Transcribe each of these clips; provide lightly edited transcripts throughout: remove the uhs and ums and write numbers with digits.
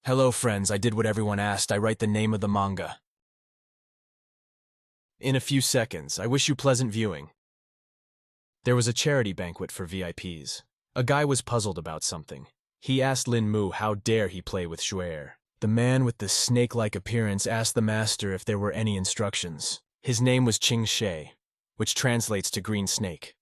Hello friends, I did what everyone asked. I write the name of the manga. In a few seconds, I wish you pleasant viewing. There was a charity banquet for VIPs. A guy was puzzled about something. He asked Lin Mu how dare he play with Shu'er. The man with the snake-like appearance asked the master if there were any instructions. His name was Ching She, which translates to green snake.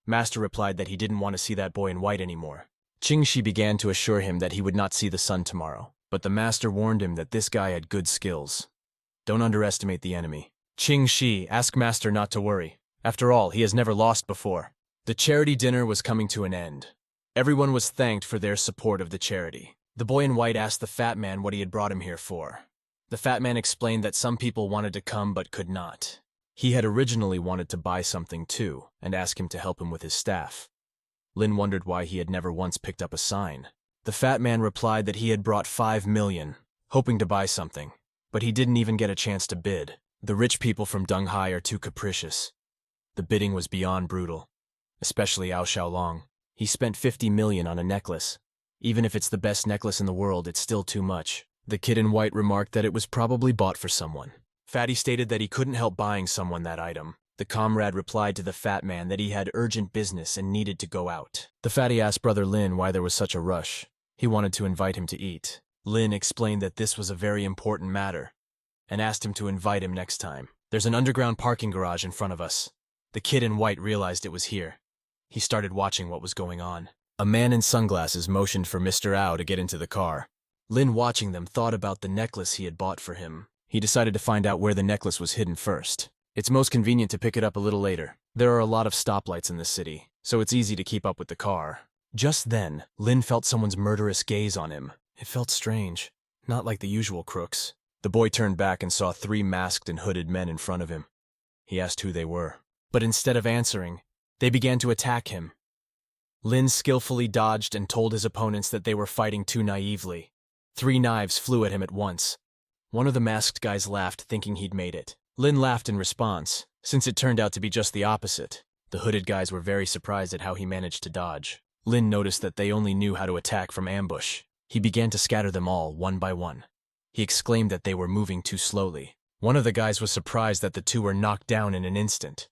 Master replied that he didn't want to see that boy in white anymore. Ching Shi began to assure him that he would not see the sun tomorrow, but the master warned him that this guy had good skills. Don't underestimate the enemy. Ching Shi asked master not to worry. After all, he has never lost before. The charity dinner was coming to an end. Everyone was thanked for their support of the charity. The boy in white asked the fat man what he had brought him here for. The fat man explained that some people wanted to come but could not. He had originally wanted to buy something too, and asked him to help him with his staff. Lin wondered why he had never once picked up a sign. The fat man replied that he had brought 5 million, hoping to buy something, but he didn't even get a chance to bid. The rich people from Dunghai are too capricious. The bidding was beyond brutal, especially Ao Xiaolong. He spent 50 million on a necklace. Even if it's the best necklace in the world, it's still too much. The kid in white remarked that it was probably bought for someone. Fatty stated that he couldn't help buying someone that item. The comrade replied to the fat man that he had urgent business and needed to go out. The fatty asked Brother Lin why there was such a rush. He wanted to invite him to eat. Lin explained that this was a very important matter, and asked him to invite him next time. There's an underground parking garage in front of us. The kid in white realized it was here. He started watching what was going on. A man in sunglasses motioned for Mr. Ao to get into the car. Lin, watching them, thought about the necklace he had bought for him. He decided to find out where the necklace was hidden first. It's most convenient to pick it up a little later. There are a lot of stoplights in this city, so it's easy to keep up with the car. Just then, Lin felt someone's murderous gaze on him. It felt strange, not like the usual crooks. The boy turned back and saw 3 masked and hooded men in front of him. He asked who they were, but instead of answering, they began to attack him. Lin skillfully dodged and told his opponents that they were fighting too naively. 3 knives flew at him at once. One of the masked guys laughed, thinking he'd made it. Lin laughed in response, since it turned out to be just the opposite. The hooded guys were very surprised at how he managed to dodge. Lin noticed that they only knew how to attack from ambush. He began to scatter them all, one by one. He exclaimed that they were moving too slowly. One of the guys was surprised that the 2 were knocked down in an instant.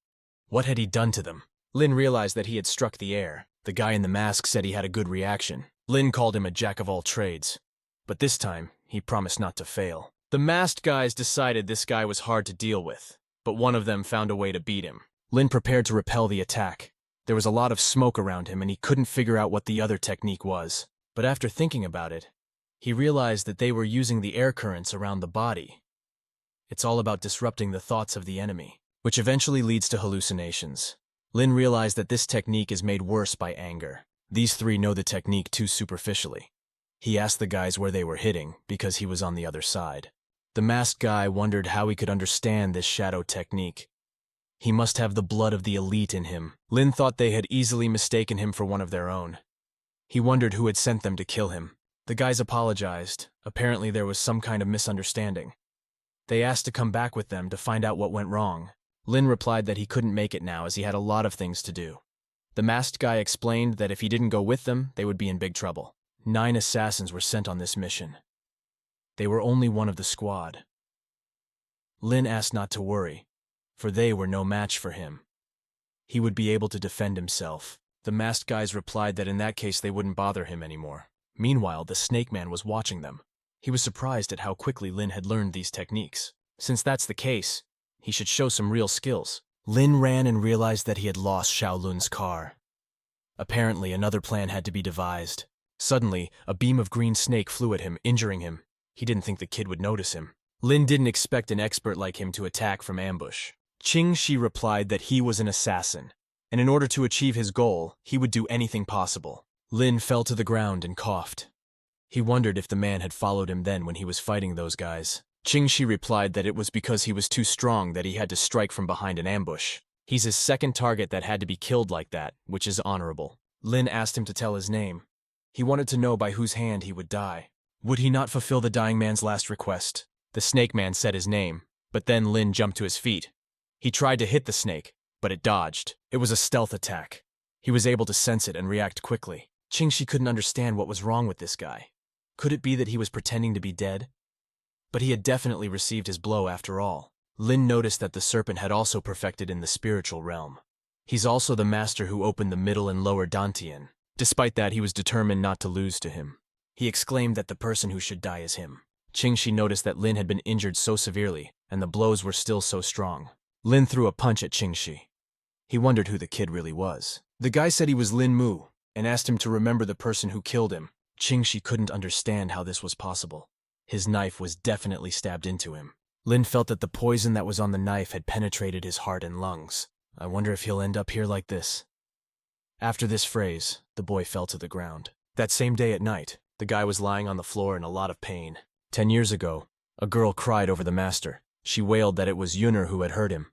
What had he done to them? Lin realized that he had struck the air. The guy in the mask said he had a good reaction. Lin called him a jack of all trades. But this time, he promised not to fail. The masked guys decided this guy was hard to deal with, but one of them found a way to beat him. Lin prepared to repel the attack. There was a lot of smoke around him and he couldn't figure out what the other technique was. But after thinking about it, he realized that they were using the air currents around the body. It's all about disrupting the thoughts of the enemy, which eventually leads to hallucinations. Lin realized that this technique is made worse by anger. These 3 know the technique too superficially. He asked the guys where they were hitting, because he was on the other side. The masked guy wondered how he could understand this shadow technique. He must have the blood of the elite in him. Lin thought they had easily mistaken him for one of their own. He wondered who had sent them to kill him. The guys apologized. Apparently there was some kind of misunderstanding. They asked to come back with them to find out what went wrong. Lin replied that he couldn't make it now as he had a lot of things to do. The masked guy explained that if he didn't go with them, they would be in big trouble. 9 assassins were sent on this mission. They were only one of the squad. Lin asked not to worry, for they were no match for him. He would be able to defend himself. The masked guys replied that in that case they wouldn't bother him anymore. Meanwhile, the snake man was watching them. He was surprised at how quickly Lin had learned these techniques. Since that's the case, he should show some real skills. Lin ran and realized that he had lost Xiaolun's car. Apparently, another plan had to be devised. Suddenly, a beam of green snake flew at him, injuring him. He didn't think the kid would notice him. Lin didn't expect an expert like him to attack from ambush. Ching Shi replied that he was an assassin, and in order to achieve his goal, he would do anything possible. Lin fell to the ground and coughed. He wondered if the man had followed him then when he was fighting those guys. Ching Shi replied that it was because he was too strong that he had to strike from behind an ambush. He's his second target that had to be killed like that, which is honorable. Lin asked him to tell his name. He wanted to know by whose hand he would die. Would he not fulfill the dying man's last request? The snake man said his name, but then Lin jumped to his feet. He tried to hit the snake, but it dodged. It was a stealth attack. He was able to sense it and react quickly. Ching Shi couldn't understand what was wrong with this guy. Could it be that he was pretending to be dead? But he had definitely received his blow after all. Lin noticed that the serpent had also perfected in the spiritual realm. He's also the master who opened the middle and lower Dantian. Despite that, he was determined not to lose to him. He exclaimed that the person who should die is him. Qingxi noticed that Lin had been injured so severely, and the blows were still so strong. Lin threw a punch at Qingxi. He wondered who the kid really was. The guy said he was Lin Mu, and asked him to remember the person who killed him. Qingxi couldn't understand how this was possible. His knife was definitely stabbed into him. Lin felt that the poison that was on the knife had penetrated his heart and lungs. I wonder if he'll end up here like this. After this phrase, the boy fell to the ground. That same day at night, the guy was lying on the floor in a lot of pain. 10 years ago, a girl cried over the master. She wailed that it was Yunner who had hurt him.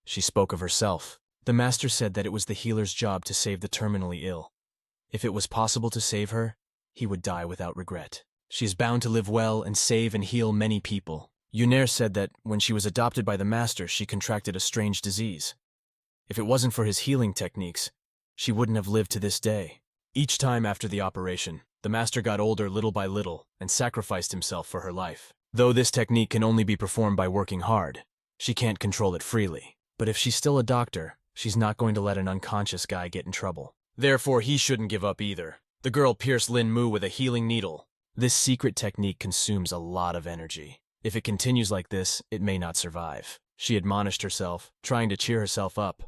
She spoke of herself. The master said that it was the healer's job to save the terminally ill. If it was possible to save her, he would die without regret. She is bound to live well and save and heal many people. Yunner said that when she was adopted by the master, she contracted a strange disease. If it wasn't for his healing techniques, she wouldn't have lived to this day. Each time after the operation, the master got older little by little and sacrificed himself for her life. Though this technique can only be performed by working hard, she can't control it freely. But if she's still a doctor, she's not going to let an unconscious guy get in trouble. Therefore, he shouldn't give up either. The girl pierced Lin Mu with a healing needle. This secret technique consumes a lot of energy. If it continues like this, it may not survive. She admonished herself, trying to cheer herself up.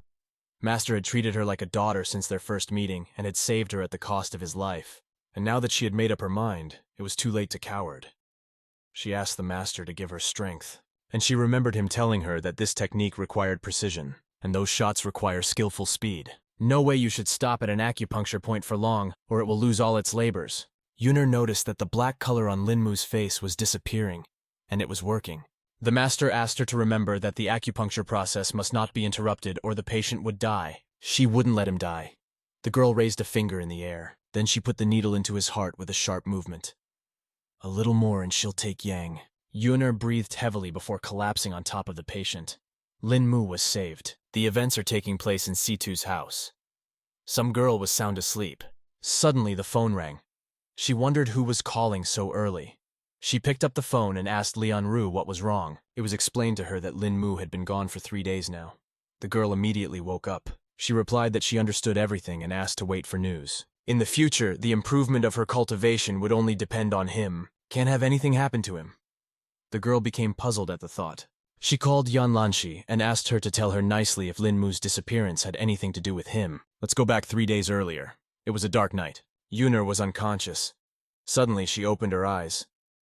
Master had treated her like a daughter since their first meeting and had saved her at the cost of his life. And now that she had made up her mind, it was too late to coward. She asked the master to give her strength, and she remembered him telling her that this technique required precision, and those shots require skillful speed. No way you should stop at an acupuncture point for long, or it will lose all its labors. Yunner noticed that the black color on Lin Mu's face was disappearing, and it was working. The master asked her to remember that the acupuncture process must not be interrupted or the patient would die. She wouldn't let him die. The girl raised a finger in the air. Then she put the needle into his heart with a sharp movement. A little more and she'll take Yang. Yunner breathed heavily before collapsing on top of the patient. Lin Mu was saved. The events are taking place in Situ's house. Some girl was sound asleep. Suddenly the phone rang. She wondered who was calling so early. She picked up the phone and asked Lian Ru what was wrong. It was explained to her that Lin Mu had been gone for 3 days now. The girl immediately woke up. She replied that she understood everything and asked to wait for news. In the future, the improvement of her cultivation would only depend on him. Can't have anything happen to him. The girl became puzzled at the thought. She called Yan Lanshi and asked her to tell her nicely if Lin Mu's disappearance had anything to do with him. Let's go back 3 days earlier. It was a dark night. Yunner was unconscious. Suddenly, she opened her eyes.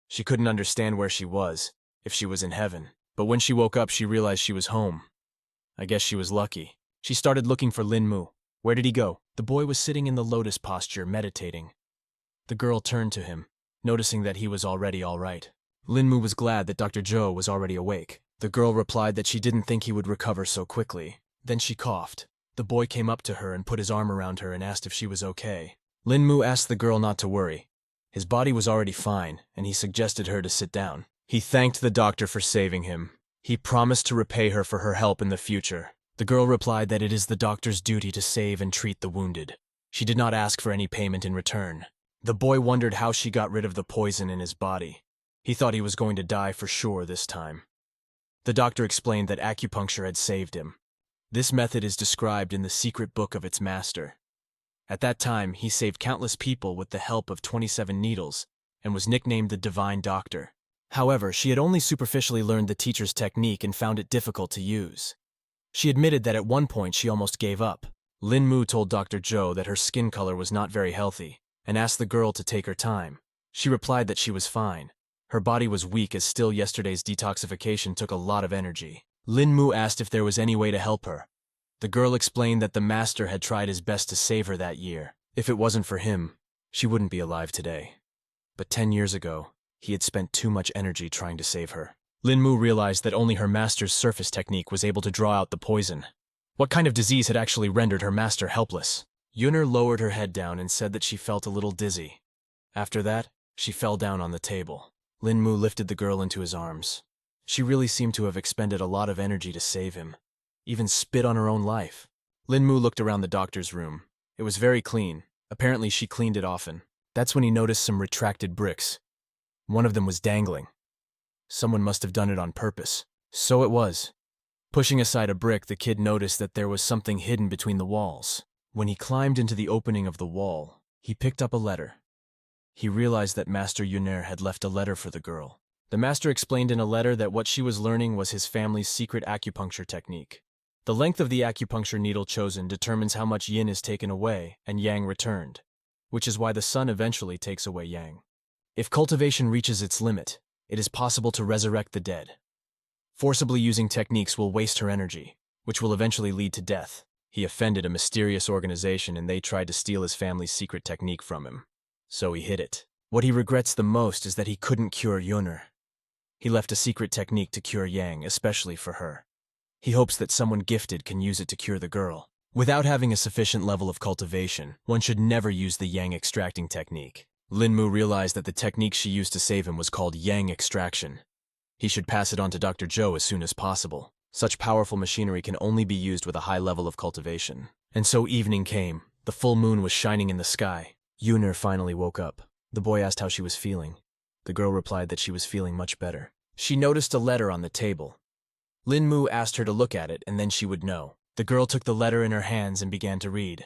She couldn't understand where she was, if she was in heaven. But when she woke up, she realized she was home. I guess she was lucky. She started looking for Lin Mu. Where did he go? The boy was sitting in the lotus posture, meditating. The girl turned to him, noticing that he was already all right. Lin Mu was glad that Dr. Zhou was already awake. The girl replied that she didn't think he would recover so quickly. Then she coughed. The boy came up to her and put his arm around her and asked if she was okay. Lin Mu asked the girl not to worry. His body was already fine, and he suggested her to sit down. He thanked the doctor for saving him. He promised to repay her for her help in the future. The girl replied that it is the doctor's duty to save and treat the wounded. She did not ask for any payment in return. The boy wondered how she got rid of the poison in his body. He thought he was going to die for sure this time. The doctor explained that acupuncture had saved him. This method is described in the secret book of its master. At that time, he saved countless people with the help of 27 needles and was nicknamed the Divine Doctor. However, she had only superficially learned the teacher's technique and found it difficult to use. She admitted that at one point she almost gave up. Lin Mu told Dr. Zhou that her skin color was not very healthy and asked the girl to take her time. She replied that she was fine. Her body was weak as still yesterday's detoxification took a lot of energy. Lin Mu asked if there was any way to help her. The girl explained that the master had tried his best to save her that year. If it wasn't for him, she wouldn't be alive today. But 10 years ago, he had spent too much energy trying to save her. Lin Mu realized that only her master's surface technique was able to draw out the poison. What kind of disease had actually rendered her master helpless? Yunner lowered her head down and said that she felt a little dizzy. After that, she fell down on the table. Lin Mu lifted the girl into his arms. She really seemed to have expended a lot of energy to save him. Even spit on her own life. Lin Mu looked around the doctor's room. It was very clean. Apparently she cleaned it often. That's when he noticed some retracted bricks. One of them was dangling. Someone must have done it on purpose. So it was. Pushing aside a brick, the kid noticed that there was something hidden between the walls. When he climbed into the opening of the wall, he picked up a letter. He realized that Master Yuner had left a letter for the girl. The master explained in a letter that what she was learning was his family's secret acupuncture technique. The length of the acupuncture needle chosen determines how much yin is taken away and yang returned, which is why the sun eventually takes away yang. If cultivation reaches its limit, it is possible to resurrect the dead. Forcibly using techniques will waste her energy, which will eventually lead to death. He offended a mysterious organization and they tried to steal his family's secret technique from him. So he hid it. What he regrets the most is that he couldn't cure Yuner. He left a secret technique to cure yang, especially for her. He hopes that someone gifted can use it to cure the girl. Without having a sufficient level of cultivation, one should never use the yang extracting technique. Lin Mu realized that the technique she used to save him was called yang extraction. He should pass it on to Dr. Zhou as soon as possible. Such powerful machinery can only be used with a high level of cultivation. And so evening came. The full moon was shining in the sky. Yuner finally woke up. The boy asked how she was feeling. The girl replied that she was feeling much better. She noticed a letter on the table. Lin Mu asked her to look at it and then she would know. The girl took the letter in her hands and began to read.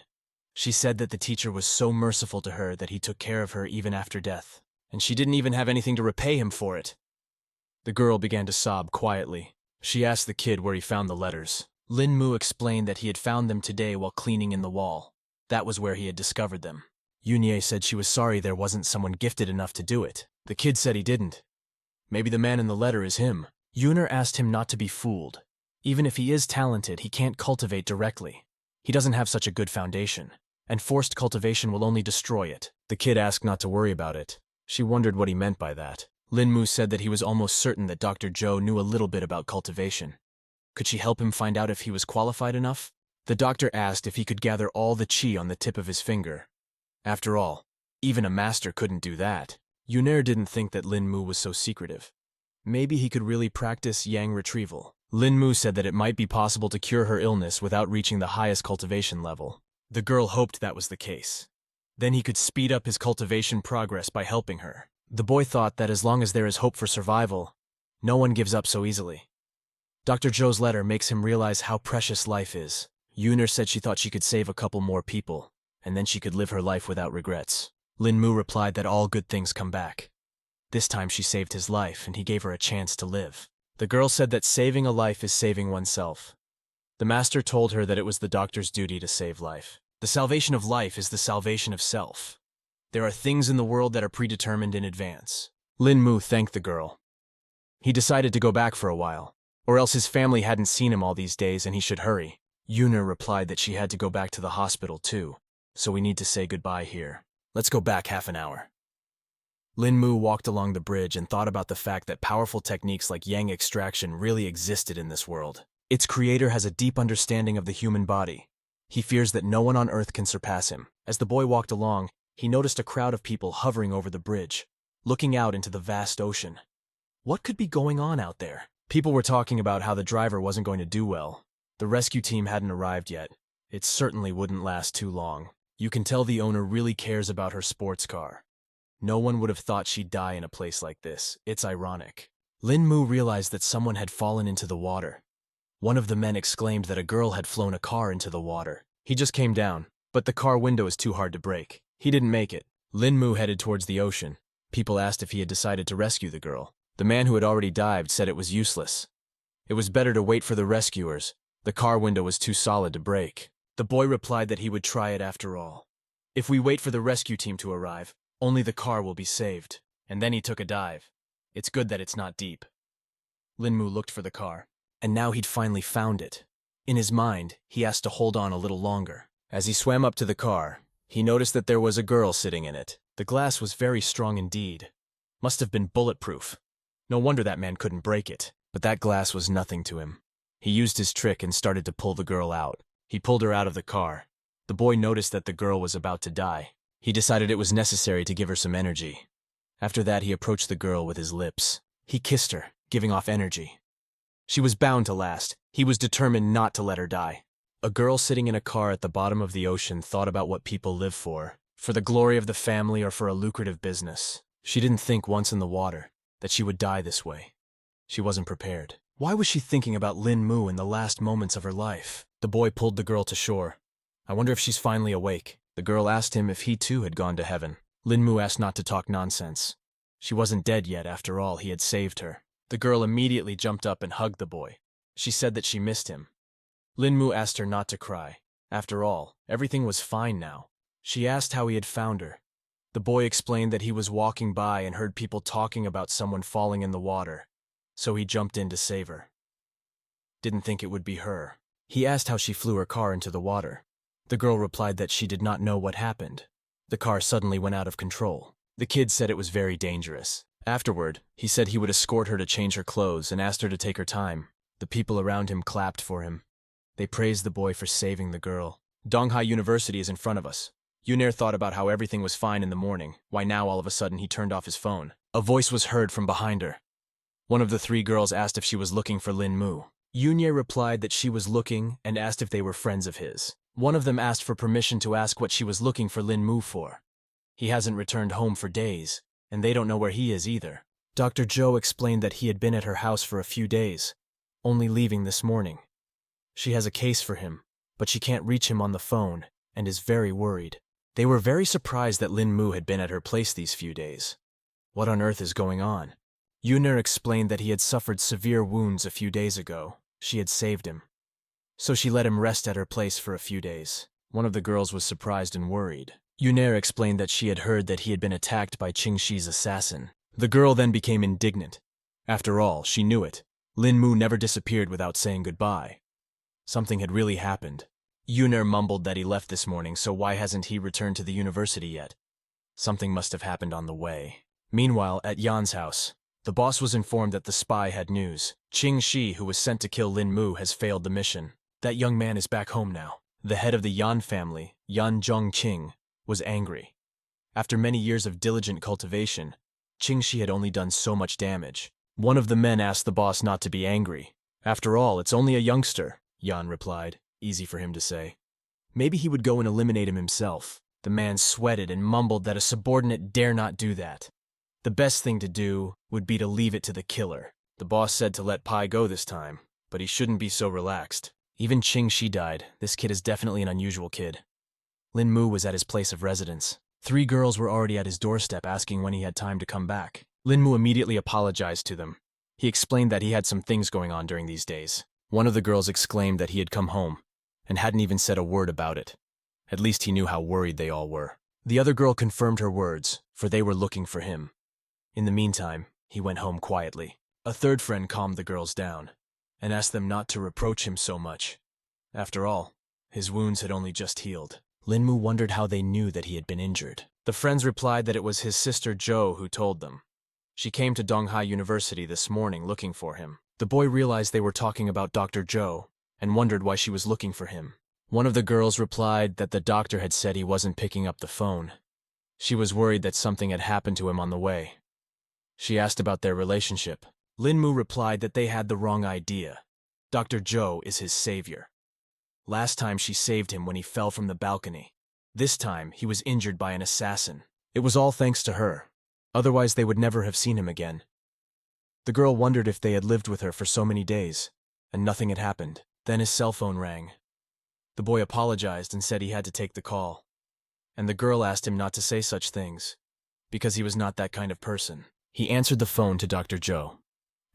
She said that the teacher was so merciful to her that he took care of her even after death, and she didn't even have anything to repay him for it. The girl began to sob quietly. She asked the kid where he found the letters. Lin Mu explained that he had found them today while cleaning in the wall. That was where he had discovered them. Yunie said she was sorry there wasn't someone gifted enough to do it. The kid said he didn't. Maybe the man in the letter is him. Yuner asked him not to be fooled. Even if he is talented, he can't cultivate directly. He doesn't have such a good foundation, and forced cultivation will only destroy it. The kid asked not to worry about it. She wondered what he meant by that. Lin Mu said that he was almost certain that Dr. Zhou knew a little bit about cultivation. Could she help him find out if he was qualified enough? The doctor asked if he could gather all the qi on the tip of his finger. After all, even a master couldn't do that. Yuner didn't think that Lin Mu was so secretive. Maybe he could really practice yang retrieval. Lin Mu said that it might be possible to cure her illness without reaching the highest cultivation level. The girl hoped that was the case. Then he could speed up his cultivation progress by helping her. The boy thought that as long as there is hope for survival, no one gives up so easily. Dr. Zhou's letter makes him realize how precious life is. Yuner said she thought she could save a couple more people, and then she could live her life without regrets. Lin Mu replied that all good things come back. This time she saved his life, and he gave her a chance to live. The girl said that saving a life is saving oneself. The master told her that it was the doctor's duty to save life. The salvation of life is the salvation of self. There are things in the world that are predetermined in advance. Lin Mu thanked the girl. He decided to go back for a while, or else his family hadn't seen him all these days and he should hurry. Yuner replied that she had to go back to the hospital too, so we need to say goodbye here. Let's go back half an hour. Lin Mu walked along the bridge and thought about the fact that powerful techniques like yang extraction really existed in this world. Its creator has a deep understanding of the human body. He fears that no one on Earth can surpass him. As the boy walked along, he noticed a crowd of people hovering over the bridge, looking out into the vast ocean. What could be going on out there? People were talking about how the driver wasn't going to do well. The rescue team hadn't arrived yet. It certainly wouldn't last too long. You can tell the owner really cares about her sports car. No one would have thought she'd die in a place like this. It's ironic. Lin Mu realized that someone had fallen into the water. One of the men exclaimed that a girl had flown a car into the water. He just came down, but the car window is too hard to break. He didn't make it. Lin Mu headed towards the ocean. People asked if he had decided to rescue the girl. The man who had already dived said it was useless. It was better to wait for the rescuers. The car window was too solid to break. The boy replied that he would try it after all. If we wait for the rescue team to arrive, only the car will be saved. And then he took a dive. It's good that it's not deep. Lin Mu looked for the car, and now he'd finally found it. In his mind, he asked to hold on a little longer. As he swam up to the car, he noticed that there was a girl sitting in it. The glass was very strong indeed. Must have been bulletproof. No wonder that man couldn't break it. But that glass was nothing to him. He used his trick and started to pull the girl out. He pulled her out of the car. The boy noticed that the girl was about to die. He decided it was necessary to give her some energy. After that, he approached the girl with his lips. He kissed her, giving off energy. She was bound to last. He was determined not to let her die. A girl sitting in a car at the bottom of the ocean thought about what people live for the glory of the family or for a lucrative business. She didn't think once in the water that she would die this way. She wasn't prepared. Why was she thinking about Lin Mu in the last moments of her life? The boy pulled the girl to shore. I wonder if she's finally awake. The girl asked him if he too had gone to heaven. Lin Mu asked not to talk nonsense. She wasn't dead yet, after all, he had saved her. The girl immediately jumped up and hugged the boy. She said that she missed him. Lin Mu asked her not to cry. After all, everything was fine now. She asked how he had found her. The boy explained that he was walking by and heard people talking about someone falling in the water, so he jumped in to save her. Didn't think it would be her. He asked how she flew her car into the water. The girl replied that she did not know what happened. The car suddenly went out of control. The kid said it was very dangerous. Afterward, he said he would escort her to change her clothes and asked her to take her time. The people around him clapped for him. They praised the boy for saving the girl. Donghai University is in front of us. Yunnair thought about how everything was fine in the morning, why now all of a sudden he turned off his phone. A voice was heard from behind her. One of the three girls asked if she was looking for Lin Mu. Yunnair replied that she was looking and asked if they were friends of his. One of them asked for permission to ask what she was looking for Lin Mu for. He hasn't returned home for days, and they don't know where he is either. Dr. Zhou explained that he had been at her house for a few days, only leaving this morning. She has a case for him, but she can't reach him on the phone and is very worried. They were very surprised that Lin Mu had been at her place these few days. What on earth is going on? Yunnair explained that he had suffered severe wounds a few days ago. She had saved him. So she let him rest at her place for a few days. One of the girls was surprised and worried. Yunnair explained that she had heard that he had been attacked by Qing Shi's assassin. The girl then became indignant. After all, she knew it. Lin Mu never disappeared without saying goodbye. Something had really happened. Yunnair mumbled that he left this morning, so why hasn't he returned to the university yet? Something must have happened on the way. Meanwhile, at Yan's house, the boss was informed that the spy had news. Qing Shi, who was sent to kill Lin Mu, has failed the mission. That young man is back home now. The head of the Yan family, Yan Zhongqing, was angry. After many years of diligent cultivation, Qing Shi had only done so much damage. One of the men asked the boss not to be angry. After all, it's only a youngster, Yan replied. Easy for him to say. Maybe he would go and eliminate him himself. The man sweated and mumbled that a subordinate dare not do that. The best thing to do would be to leave it to the killer. The boss said to let Pai go this time, but he shouldn't be so relaxed. Even Qing Shi died. This kid is definitely an unusual kid. Lin Mu was at his place of residence. 3 girls were already at his doorstep asking when he had time to come back. Lin Mu immediately apologized to them. He explained that he had some things going on during these days. One of the girls exclaimed that he had come home and hadn't even said a word about it. At least he knew how worried they all were. The other girl confirmed her words, for they were looking for him. In the meantime, he went home quietly. A third friend calmed the girls down and asked them not to reproach him so much. After all, his wounds had only just healed. Lin Mu wondered how they knew that he had been injured. The friends replied that it was his sister Zhou who told them. She came to Donghai University this morning looking for him. The boy realized they were talking about Dr. Zhou and wondered why she was looking for him. One of the girls replied that the doctor had said he wasn't picking up the phone. She was worried that something had happened to him on the way. She asked about their relationship. Lin Mu replied that they had the wrong idea. Dr. Zhou is his savior. Last time she saved him when he fell from the balcony. This time he was injured by an assassin. It was all thanks to her. Otherwise they would never have seen him again. The girl wondered if they had lived with her for so many days, and nothing had happened. Then his cell phone rang. The boy apologized and said he had to take the call. And the girl asked him not to say such things, because he was not that kind of person. He answered the phone to Dr. Zhou,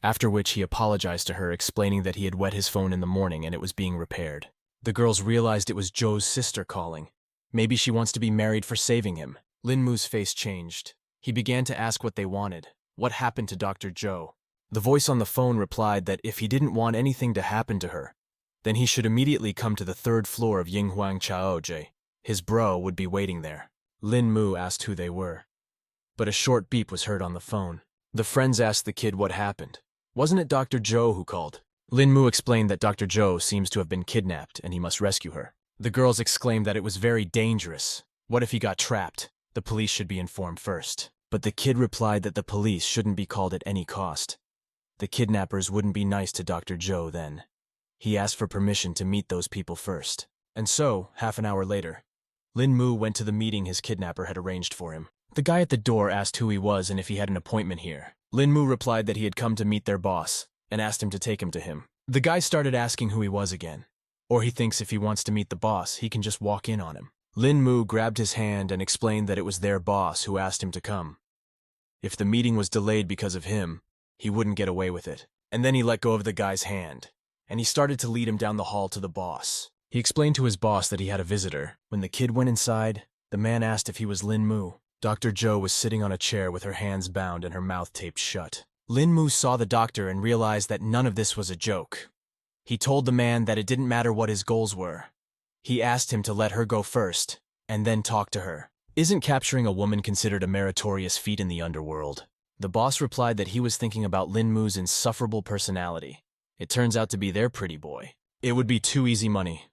after which he apologized to her, explaining that he had wet his phone in the morning and it was being repaired. The girls realized it was Zhou's sister calling. Maybe she wants to be married for saving him. Lin Mu's face changed. He began to ask what they wanted. What happened to Dr. Zhou? The voice on the phone replied that if he didn't want anything to happen to her, then he should immediately come to the 3rd floor of Yinghuang Chaoji. His bro would be waiting there. Lin Mu asked who they were, but a short beep was heard on the phone. The friends asked the kid what happened. Wasn't it Dr. Zhou who called? Lin Mu explained that Dr. Zhou seems to have been kidnapped and he must rescue her. The girls exclaimed that it was very dangerous. What if he got trapped? The police should be informed first. But the kid replied that the police shouldn't be called at any cost. The kidnappers wouldn't be nice to Dr. Zhou then. He asked for permission to meet those people first. And so, half an hour later, Lin Mu went to the meeting his kidnapper had arranged for him. The guy at the door asked who he was and if he had an appointment here. Lin Mu replied that he had come to meet their boss and asked him to take him to him. The guy started asking who he was again. Or he thinks if he wants to meet the boss, he can just walk in on him. Lin Mu grabbed his hand and explained that it was their boss who asked him to come. If the meeting was delayed because of him, he wouldn't get away with it. And then he let go of the guy's hand, and he started to lead him down the hall to the boss. He explained to his boss that he had a visitor. When the kid went inside, the man asked if he was Lin Mu. Dr. Joe was sitting on a chair with her hands bound and her mouth taped shut. Lin Mu saw the doctor and realized that none of this was a joke. He told the man that it didn't matter what his goals were. He asked him to let her go first, and then talk to her. Isn't capturing a woman considered a meritorious feat in the underworld? The boss replied that he was thinking about Lin Mu's insufferable personality. It turns out to be their pretty boy. It would be too easy money.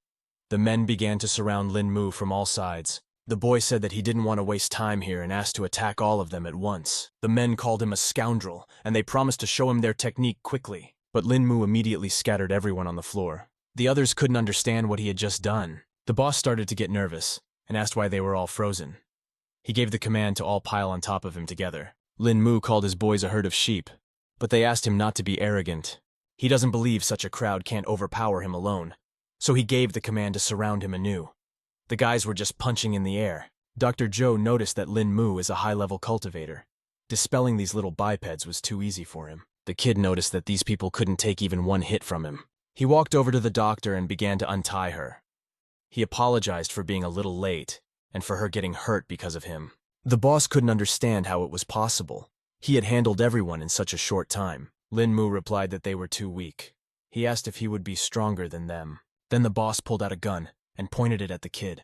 The men began to surround Lin Mu from all sides. The boy said that he didn't want to waste time here and asked to attack all of them at once. The men called him a scoundrel, and they promised to show him their technique quickly. But Lin Mu immediately scattered everyone on the floor. The others couldn't understand what he had just done. The boss started to get nervous and asked why they were all frozen. He gave the command to all pile on top of him together. Lin Mu called his boys a herd of sheep, but they asked him not to be arrogant. He doesn't believe such a crowd can't overpower him alone, so he gave the command to surround him anew. The guys were just punching in the air. Dr. Joe noticed that Lin Mu is a high-level cultivator. Dispelling these little bipeds was too easy for him. The kid noticed that these people couldn't take even one hit from him. He walked over to the doctor and began to untie her. He apologized for being a little late and for her getting hurt because of him. The boss couldn't understand how it was possible. He had handled everyone in such a short time. Lin Mu replied that they were too weak. He asked if he would be stronger than them. Then the boss pulled out a gun and pointed it at the kid.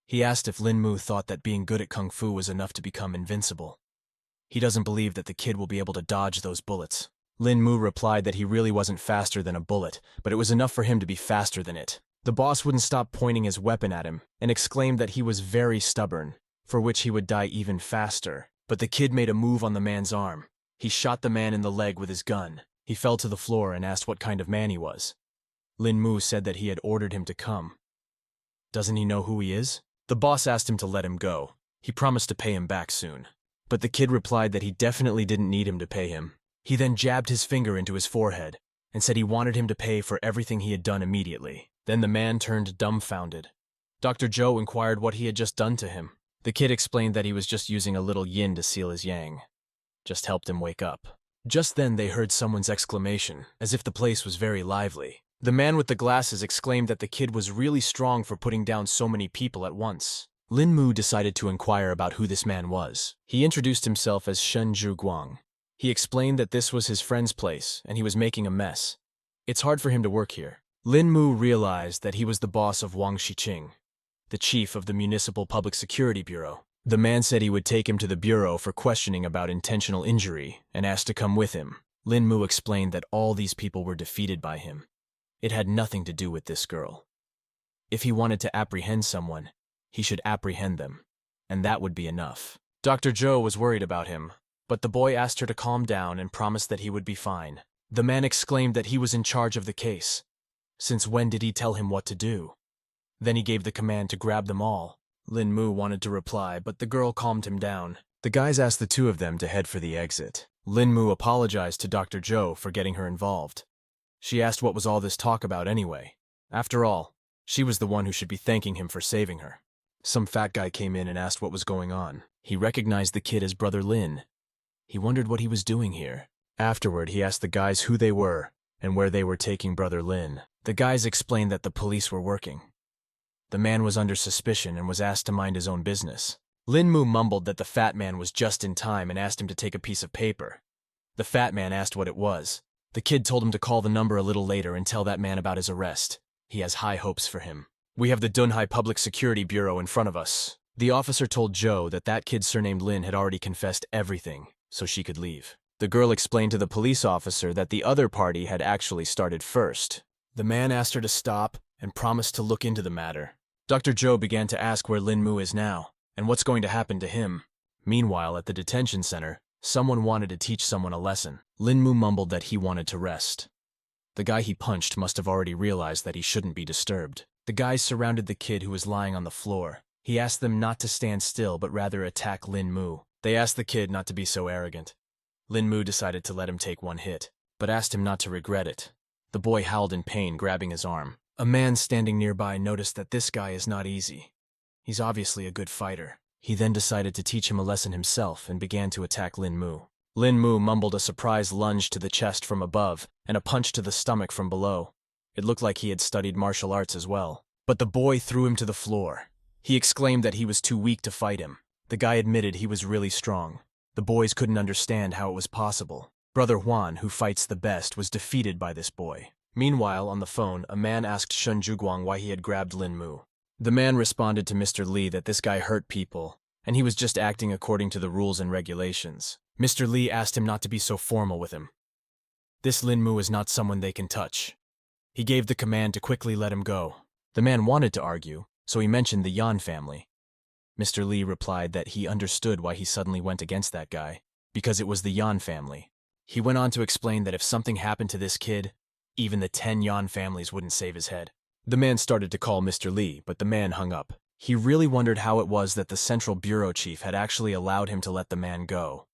He asked if Lin Mu thought that being good at kung fu was enough to become invincible. He doesn't believe that the kid will be able to dodge those bullets. Lin Mu replied that he really wasn't faster than a bullet, but it was enough for him to be faster than it. The boss wouldn't stop pointing his weapon at him and exclaimed that he was very stubborn, for which he would die even faster. But the kid made a move on the man's arm. He shot the man in the leg with his gun. He fell to the floor and asked what kind of man he was. Lin Mu said that he had ordered him to come. Doesn't he know who he is? The boss asked him to let him go. He promised to pay him back soon. But the kid replied that he definitely didn't need him to pay him. He then jabbed his finger into his forehead and said he wanted him to pay for everything he had done immediately. Then the man turned dumbfounded. Dr. Joe inquired what he had just done to him. The kid explained that he was just using a little yin to seal his yang. Just helped him wake up. Just then they heard someone's exclamation, as if the place was very lively. The man with the glasses exclaimed that the kid was really strong for putting down so many people at once. Lin Mu decided to inquire about who this man was. He introduced himself as Shen Zhuguang. He explained that this was his friend's place, and he was making a mess. It's hard for him to work here. Lin Mu realized that he was the boss of Wang Shiqing, the chief of the Municipal Public Security Bureau. The man said he would take him to the bureau for questioning about intentional injury and asked to come with him. Lin Mu explained that all these people were defeated by him. It had nothing to do with this girl. If he wanted to apprehend someone, he should apprehend them, and that would be enough. Dr. Joe was worried about him, but the boy asked her to calm down and promised that he would be fine. The man exclaimed that he was in charge of the case. Since when did he tell him what to do? Then he gave the command to grab them all. Lin Mu wanted to reply, but the girl calmed him down. The guys asked the two of them to head for the exit. Lin Mu apologized to Dr. Joe for getting her involved. She asked what was all this talk about anyway. After all, she was the one who should be thanking him for saving her. Some fat guy came in and asked what was going on. He recognized the kid as Brother Lin. He wondered what he was doing here. Afterward, he asked the guys who they were and where they were taking Brother Lin. The guys explained that the police were working. The man was under suspicion and was asked to mind his own business. Lin Mu mumbled that the fat man was just in time and asked him to take a piece of paper. The fat man asked what it was. The kid told him to call the number a little later and tell that man about his arrest. He has high hopes for him. We have the Dunhai Public Security Bureau in front of us. The officer told Joe that that kid surnamed Lin had already confessed everything, so she could leave. The girl explained to the police officer that the other party had actually started first. The man asked her to stop and promised to look into the matter. Dr. Joe began to ask where Lin Mu is now, and what's going to happen to him. Meanwhile, at the detention center, someone wanted to teach someone a lesson. Lin Mu mumbled that he wanted to rest. The guy he punched must have already realized that he shouldn't be disturbed. The guys surrounded the kid who was lying on the floor. He asked them not to stand still but rather attack Lin Mu. They asked the kid not to be so arrogant. Lin Mu decided to let him take one hit, but asked him not to regret it. The boy howled in pain, grabbing his arm. A man standing nearby noticed that this guy is not easy. He's obviously a good fighter. He then decided to teach him a lesson himself and began to attack Lin Mu. Lin Mu mumbled a surprise lunge to the chest from above and a punch to the stomach from below. It looked like he had studied martial arts as well. But the boy threw him to the floor. He exclaimed that he was too weak to fight him. The guy admitted he was really strong. The boys couldn't understand how it was possible. Brother Juan, who fights the best, was defeated by this boy. Meanwhile, on the phone, a man asked Shen Zhuguang why he had grabbed Lin Mu. The man responded to Mr. Li that this guy hurt people, and he was just acting according to the rules and regulations. Mr. Li asked him not to be so formal with him. This Lin Mu is not someone they can touch. He gave the command to quickly let him go. The man wanted to argue, so he mentioned the Yan family. Mr. Li replied that he understood why he suddenly went against that guy, because it was the Yan family. He went on to explain that if something happened to this kid, even the 10 Yan families wouldn't save his head. The man started to call Mr. Li, but the man hung up. He really wondered how it was that the Central Bureau chief had actually allowed him to let the man go.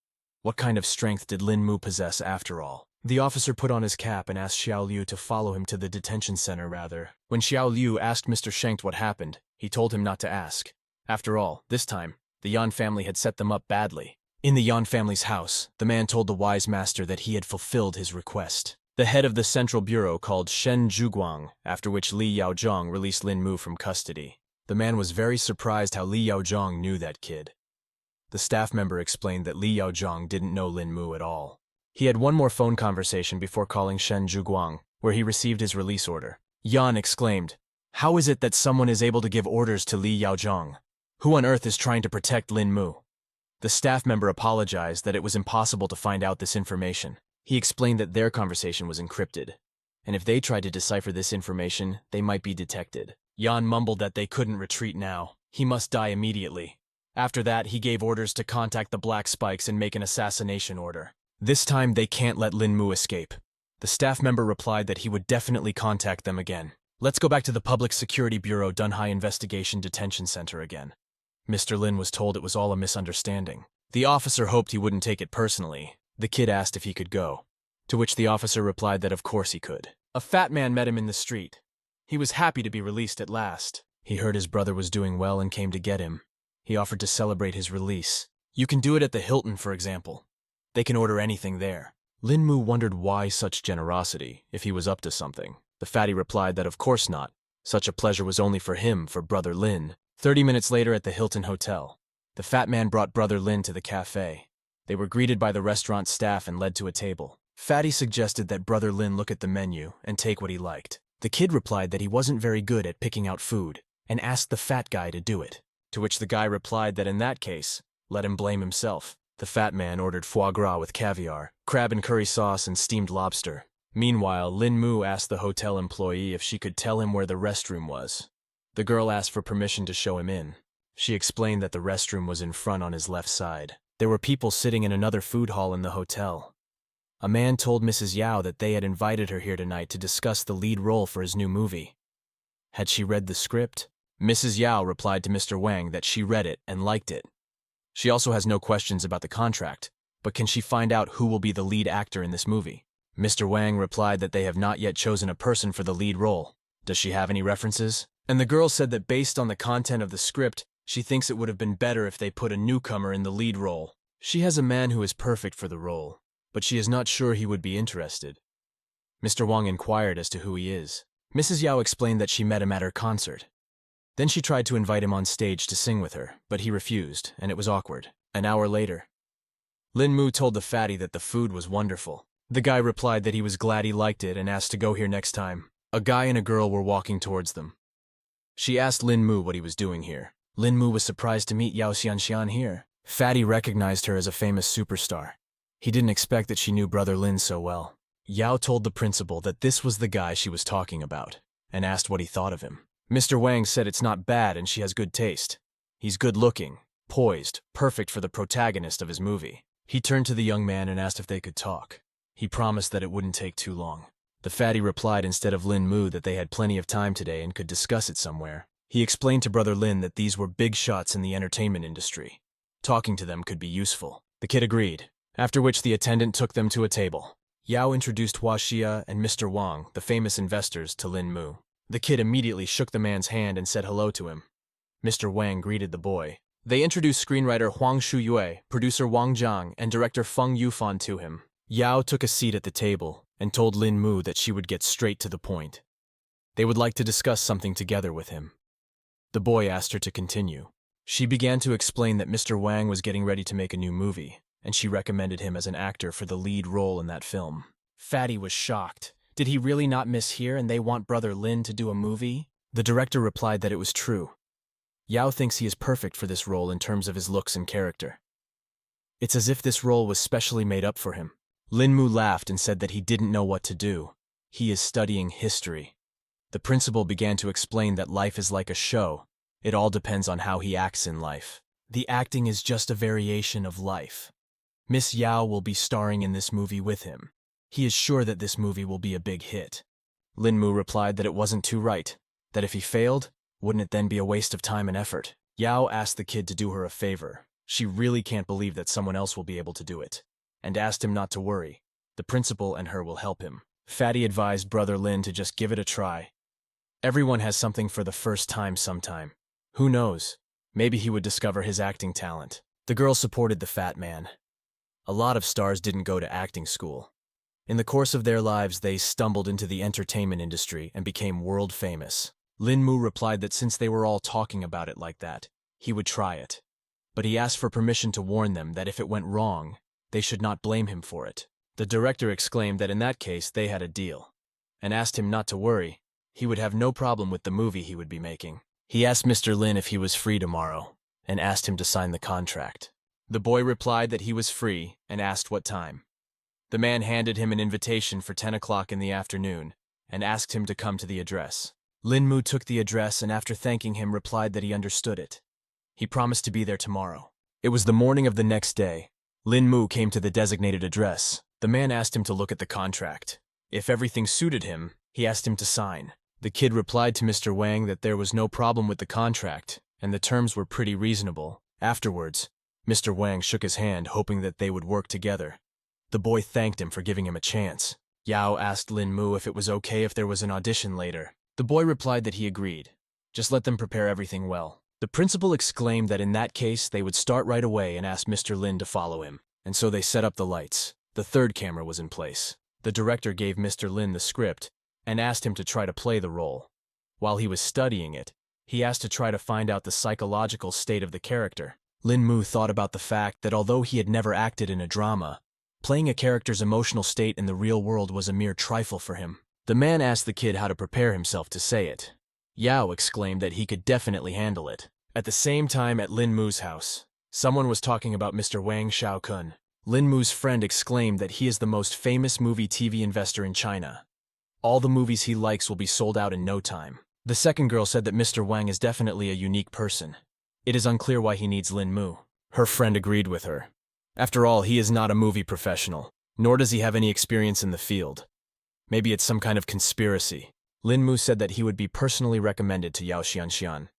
What kind of strength did Lin Mu possess after all? The officer put on his cap and asked Xiao Liu to follow him to the detention center rather. When Xiao Liu asked Mr. Schenkt what happened, he told him not to ask. After all, this time, the Yan family had set them up badly. In the Yan family's house, the man told the wise master that he had fulfilled his request. The head of the Central Bureau called Shen Zhuguang, after which Li Yaozhong released Lin Mu from custody. The man was very surprised how Li Yaozhong knew that kid. The staff member explained that Li Yaozhong didn't know Lin Mu at all. He had one more phone conversation before calling Shen Zhuguang, where he received his release order. Yan exclaimed, "How is it that someone is able to give orders to Li Yaozhong? Who on earth is trying to protect Lin Mu?" The staff member apologized that it was impossible to find out this information. He explained that their conversation was encrypted, and if they tried to decipher this information, they might be detected. Yan mumbled that they couldn't retreat now. He must die immediately. After that, he gave orders to contact the Black Spikes and make an assassination order. This time, they can't let Lin Mu escape. The staff member replied that he would definitely contact them again. Let's go back to the Public Security Bureau Dunhai Investigation Detention Center again. Mr. Lin was told it was all a misunderstanding. The officer hoped he wouldn't take it personally. The kid asked if he could go, to which the officer replied that of course he could. A fat man met him in the street. He was happy to be released at last. He heard his brother was doing well and came to get him. He offered to celebrate his release. You can do it at the Hilton, for example. They can order anything there. Lin Mu wondered why such generosity, if he was up to something. The fatty replied that of course not. Such a pleasure was only for him, for Brother Lin. 30 minutes later at the Hilton Hotel, the fat man brought Brother Lin to the cafe. They were greeted by the restaurant staff and led to a table. Fatty suggested that Brother Lin look at the menu and take what he liked. The kid replied that he wasn't very good at picking out food and asked the fat guy to do it, to which the guy replied that in that case, let him blame himself. The fat man ordered foie gras with caviar, crab and curry sauce, and steamed lobster. Meanwhile, Lin Mu asked the hotel employee if she could tell him where the restroom was. The girl asked for permission to show him in. She explained that the restroom was in front on his left side. There were people sitting in another food hall in the hotel. A man told Mrs. Yao that they had invited her here tonight to discuss the lead role for his new movie. Had she read the script? Mrs. Yao replied to Mr. Wang that she read it and liked it. She also has no questions about the contract, but can she find out who will be the lead actor in this movie? Mr. Wang replied that they have not yet chosen a person for the lead role. Does she have any references? And the girl said that based on the content of the script, she thinks it would have been better if they put a newcomer in the lead role. She has a man who is perfect for the role, but she is not sure he would be interested. Mr. Wang inquired as to who he is. Mrs. Yao explained that she met him at her concert. Then she tried to invite him on stage to sing with her, but he refused, and it was awkward. An hour later, Lin Mu told the fatty that the food was wonderful. The guy replied that he was glad he liked it and asked to go here next time. A guy and a girl were walking towards them. She asked Lin Mu what he was doing here. Lin Mu was surprised to meet Yao Xianxian here. Fatty recognized her as a famous superstar. He didn't expect that she knew Brother Lin so well. Yao told the principal that this was the guy she was talking about, and asked what he thought of him. Mr. Wang said it's not bad and she has good taste. He's good-looking, poised, perfect for the protagonist of his movie. He turned to the young man and asked if they could talk. He promised that it wouldn't take too long. The fatty replied instead of Lin Mu that they had plenty of time today and could discuss it somewhere. He explained to Brother Lin that these were big shots in the entertainment industry. Talking to them could be useful. The kid agreed, after which the attendant took them to a table. Yao introduced Hua Xia and Mr. Wang, the famous investors, to Lin Mu. The kid immediately shook the man's hand and said hello to him. Mr. Wang greeted the boy. They introduced screenwriter Huang Shuyue, producer Wang Zhang, and director Feng Yufan to him. Yao took a seat at the table and told Lin Mu that she would get straight to the point. They would like to discuss something together with him. The boy asked her to continue. She began to explain that Mr. Wang was getting ready to make a new movie, and she recommended him as an actor for the lead role in that film. Fatty was shocked. Did he really not miss here and they want Brother Lin to do a movie? The director replied that it was true. Yao thinks he is perfect for this role in terms of his looks and character. It's as if this role was specially made up for him. Lin Mu laughed and said that he didn't know what to do. He is studying history. The principal began to explain that life is like a show. It all depends on how he acts in life. The acting is just a variation of life. Miss Yao will be starring in this movie with him. He is sure that this movie will be a big hit. Lin Mu replied that it wasn't too right, that if he failed, wouldn't it then be a waste of time and effort? Yao asked the kid to do her a favor. She really can't believe that someone else will be able to do it, and asked him not to worry. The principal and her will help him. Fatty advised Brother Lin to just give it a try. Everyone has something for the first time sometime. Who knows? Maybe he would discover his acting talent. The girl supported the fat man. A lot of stars didn't go to acting school. In the course of their lives, they stumbled into the entertainment industry and became world famous. Lin Mu replied that since they were all talking about it like that, he would try it. But he asked for permission to warn them that if it went wrong, they should not blame him for it. The director exclaimed that in that case they had a deal, and asked him not to worry. He would have no problem with the movie he would be making. He asked Mr. Lin if he was free tomorrow, and asked him to sign the contract. The boy replied that he was free and asked what time. The man handed him an invitation for 10 o'clock in the afternoon and asked him to come to the address. Lin Mu took the address and after thanking him replied that he understood it. He promised to be there tomorrow. It was the morning of the next day. Lin Mu came to the designated address. The man asked him to look at the contract. If everything suited him, he asked him to sign. The kid replied to Mr. Wang that there was no problem with the contract, and the terms were pretty reasonable. Afterwards, Mr. Wang shook his hand, hoping that they would work together. The boy thanked him for giving him a chance. Yao asked Lin Mu if it was okay if there was an audition later. The boy replied that he agreed. Just let them prepare everything well. The principal exclaimed that in that case they would start right away and asked Mr. Lin to follow him. And so they set up the lights. The third camera was in place. The director gave Mr. Lin the script and asked him to try to play the role. While he was studying it, he asked to try to find out the psychological state of the character. Lin Mu thought about the fact that although he had never acted in a drama, playing a character's emotional state in the real world was a mere trifle for him. The man asked the kid how to prepare himself to say it. Yao exclaimed that he could definitely handle it. At the same time at Lin Mu's house, someone was talking about Mr. Wang Xiaokun. Lin Mu's friend exclaimed that he is the most famous movie TV investor in China. All the movies he likes will be sold out in no time. The second girl said that Mr. Wang is definitely a unique person. It is unclear why he needs Lin Mu. Her friend agreed with her. After all, he is not a movie professional, nor does he have any experience in the field. Maybe it's some kind of conspiracy. Lin Mu said that he would be personally recommended to Yao Xianxian.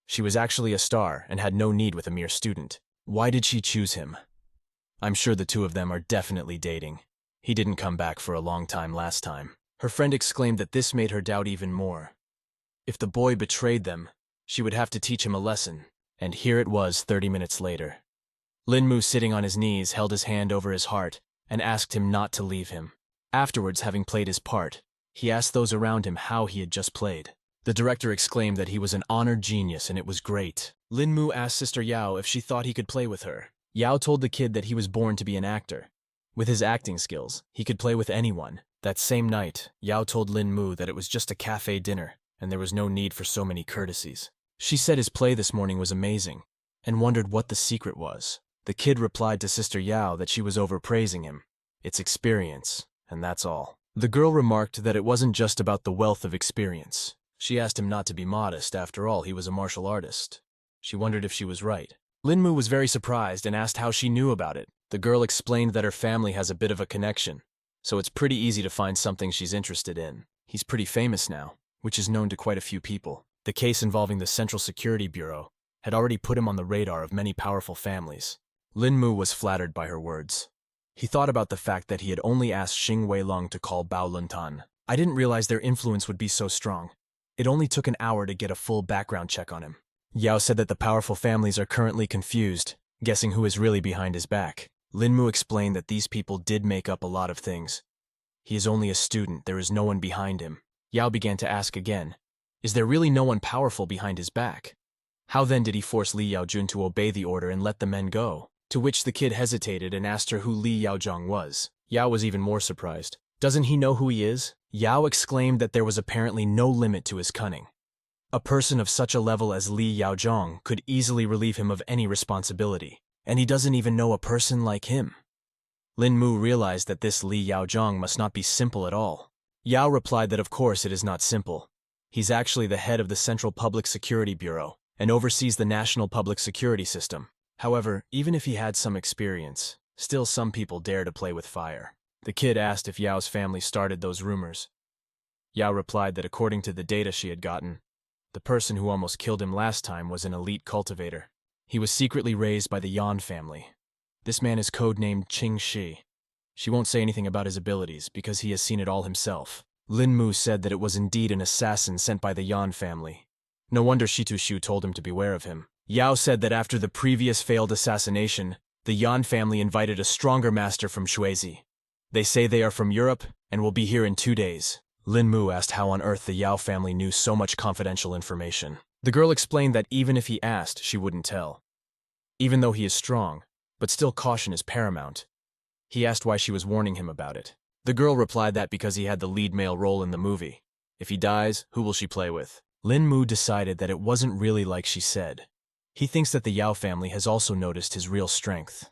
She was actually a star and had no need with a mere student. Why did she choose him? I'm sure the two of them are definitely dating. He didn't come back for a long time last time. Her friend exclaimed that this made her doubt even more. If the boy betrayed them, she would have to teach him a lesson. And here it was 30 minutes later. Lin Mu, sitting on his knees, held his hand over his heart and asked him not to leave him. Afterwards, having played his part, he asked those around him how he had just played. The director exclaimed that he was an honored genius and it was great. Lin Mu asked Sister Yao if she thought he could play with her. Yao told the kid that he was born to be an actor. With his acting skills, he could play with anyone. That same night, Yao told Lin Mu that it was just a cafe dinner and there was no need for so many courtesies. She said his play this morning was amazing and wondered what the secret was. The kid replied to Sister Yao that she was overpraising him. It's experience, and that's all. The girl remarked that it wasn't just about the wealth of experience. She asked him not to be modest. After all, he was a martial artist. She wondered if she was right. Lin Mu was very surprised and asked how she knew about it. The girl explained that her family has a bit of a connection, so it's pretty easy to find something she's interested in. He's pretty famous now, which is known to quite a few people. The case involving the Central Security Bureau had already put him on the radar of many powerful families. Lin Mu was flattered by her words. He thought about the fact that he had only asked Xing Weilong to call Bao Luntan. I didn't realize their influence would be so strong. It only took an hour to get a full background check on him. Yao said that the powerful families are currently confused, guessing who is really behind his back. Lin Mu explained that these people did make up a lot of things. He is only a student, there is no one behind him. Yao began to ask again, is there really no one powerful behind his back? How then did he force Li Yaojun to obey the order and let the men go? To which the kid hesitated and asked her who Li Yaozhong was. Yao was even more surprised. Doesn't he know who he is? Yao exclaimed that there was apparently no limit to his cunning. A person of such a level as Li Yaozhong could easily relieve him of any responsibility, and he doesn't even know a person like him. Lin Mu realized that this Li Yaozhong must not be simple at all. Yao replied that of course it is not simple. He's actually the head of the Central Public Security Bureau and oversees the national public security system. However, even if he had some experience, still some people dare to play with fire. The kid asked if Yao's family started those rumors. Yao replied that according to the data she had gotten, the person who almost killed him last time was an elite cultivator. He was secretly raised by the Yan family. This man is codenamed Qing Shi. She won't say anything about his abilities because he has seen it all himself. Lin Mu said that it was indeed an assassin sent by the Yan family. No wonder Shitu Shu told him to beware of him. Yao said that after the previous failed assassination, the Yan family invited a stronger master from Shuizi. They say they are from Europe and will be here in 2 days. Lin Mu asked how on earth the Yao family knew so much confidential information. The girl explained that even if he asked, she wouldn't tell. Even though he is strong, but still caution is paramount. He asked why she was warning him about it. The girl replied that because he had the lead male role in the movie. If he dies, who will she play with? Lin Mu decided that it wasn't really like she said. He thinks that the Yao family has also noticed his real strength.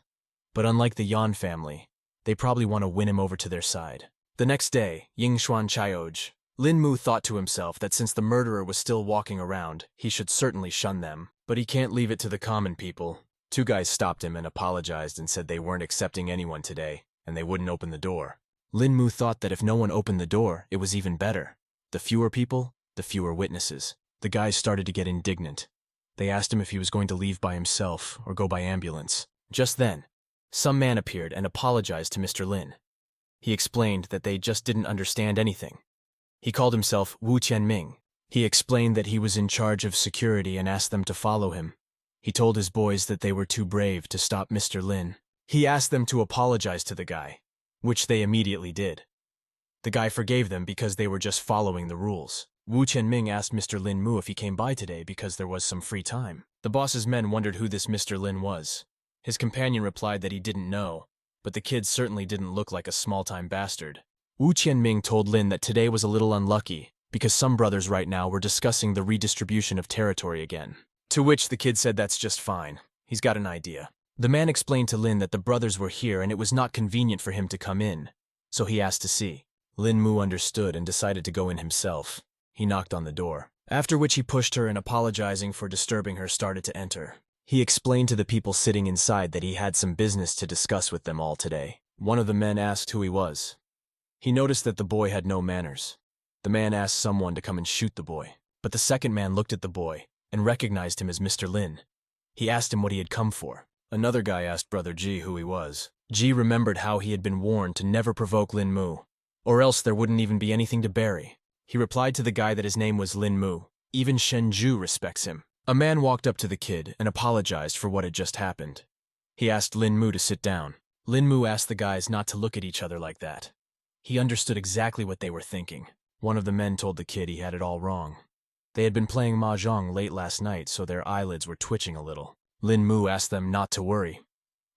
But unlike the Yan family, they probably want to win him over to their side. The next day, Yingshuan Chaioj, Lin Mu thought to himself that since the murderer was still walking around, he should certainly shun them. But he can't leave it to the common people. 2 guys stopped him and apologized and said they weren't accepting anyone today, and they wouldn't open the door. Lin Mu thought that if no one opened the door, it was even better. The fewer people, the fewer witnesses. The guys started to get indignant. They asked him if he was going to leave by himself or go by ambulance. Just then, some man appeared and apologized to Mr. Lin. He explained that they just didn't understand anything. He called himself Wu Tianming. He explained that he was in charge of security and asked them to follow him. He told his boys that they were too brave to stop Mr. Lin. He asked them to apologize to the guy, which they immediately did. The guy forgave them because they were just following the rules. Wu Tianming asked Mr. Lin Mu if he came by today because there was some free time. The boss's men wondered who this Mr. Lin was. His companion replied that he didn't know, but the kid certainly didn't look like a small-time bastard. Wu Tianming told Lin that today was a little unlucky because some brothers right now were discussing the redistribution of territory again. To which the kid said that's just fine. He's got an idea. The man explained to Lin that the brothers were here and it was not convenient for him to come in, so he asked to see. Lin Mu understood and decided to go in himself. He knocked on the door, after which he pushed her and apologizing for disturbing her started to enter. He explained to the people sitting inside that he had some business to discuss with them all today. One of the men asked who he was. He noticed that the boy had no manners. The man asked someone to come and shoot the boy, but the second man looked at the boy and recognized him as Mr. Lin. He asked him what he had come for. Another guy asked Brother Ji who he was. Ji remembered how he had been warned to never provoke Lin Mu, or else there wouldn't even be anything to bury. He replied to the guy that his name was Lin Mu. Even Shen Ju respects him. A man walked up to the kid and apologized for what had just happened. He asked Lin Mu to sit down. Lin Mu asked the guys not to look at each other like that. He understood exactly what they were thinking. One of the men told the kid he had it all wrong. They had been playing mahjong late last night, so their eyelids were twitching a little. Lin Mu asked them not to worry.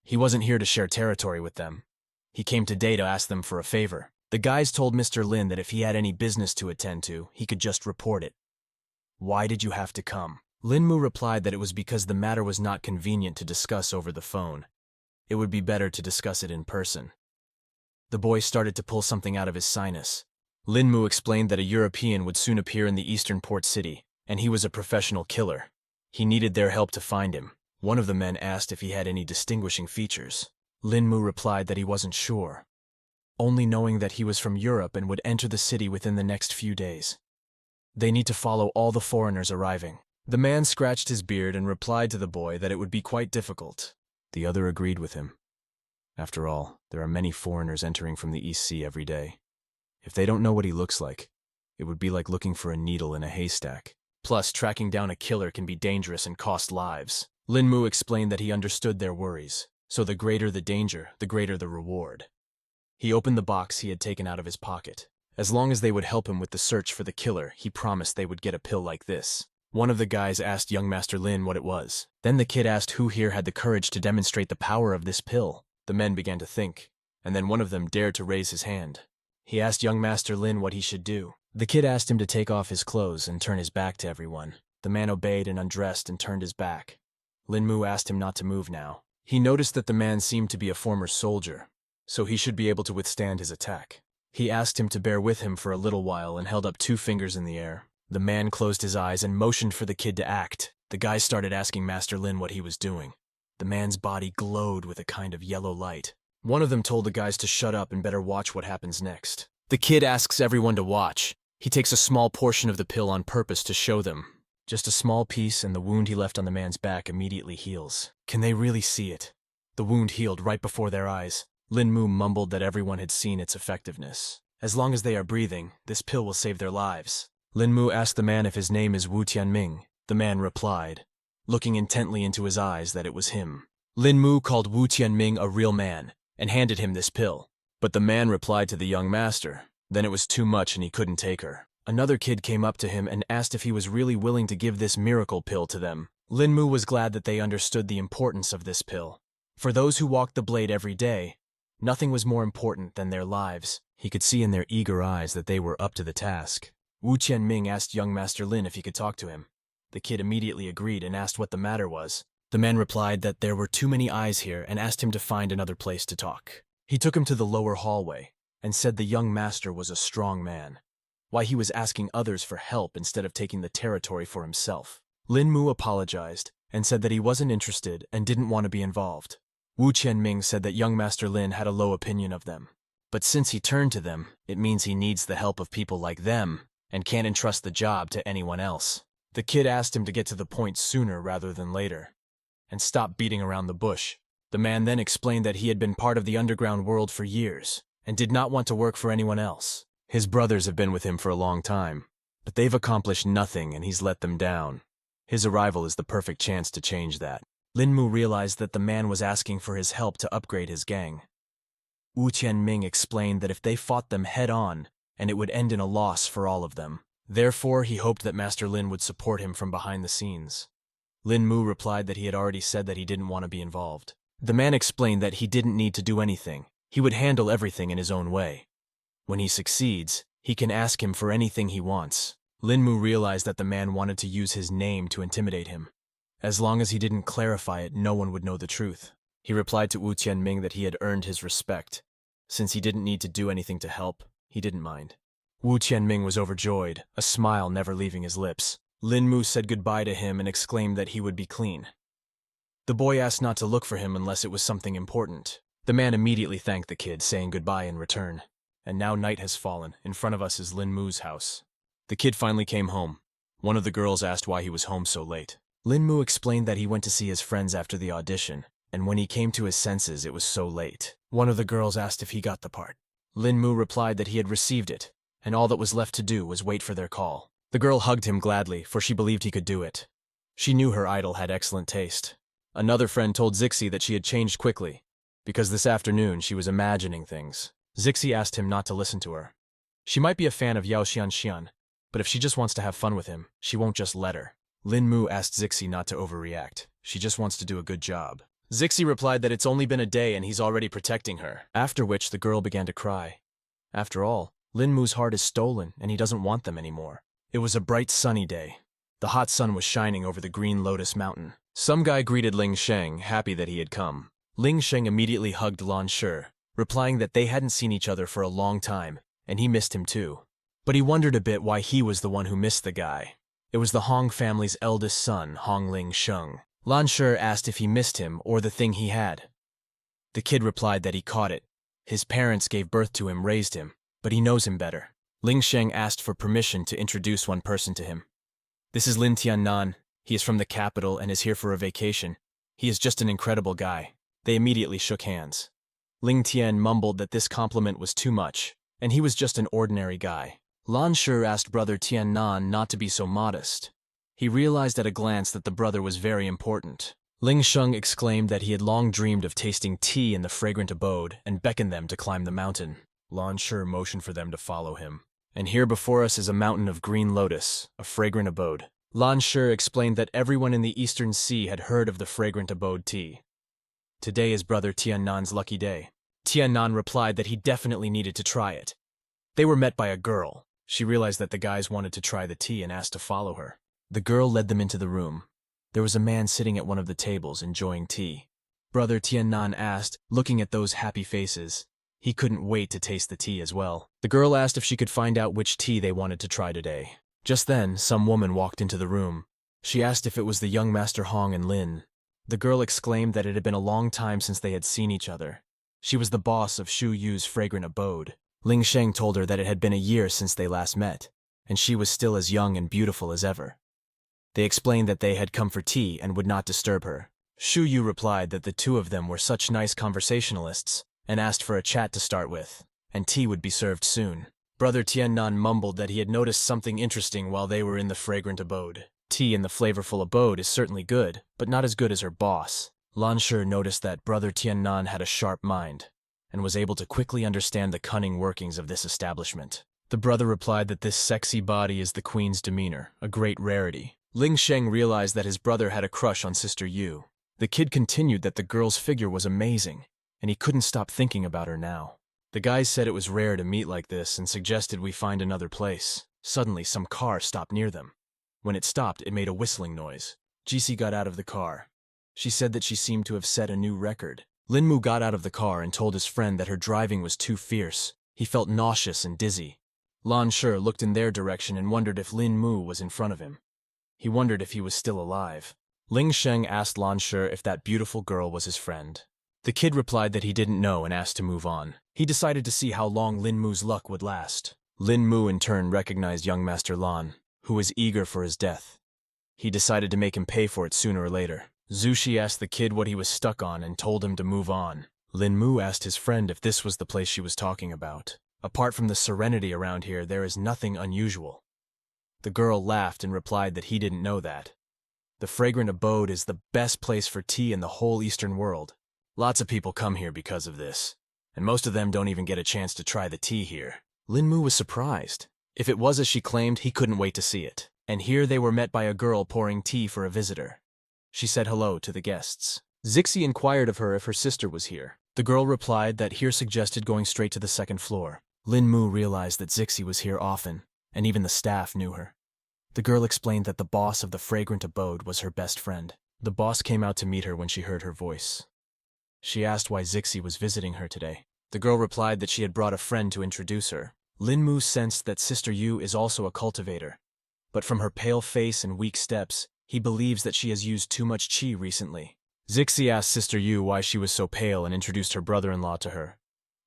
He wasn't here to share territory with them. He came today to ask them for a favor. The guys told Mr. Lin that if he had any business to attend to, he could just report it. Why did you have to come? Lin Mu replied that it was because the matter was not convenient to discuss over the phone. It would be better to discuss it in person. The boy started to pull something out of his sinus. Lin Mu explained that a European would soon appear in the eastern port city, and he was a professional killer. He needed their help to find him. One of the men asked if he had any distinguishing features. Lin Mu replied that he wasn't sure, only knowing that he was from Europe and would enter the city within the next few days. They need to follow all the foreigners arriving. The man scratched his beard and replied to the boy that it would be quite difficult. The other agreed with him. After all, there are many foreigners entering from the East Sea every day. If they don't know what he looks like, it would be like looking for a needle in a haystack. Plus, tracking down a killer can be dangerous and cost lives. Lin Mu explained that he understood their worries, so the greater the danger, the greater the reward. He opened the box he had taken out of his pocket. As long as they would help him with the search for the killer, he promised they would get a pill like this. One of the guys asked young Master Lin what it was. Then the kid asked who here had the courage to demonstrate the power of this pill. The men began to think, and then one of them dared to raise his hand. He asked young Master Lin what he should do. The kid asked him to take off his clothes and turn his back to everyone. The man obeyed and undressed and turned his back. Lin Mu asked him not to move now. He noticed that the man seemed to be a former soldier, so he should be able to withstand his attack. He asked him to bear with him for a little while and held up 2 fingers in the air. The man closed his eyes and motioned for the kid to act. The guys started asking Master Lin what he was doing. The man's body glowed with a kind of yellow light. One of them told the guys to shut up and better watch what happens next. The kid asks everyone to watch. He takes a small portion of the pill on purpose to show them. Just a small piece, and the wound he left on the man's back immediately heals. Can they really see it? The wound healed right before their eyes. Lin Mu mumbled that everyone had seen its effectiveness. As long as they are breathing, this pill will save their lives. Lin Mu asked the man if his name is Wu Tianming. The man replied, looking intently into his eyes, that it was him. Lin Mu called Wu Tianming a real man and handed him this pill. But the man replied to the young master. Then it was too much and he couldn't take her. Another kid came up to him and asked if he was really willing to give this miracle pill to them. Lin Mu was glad that they understood the importance of this pill. For those who walked the blade every day, nothing was more important than their lives. He could see in their eager eyes that they were up to the task. Wu Tianming asked young Master Lin if he could talk to him. The kid immediately agreed and asked what the matter was. The man replied that there were too many eyes here and asked him to find another place to talk. He took him to the lower hallway and said the young master was a strong man. Why he was asking others for help instead of taking the territory for himself. Lin Mu apologized and said that he wasn't interested and didn't want to be involved. Wu Tianming said that young Master Lin had a low opinion of them. But since he turned to them, it means he needs the help of people like them and can't entrust the job to anyone else. The kid asked him to get to the point sooner rather than later and stop beating around the bush. The man then explained that he had been part of the underground world for years and did not want to work for anyone else. His brothers have been with him for a long time, but they've accomplished nothing and he's let them down. His arrival is the perfect chance to change that. Lin Mu realized that the man was asking for his help to upgrade his gang. Wu Tianming explained that if they fought them head-on, and it would end in a loss for all of them. Therefore, he hoped that Master Lin would support him from behind the scenes. Lin Mu replied that he had already said that he didn't want to be involved. The man explained that he didn't need to do anything. He would handle everything in his own way. When he succeeds, he can ask him for anything he wants. Lin Mu realized that the man wanted to use his name to intimidate him. As long as he didn't clarify it, no one would know the truth. He replied to Wu Tianming that he had earned his respect. Since he didn't need to do anything to help, he didn't mind. Wu Tianming was overjoyed, a smile never leaving his lips. Lin Mu said goodbye to him and exclaimed that he would be clean. The boy asked not to look for him unless it was something important. The man immediately thanked the kid, saying goodbye in return. And now night has fallen. In front of us is Lin Mu's house. The kid finally came home. One of the girls asked why he was home so late. Lin Mu explained that he went to see his friends after the audition, and when he came to his senses, it was so late. One of the girls asked if he got the part. Lin Mu replied that he had received it, and all that was left to do was wait for their call. The girl hugged him gladly, for she believed he could do it. She knew her idol had excellent taste. Another friend told Zixi that she had changed quickly, because this afternoon she was imagining things. Zixi asked him not to listen to her. She might be a fan of Yao Xianxian, but if she just wants to have fun with him, she won't just let her. Lin Mu asked Zixi not to overreact. She just wants to do a good job. Zixi replied that it's only been a day and he's already protecting her, after which the girl began to cry. After all, Lin Mu's heart is stolen and he doesn't want them anymore. It was a bright sunny day. The hot sun was shining over the green lotus mountain. Some guy greeted Ling Sheng, happy that he had come. Ling Sheng immediately hugged Lan Shi, replying that they hadn't seen each other for a long time, and he missed him too. But he wondered a bit why he was the one who missed the guy. It was the Hong family's eldest son, Hong Ling Sheng. Lan Shi asked if he missed him or the thing he had. The kid replied that he caught it. His parents gave birth to him, raised him, but he knows him better. Ling Sheng asked for permission to introduce one person to him. This is Lin Tiannan. He is from the capital and is here for a vacation. He is just an incredible guy. They immediately shook hands. Ling Tian mumbled that this compliment was too much, and he was just an ordinary guy. Lan Shi asked brother Tiannan not to be so modest. He realized at a glance that the brother was very important. Ling Sheng exclaimed that he had long dreamed of tasting tea in the fragrant abode and beckoned them to climb the mountain. Lan Shi motioned for them to follow him. And here before us is a mountain of green lotus, a fragrant abode. Lan Shi explained that everyone in the Eastern Sea had heard of the fragrant abode tea. Today is brother Tiannan's lucky day. Tiannan replied that he definitely needed to try it. They were met by a girl. She realized that the guys wanted to try the tea and asked to follow her. The girl led them into the room. There was a man sitting at one of the tables enjoying tea. Brother Tiannan asked, looking at those happy faces. He couldn't wait to taste the tea as well. The girl asked if she could find out which tea they wanted to try today. Just then, some woman walked into the room. She asked if it was the young Master Hong and Lin. The girl exclaimed that it had been a long time since they had seen each other. She was the boss of Shu Yu's fragrant abode. Ling Sheng told her that it had been a year since they last met, and she was still as young and beautiful as ever. They explained that they had come for tea and would not disturb her. Shu Yu replied that the two of them were such nice conversationalists and asked for a chat to start with, and tea would be served soon. Brother Tiannan mumbled that he had noticed something interesting while they were in the fragrant abode. Tea in the flavorful abode is certainly good, but not as good as her boss. Lan Shi noticed that brother Tiannan had a sharp mind and was able to quickly understand the cunning workings of this establishment. The brother replied that this sexy body is the queen's demeanor, a great rarity. Ling Sheng realized that his brother had a crush on Sister Yu. The kid continued that the girl's figure was amazing, and he couldn't stop thinking about her now. The guys said it was rare to meet like this and suggested we find another place. Suddenly, some car stopped near them. When it stopped, it made a whistling noise. Jisi got out of the car. She said that she seemed to have set a new record. Lin Mu got out of the car and told his friend that her driving was too fierce. He felt nauseous and dizzy. Lan Shi looked in their direction and wondered if Lin Mu was in front of him. He wondered if he was still alive. Ling Sheng asked Lan Shi if that beautiful girl was his friend. The kid replied that he didn't know and asked to move on. He decided to see how long Lin Mu's luck would last. Lin Mu in turn recognized young Master Lan, who was eager for his death. He decided to make him pay for it sooner or later. Zushi asked the kid what he was stuck on and told him to move on. Lin Mu asked his friend if this was the place she was talking about. Apart from the serenity around here, there is nothing unusual. The girl laughed and replied that he didn't know that. The fragrant abode is the best place for tea in the whole Eastern world. Lots of people come here because of this, and most of them don't even get a chance to try the tea here. Lin Mu was surprised. If it was as she claimed, he couldn't wait to see it. And here they were met by a girl pouring tea for a visitor. She said hello to the guests. Zixi inquired of her if her sister was here. The girl replied that here suggested going straight to the second floor. Lin Mu realized that Zixi was here often, and even the staff knew her. The girl explained that the boss of the fragrant abode was her best friend. The boss came out to meet her when she heard her voice. She asked why Zixi was visiting her today. The girl replied that she had brought a friend to introduce her. Lin Mu sensed that Sister Yu is also a cultivator, but from her pale face and weak steps, he believes that she has used too much qi recently. Zixi asked Sister Yu why she was so pale and introduced her brother-in-law to her.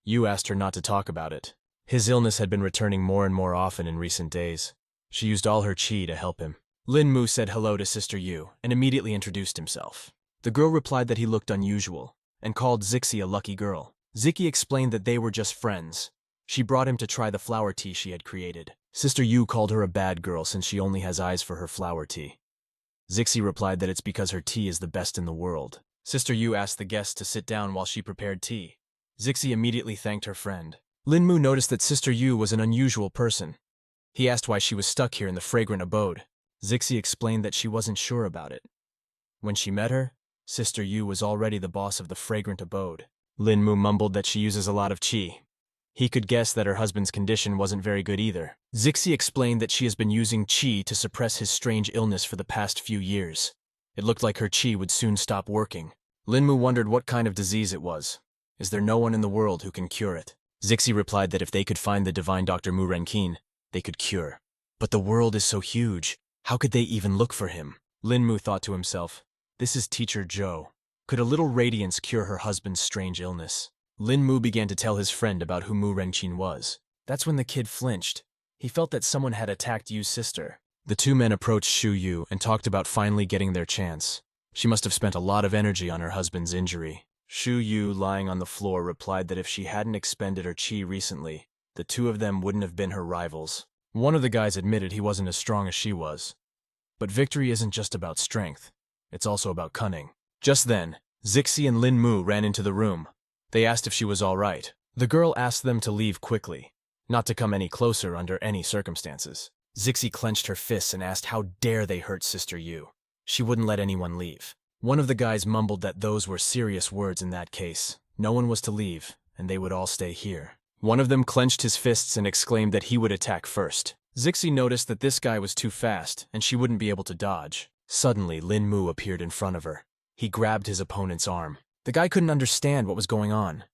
Yu asked her not to talk about it. His illness had been returning more and more often in recent days. She used all her qi to help him. Lin Mu said hello to Sister Yu and immediately introduced himself. The girl replied that he looked unusual and called Zixi a lucky girl. Zixi explained that they were just friends. She brought him to try the flower tea she had created. Sister Yu called her a bad girl since she only has eyes for her flower tea. Zixi replied that it's because her tea is the best in the world. Sister Yu asked the guests to sit down while she prepared tea. Zixi immediately thanked her friend. Lin Mu noticed that Sister Yu was an unusual person. He asked why she was stuck here in the fragrant abode. Zixi explained that she wasn't sure about it. When she met her, Sister Yu was already the boss of the fragrant abode. Lin Mu mumbled that she uses a lot of qi. He could guess that her husband's condition wasn't very good either. Zixi explained that she has been using qi to suppress his strange illness for the past few years. It looked like her qi would soon stop working. Lin Mu wondered what kind of disease it was. Is there no one in the world who can cure it? Zixi replied that if they could find the divine Dr. Mu Renqin, they could cure. But the world is so huge. How could they even look for him? Lin Mu thought to himself, this is Teacher Zhou. Could a little radiance cure her husband's strange illness? Lin Mu began to tell his friend about who Mu Renqin was. That's when the kid flinched. He felt that someone had attacked Yu's sister. The two men approached Shu Yu and talked about finally getting their chance. She must have spent a lot of energy on her husband's injury. Shu Yu, lying on the floor, replied that if she hadn't expended her chi recently, the two of them wouldn't have been her rivals. One of the guys admitted he wasn't as strong as she was. But victory isn't just about strength. It's also about cunning. Just then, Zixi and Lin Mu ran into the room. They asked if she was all right. The girl asked them to leave quickly, not to come any closer under any circumstances. Zixi clenched her fists and asked how dare they hurt Sister Yu. She wouldn't let anyone leave. One of the guys mumbled that those were serious words in that case. No one was to leave, and they would all stay here. One of them clenched his fists and exclaimed that he would attack first. Zixi noticed that this guy was too fast, and she wouldn't be able to dodge. Suddenly, Lin Mu appeared in front of her. He grabbed his opponent's arm. The guy couldn't understand what was going on.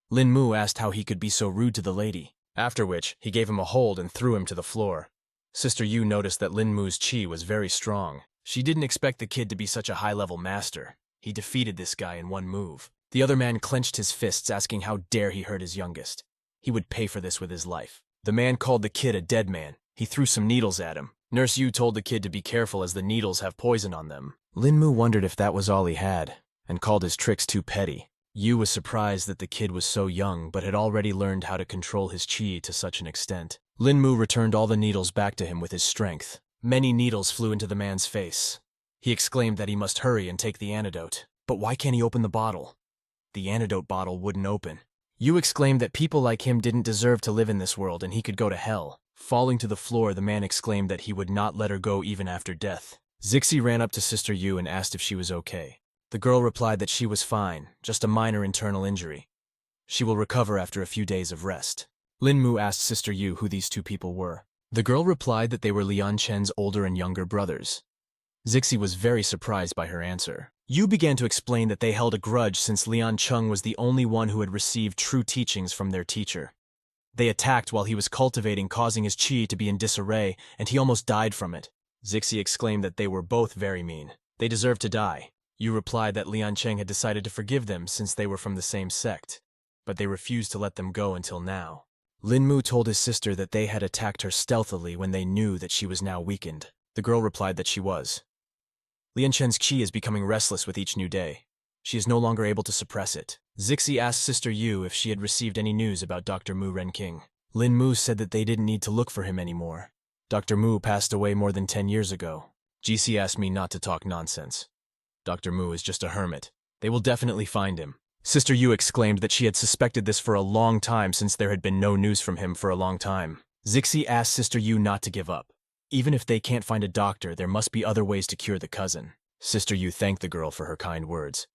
Lin Mu asked how he could be so rude to the lady, after which he gave him a hold and threw him to the floor. Sister Yu noticed that Lin Mu's chi was very strong. She didn't expect the kid to be such a high-level master. He defeated this guy in one move. The other man clenched his fists, asking how dare he hurt his youngest. He would pay for this with his life. The man called the kid a dead man. He threw some needles at him. Nurse Yu told the kid to be careful as the needles have poison on them. Lin Mu wondered if that was all he had, and called his tricks too petty. Yu was surprised that the kid was so young, but had already learned how to control his chi to such an extent. Lin Mu returned all the needles back to him with his strength. Many needles flew into the man's face. He exclaimed that he must hurry and take the antidote. But why can't he open the bottle? The antidote bottle wouldn't open. Yu exclaimed that people like him didn't deserve to live in this world and he could go to hell. Falling to the floor, the man exclaimed that he would not let her go even after death. Zixi ran up to Sister Yu and asked if she was okay. The girl replied that she was fine, just a minor internal injury. She will recover after a few days of rest. Lin Mu asked Sister Yu who these two people were. The girl replied that they were Lian Chen's older and younger brothers. Zixi was very surprised by her answer. Yu began to explain that they held a grudge since Lian Cheng was the only one who had received true teachings from their teacher. They attacked while he was cultivating, causing his chi to be in disarray, and he almost died from it. Zixi exclaimed that they were both very mean. They deserved to die. Yu replied that Lian Cheng had decided to forgive them since they were from the same sect, but they refused to let them go until now. Lin Mu told his sister that they had attacked her stealthily when they knew that she was now weakened. The girl replied that she was. Lian Chen's chi is becoming restless with each new day. She is no longer able to suppress it. Zixi asked Sister Yu if she had received any news about Dr. Mu Renking. Lin Mu said that they didn't need to look for him anymore. Dr. Mu passed away more than 10 years ago. GC asked me not to talk nonsense. Dr. Mu is just a hermit. They will definitely find him. Sister Yu exclaimed that she had suspected this for a long time since there had been no news from him for a long time. Zixi asked Sister Yu not to give up. Even if they can't find a doctor, there must be other ways to cure the cousin. Sister Yu thanked the girl for her kind words.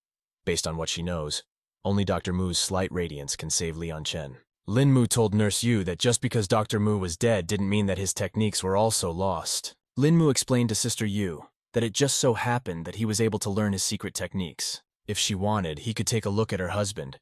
Based on what she knows, only Dr. Mu's slight radiance can save Lian Chen. Lin Mu told Nurse Yu that just because Dr. Mu was dead didn't mean that his techniques were also lost. Lin Mu explained to Sister Yu that it just so happened that he was able to learn his secret techniques. If she wanted, he could take a look at her husband.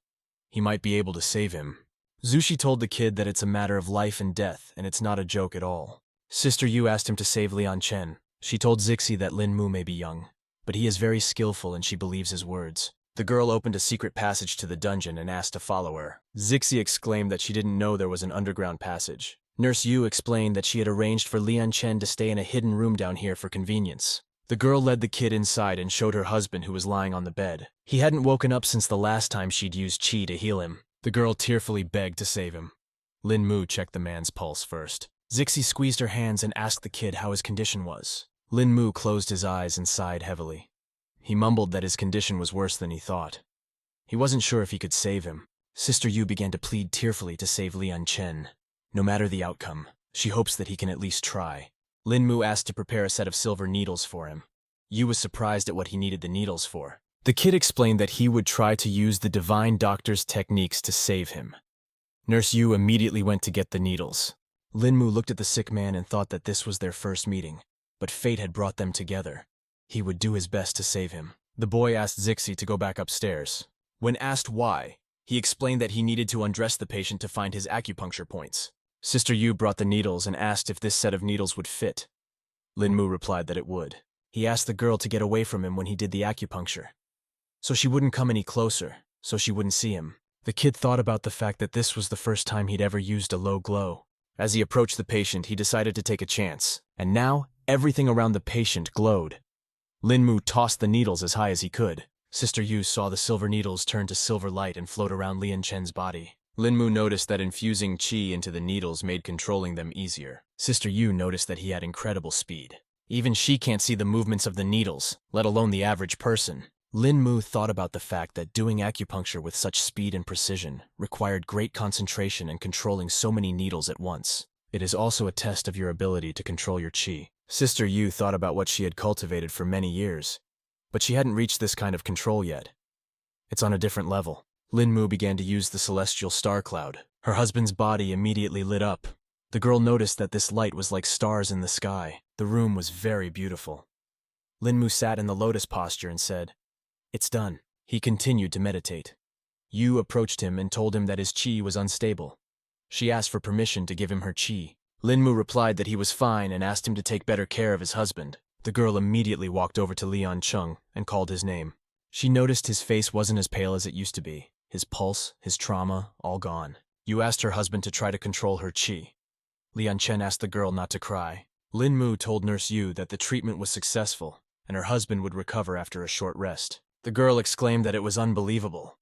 He might be able to save him. Zushi told the kid that it's a matter of life and death, and it's not a joke at all. Sister Yu asked him to save Lian Chen. She told Zixi that Lin Mu may be young, but he is very skillful and she believes his words. The girl opened a secret passage to the dungeon and asked to follow her. Zixi exclaimed that she didn't know there was an underground passage. Nurse Yu explained that she had arranged for Lian Chen to stay in a hidden room down here for convenience. The girl led the kid inside and showed her husband who was lying on the bed. He hadn't woken up since the last time she'd used chi to heal him. The girl tearfully begged to save him. Lin Mu checked the man's pulse first. Zixi squeezed her hands and asked the kid how his condition was. Lin Mu closed his eyes and sighed heavily. He mumbled that his condition was worse than he thought. He wasn't sure if he could save him. Sister Yu began to plead tearfully to save Lian Chen. No matter the outcome, she hopes that he can at least try. Lin Mu asked to prepare a set of silver needles for him. Yu was surprised at what he needed the needles for. The kid explained that he would try to use the divine doctor's techniques to save him. Nurse Yu immediately went to get the needles. Lin Mu looked at the sick man and thought that this was their first meeting, but fate had brought them together. He would do his best to save him. The boy asked Zixi to go back upstairs. When asked why, he explained that he needed to undress the patient to find his acupuncture points. Sister Yu brought the needles and asked if this set of needles would fit. Lin Mu replied that it would. He asked the girl to get away from him when he did the acupuncture, so she wouldn't come any closer, so she wouldn't see him. The kid thought about the fact that this was the first time he'd ever used a low glow. As he approached the patient, he decided to take a chance, and now everything around the patient glowed. Lin Mu tossed the needles as high as he could. Sister Yu saw the silver needles turn to silver light and float around Lian Chen's body. Lin Mu noticed that infusing qi into the needles made controlling them easier. Sister Yu noticed that he had incredible speed. Even she can't see the movements of the needles, let alone the average person. Lin Mu thought about the fact that doing acupuncture with such speed and precision required great concentration and controlling so many needles at once. It is also a test of your ability to control your qi. Sister Yu thought about what she had cultivated for many years, but she hadn't reached this kind of control yet. It's on a different level. Lin Mu began to use the celestial star cloud. Her husband's body immediately lit up. The girl noticed that this light was like stars in the sky. The room was very beautiful. Lin Mu sat in the lotus posture and said, "It's done." He continued to meditate. Yu approached him and told him that his qi was unstable. She asked for permission to give him her qi. Lin Mu replied that he was fine and asked him to take better care of his husband. The girl immediately walked over to Lian Cheng and called his name. She noticed his face wasn't as pale as it used to be. His pulse, his trauma, all gone. Yu asked her husband to try to control her qi. Lian Chen asked the girl not to cry. Lin Mu told Nurse Yu that the treatment was successful and her husband would recover after a short rest. The girl exclaimed that it was unbelievable.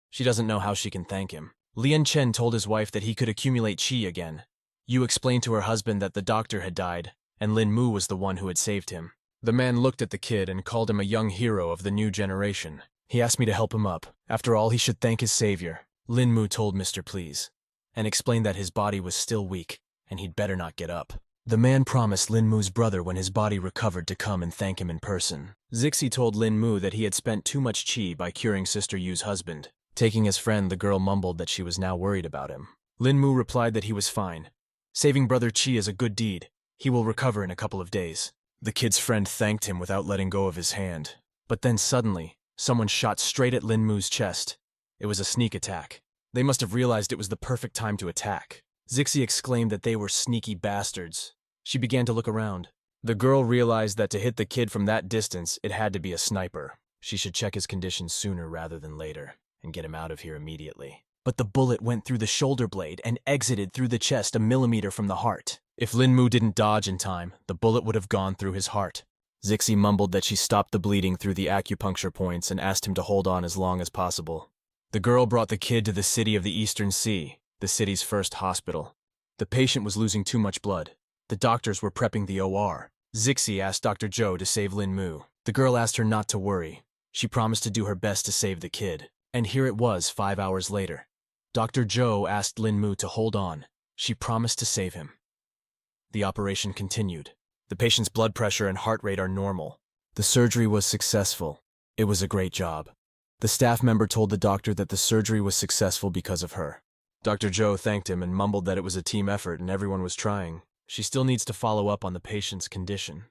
She doesn't know how she can thank him. Lian Chen told his wife that he could accumulate qi again. Yu explained to her husband that the doctor had died, and Lin Mu was the one who had saved him. The man looked at the kid and called him a young hero of the new generation. He asked me to help him up. After all, he should thank his savior. Lin Mu told Mr. Please, and explained that his body was still weak, and he'd better not get up. The man promised Lin Mu's brother when his body recovered to come and thank him in person. Zixi told Lin Mu that he had spent too much qi by curing Sister Yu's husband. Taking his friend, the girl mumbled that she was now worried about him. Lin Mu replied that he was fine. Saving brother qi is a good deed. He will recover in a couple of days. The kid's friend thanked him without letting go of his hand. But then suddenly, someone shot straight at Lin Mu's chest. It was a sneak attack. They must have realized it was the perfect time to attack. Zixi exclaimed that they were sneaky bastards. She began to look around. The girl realized that to hit the kid from that distance, it had to be a sniper. She should check his condition sooner rather than later, and get him out of here immediately. But the bullet went through the shoulder blade and exited through the chest a millimeter from the heart. If Lin Mu didn't dodge in time, the bullet would have gone through his heart. Zixi mumbled that she stopped the bleeding through the acupuncture points and asked him to hold on as long as possible. The girl brought the kid to the city of the Eastern Sea, the city's first hospital. The patient was losing too much blood. The doctors were prepping the OR. Zixi asked Dr. Zhou to save Lin Mu. The girl asked her not to worry. She promised to do her best to save the kid. And here it was 5 hours later. Dr. Zhou asked Lin Mu to hold on. She promised to save him. The operation continued. The patient's blood pressure and heart rate are normal. The surgery was successful. It was a great job. The staff member told the doctor that the surgery was successful because of her. Dr. Zhou thanked him and mumbled that it was a team effort and everyone was trying. She still needs to follow up on the patient's condition.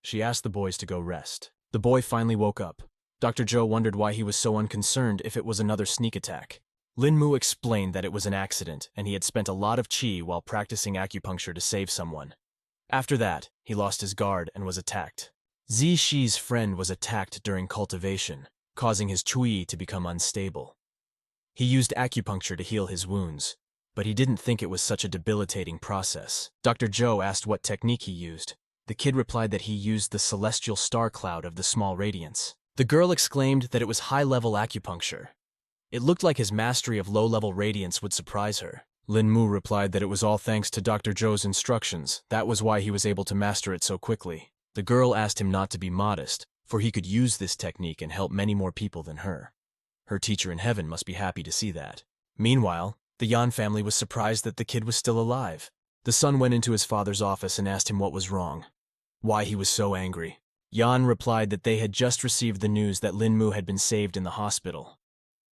She asked the boys to go rest. The boy finally woke up. Dr. Zhou wondered why he was so unconcerned if it was another sneak attack. Lin Mu explained that it was an accident and he had spent a lot of qi while practicing acupuncture to save someone. After that, he lost his guard and was attacked. Zishi's friend was attacked during cultivation, causing his qi to become unstable. He used acupuncture to heal his wounds, but he didn't think it was such a debilitating process. Dr. Zhou asked what technique he used. The kid replied that he used the celestial star cloud of the small radiance. The girl exclaimed that it was high-level acupuncture. It looked like his mastery of low-level radiance would surprise her. Lin Mu replied that it was all thanks to Dr. Zhou's instructions. That was why he was able to master it so quickly. The girl asked him not to be modest, for he could use this technique and help many more people than her. Her teacher in heaven must be happy to see that. Meanwhile, the Yan family was surprised that the kid was still alive. The son went into his father's office and asked him what was wrong, why he was so angry. Yan replied that they had just received the news that Lin Mu had been saved in the hospital.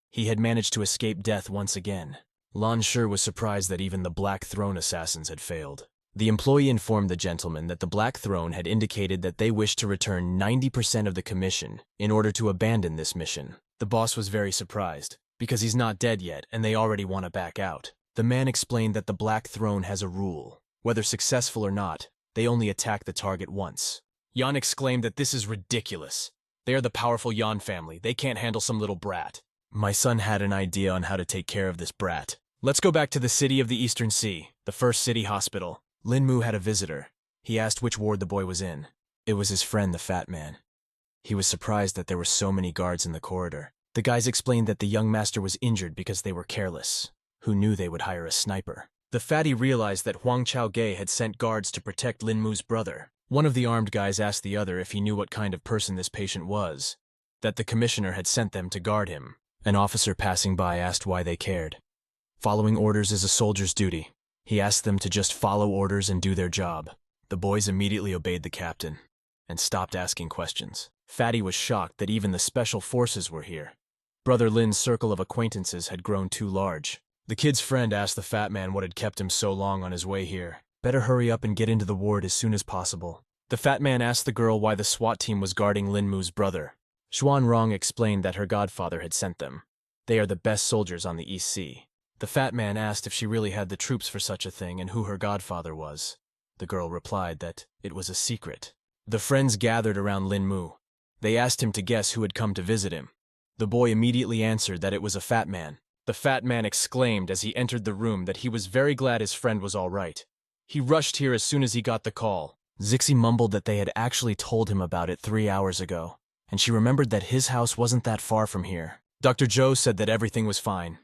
He had managed to escape death once again. Lan Shi was surprised that even the Black Throne assassins had failed. The employee informed the gentleman that the Black Throne had indicated that they wished to return 90% of the commission in order to abandon this mission. The boss was very surprised, because he's not dead yet and they already want to back out. The man explained that the Black Throne has a rule. Whether successful or not, they only attack the target once. Yan exclaimed that this is ridiculous. They are the powerful Yan family. They can't handle some little brat. My son had an idea on how to take care of this brat. Let's go back to the city of the Eastern Sea, the first city hospital. Lin Mu had a visitor. He asked which ward the boy was in. It was his friend, the fat man. He was surprised that there were so many guards in the corridor. The guys explained that the young master was injured because they were careless. Who knew they would hire a sniper? The fatty realized that Huang Chao-ge had sent guards to protect Lin Mu's brother. One of the armed guys asked the other if he knew what kind of person this patient was, that the commissioner had sent them to guard him. An officer passing by asked why they cared. Following orders is a soldier's duty. He asked them to just follow orders and do their job. The boys immediately obeyed the captain and stopped asking questions. Fatty was shocked that even the special forces were here. Brother Lin's circle of acquaintances had grown too large. The kid's friend asked the fat man what had kept him so long on his way here. Better hurry up and get into the ward as soon as possible. The fat man asked the girl why the SWAT team was guarding Lin Mu's brother. Xuan Rong explained that her godfather had sent them. They are the best soldiers on the East Sea. The fat man asked if she really had the troops for such a thing and who her godfather was. The girl replied that it was a secret. The friends gathered around Lin Mu. They asked him to guess who had come to visit him. The boy immediately answered that it was a fat man. The fat man exclaimed as he entered the room that he was very glad his friend was all right. He rushed here as soon as he got the call. Zixi mumbled that they had actually told him about it 3 hours ago, and she remembered that his house wasn't that far from here. Dr. Zhou said that everything was fine.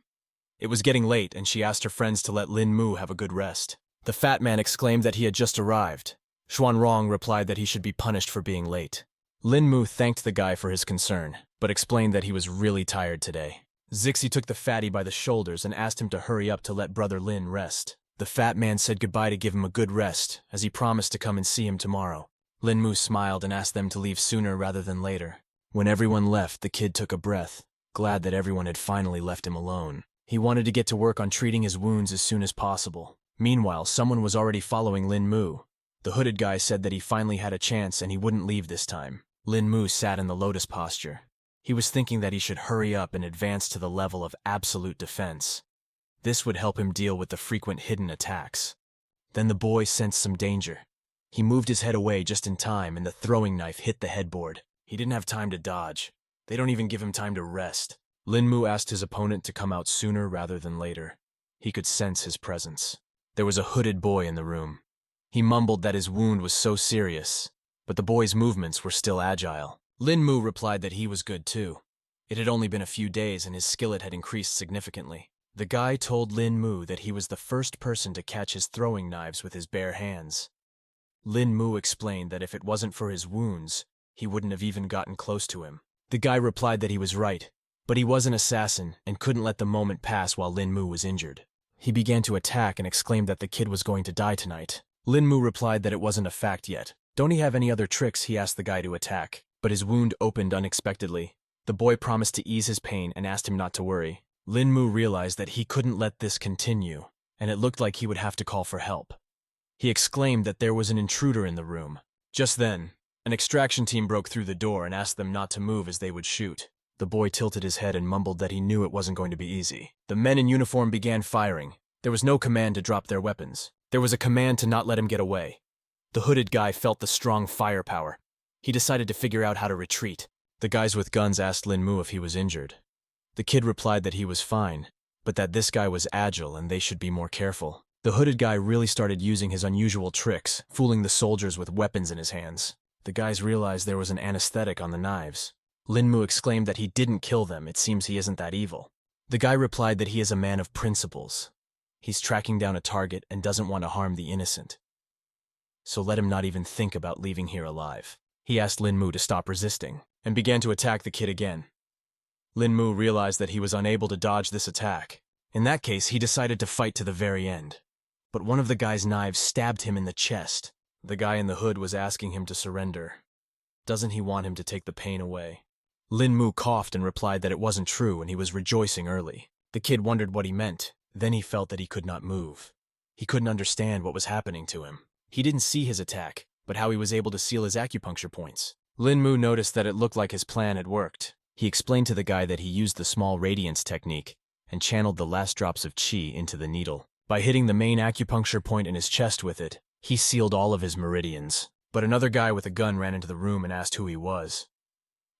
It was getting late, and she asked her friends to let Lin Mu have a good rest. The fat man exclaimed that he had just arrived. Xuan Rong replied that he should be punished for being late. Lin Mu thanked the guy for his concern, but explained that he was really tired today. Zixi took the fatty by the shoulders and asked him to hurry up to let brother Lin rest. The fat man said goodbye to give him a good rest, as he promised to come and see him tomorrow. Lin Mu smiled and asked them to leave sooner rather than later. When everyone left, the kid took a breath, glad that everyone had finally left him alone. He wanted to get to work on treating his wounds as soon as possible. Meanwhile, someone was already following Lin Mu. The hooded guy said that he finally had a chance and he wouldn't leave this time. Lin Mu sat in the lotus posture. He was thinking that he should hurry up and advance to the level of absolute defense. This would help him deal with the frequent hidden attacks. Then the boy sensed some danger. He moved his head away just in time and the throwing knife hit the headboard. He didn't have time to dodge. They don't even give him time to rest. Lin Mu asked his opponent to come out sooner rather than later. He could sense his presence. There was a hooded boy in the room. He mumbled that his wound was so serious, but the boy's movements were still agile. Lin Mu replied that he was good too. It had only been a few days and his skillet had increased significantly. The guy told Lin Mu that he was the first person to catch his throwing knives with his bare hands. Lin Mu explained that if it wasn't for his wounds, he wouldn't have even gotten close to him. The guy replied that he was right, but he was an assassin and couldn't let the moment pass while Lin Mu was injured. He began to attack and exclaimed that the kid was going to die tonight. Lin Mu replied that it wasn't a fact yet. Don't he have any other tricks? He asked the guy to attack, but his wound opened unexpectedly. The boy promised to ease his pain and asked him not to worry. Lin Mu realized that he couldn't let this continue, and it looked like he would have to call for help. He exclaimed that there was an intruder in the room. Just then, an extraction team broke through the door and asked them not to move as they would shoot. The boy tilted his head and mumbled that he knew it wasn't going to be easy. The men in uniform began firing. There was no command to drop their weapons. There was a command to not let him get away. The hooded guy felt the strong firepower. He decided to figure out how to retreat. The guys with guns asked Lin Mu if he was injured. The kid replied that he was fine, but that this guy was agile and they should be more careful. The hooded guy really started using his unusual tricks, fooling the soldiers with weapons in his hands. The guys realized there was an anesthetic on the knives. Lin Mu exclaimed that he didn't kill them. It seems he isn't that evil. The guy replied that he is a man of principles. He's tracking down a target and doesn't want to harm the innocent. So let him not even think about leaving here alive. He asked Lin Mu to stop resisting and began to attack the kid again. Lin Mu realized that he was unable to dodge this attack. In that case, he decided to fight to the very end. But one of the guy's knives stabbed him in the chest. The guy in the hood was asking him to surrender. Doesn't he want him to take the pain away? Lin Mu coughed and replied that it wasn't true and he was rejoicing early. The kid wondered what he meant. Then he felt that he could not move. He couldn't understand what was happening to him. He didn't see his attack, but how he was able to seal his acupuncture points. Lin Mu noticed that it looked like his plan had worked. He explained to the guy that he used the small radiance technique and channeled the last drops of qi into the needle. By hitting the main acupuncture point in his chest with it, he sealed all of his meridians. But another guy with a gun ran into the room and asked who he was.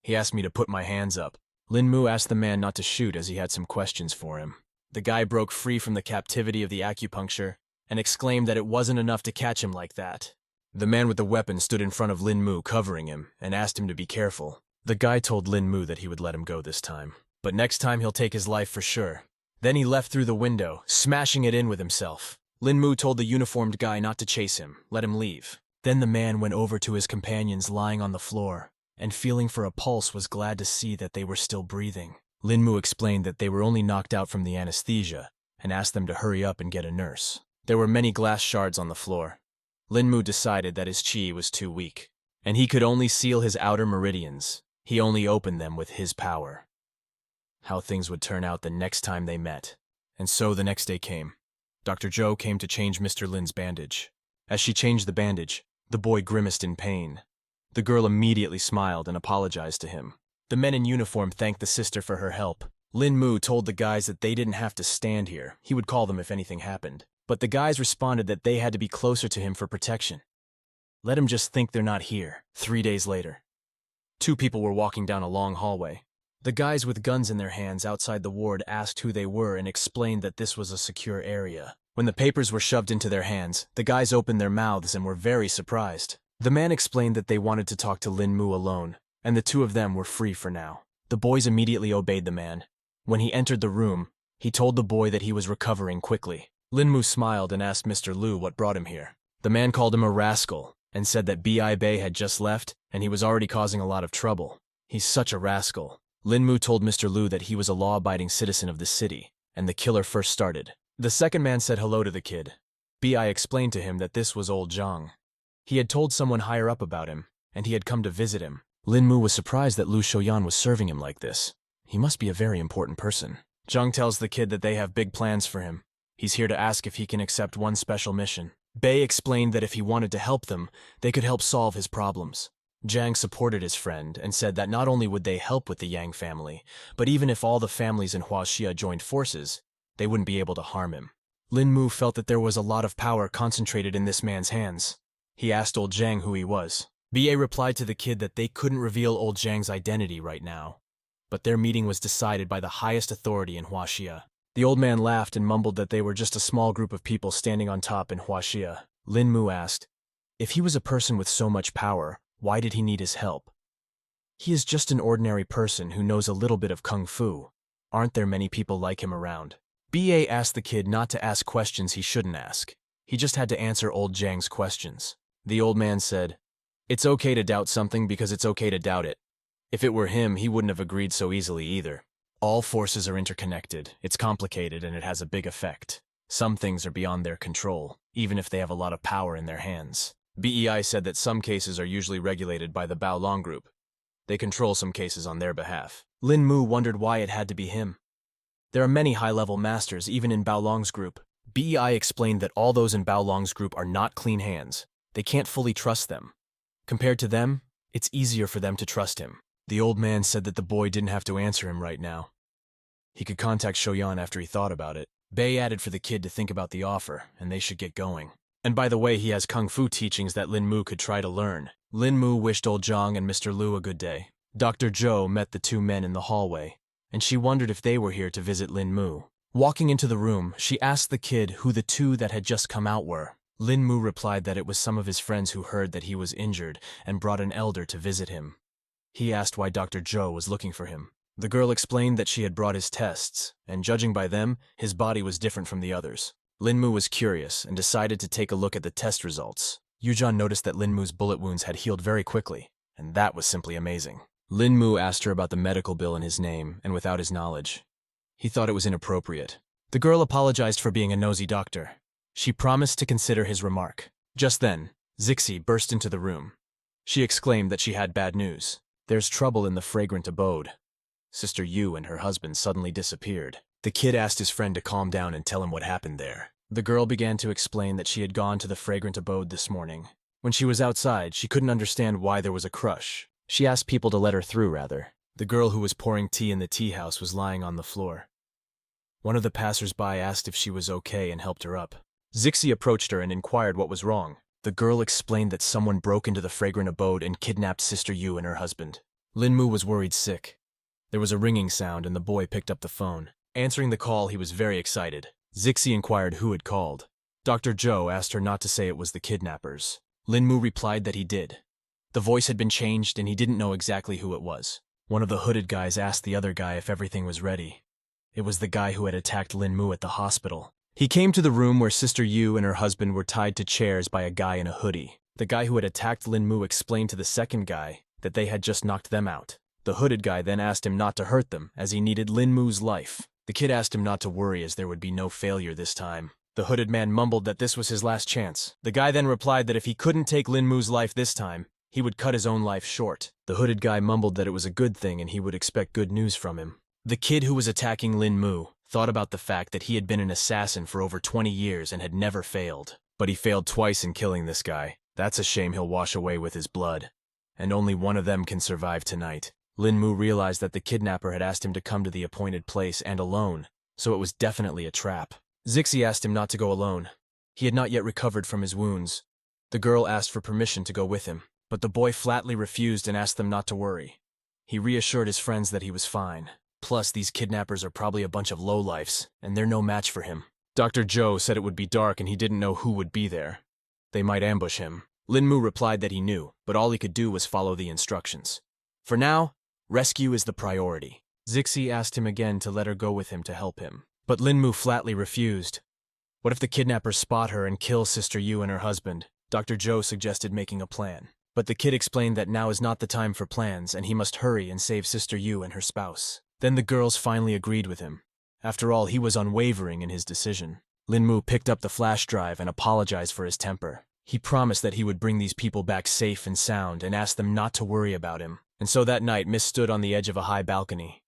He asked me to put my hands up. Lin Mu asked the man not to shoot as he had some questions for him. The guy broke free from the captivity of the acupuncture and exclaimed that it wasn't enough to catch him like that. The man with the weapon stood in front of Lin Mu, covering him, and asked him to be careful. The guy told Lin Mu that he would let him go this time, but next time he'll take his life for sure. Then he left through the window, smashing it in with himself. Lin Mu told the uniformed guy not to chase him, let him leave. Then the man went over to his companions lying on the floor, and feeling for a pulse was glad to see that they were still breathing. Lin Mu explained that they were only knocked out from the anesthesia, and asked them to hurry up and get a nurse. There were many glass shards on the floor. Lin Mu decided that his chi was too weak, and he could only seal his outer meridians. He only opened them with his power. How things would turn out the next time they met. And so the next day came. Dr. Joe came to change Mr. Lin's bandage. As she changed the bandage, the boy grimaced in pain. The girl immediately smiled and apologized to him. The men in uniform thanked the sister for her help. Lin Mu told the guys that they didn't have to stand here. He would call them if anything happened. But the guys responded that they had to be closer to him for protection. Let him just think they're not here. 3 days later, 2 people were walking down a long hallway. The guys with guns in their hands outside the ward asked who they were and explained that this was a secure area. When the papers were shoved into their hands, the guys opened their mouths and were very surprised. The man explained that they wanted to talk to Lin Mu alone, and the 2 of them were free for now. The boys immediately obeyed the man. When he entered the room, he told the boy that he was recovering quickly. Lin Mu smiled and asked Mr. Liu what brought him here. The man called him a rascal and said that B.I. Bei had just left and he was already causing a lot of trouble. He's such a rascal. Lin Mu told Mr. Liu that he was a law-abiding citizen of the city, and the killer first started. The second man said hello to the kid. B.I. explained to him that this was old Zhang. He had told someone higher up about him, and he had come to visit him. Lin Mu was surprised that Lu Shoyan was serving him like this. He must be a very important person. Zhang tells the kid that they have big plans for him. He's here to ask if he can accept one special mission. Bei explained that if he wanted to help them, they could help solve his problems. Zhang supported his friend and said that not only would they help with the Yang family, but even if all the families in Huaxia joined forces, they wouldn't be able to harm him. Lin Mu felt that there was a lot of power concentrated in this man's hands. He asked old Zhang who he was. B.A. replied to the kid that they couldn't reveal old Zhang's identity right now, but their meeting was decided by the highest authority in Huaxia. The old man laughed and mumbled that they were just a small group of people standing on top in Huaxia. Lin Mu asked, if he was a person with so much power, why did he need his help? He is just an ordinary person who knows a little bit of kung fu. Aren't there many people like him around? B.A. asked the kid not to ask questions he shouldn't ask. He just had to answer old Zhang's questions. The old man said, it's okay to doubt something because it's okay to doubt it. If it were him, he wouldn't have agreed so easily either. All forces are interconnected, it's complicated, and it has a big effect. Some things are beyond their control, even if they have a lot of power in their hands. BEI said that some cases are usually regulated by the Baolong group. They control some cases on their behalf. Lin Mu wondered why it had to be him. There are many high-level masters, even in Baolong's group. BEI explained that all those in Baolong's group are not clean hands. They can't fully trust them. Compared to them, it's easier for them to trust him. The old man said that the boy didn't have to answer him right now. He could contact Shoyan after he thought about it. Bei added for the kid to think about the offer, and they should get going. And by the way, he has kung fu teachings that Lin Mu could try to learn. Lin Mu wished old Zhang and Mr. Liu a good day. Dr. Zhou met the 2 men in the hallway, and she wondered if they were here to visit Lin Mu. Walking into the room, she asked the kid who the 2 that had just come out were. Lin Mu replied that it was some of his friends who heard that he was injured and brought an elder to visit him. He asked why Dr. Zhou was looking for him. The girl explained that she had brought his tests, and judging by them, his body was different from the others. Lin Mu was curious and decided to take a look at the test results. Yujan noticed that Lin Mu's bullet wounds had healed very quickly, and that was simply amazing. Lin Mu asked her about the medical bill in his name and without his knowledge. He thought it was inappropriate. The girl apologized for being a nosy doctor. She promised to consider his remark. Just then, Zixi burst into the room. She exclaimed that she had bad news. There's trouble in the fragrant abode. Sister Yu and her husband suddenly disappeared. The kid asked his friend to calm down and tell him what happened there. The girl began to explain that she had gone to the fragrant abode this morning. When she was outside, she couldn't understand why there was a crush. She asked people to let her through, rather. The girl who was pouring tea in the tea house was lying on the floor. One of the passers-by asked if she was okay and helped her up. Zixi approached her and inquired what was wrong. The girl explained that someone broke into the fragrant abode and kidnapped Sister Yu and her husband. Lin Mu was worried sick. There was a ringing sound and the boy picked up the phone. Answering the call, he was very excited. Zixi inquired who had called. Dr. Joe asked her not to say it was the kidnappers. Lin Mu replied that he did. The voice had been changed and he didn't know exactly who it was. One of the hooded guys asked the other guy if everything was ready. It was the guy who had attacked Lin Mu at the hospital. He came to the room where Sister Yu and her husband were tied to chairs by a guy in a hoodie. The guy who had attacked Lin Mu explained to the second guy that they had just knocked them out. The hooded guy then asked him not to hurt them, as he needed Lin Mu's life. The kid asked him not to worry, as there would be no failure this time. The hooded man mumbled that this was his last chance. The guy then replied that if he couldn't take Lin Mu's life this time, he would cut his own life short. The hooded guy mumbled that it was a good thing and he would expect good news from him. The kid who was attacking Lin Mu thought about the fact that he had been an assassin for over 20 years and had never failed. But he failed twice in killing this guy. That's a shame he'll wash away with his blood. And only one of them can survive tonight. Lin Mu realized that the kidnapper had asked him to come to the appointed place and alone, so it was definitely a trap. Zixi asked him not to go alone. He had not yet recovered from his wounds. The girl asked for permission to go with him, but the boy flatly refused and asked them not to worry. He reassured his friends that he was fine. Plus, these kidnappers are probably a bunch of lowlifes, and they're no match for him. Dr. Joe said it would be dark and he didn't know who would be there. They might ambush him. Lin Mu replied that he knew, but all he could do was follow the instructions. For now, rescue is the priority. Zixi asked him again to let her go with him to help him, but Lin Mu flatly refused. What if the kidnappers spot her and kill Sister Yu and her husband? Dr. Joe suggested making a plan, but the kid explained that now is not the time for plans and he must hurry and save Sister Yu and her spouse. Then the girls finally agreed with him. After all, he was unwavering in his decision. Lin Mu picked up the flash drive and apologized for his temper. He promised that he would bring these people back safe and sound and asked them not to worry about him. And so that night, Miss stood on the edge of a high balcony.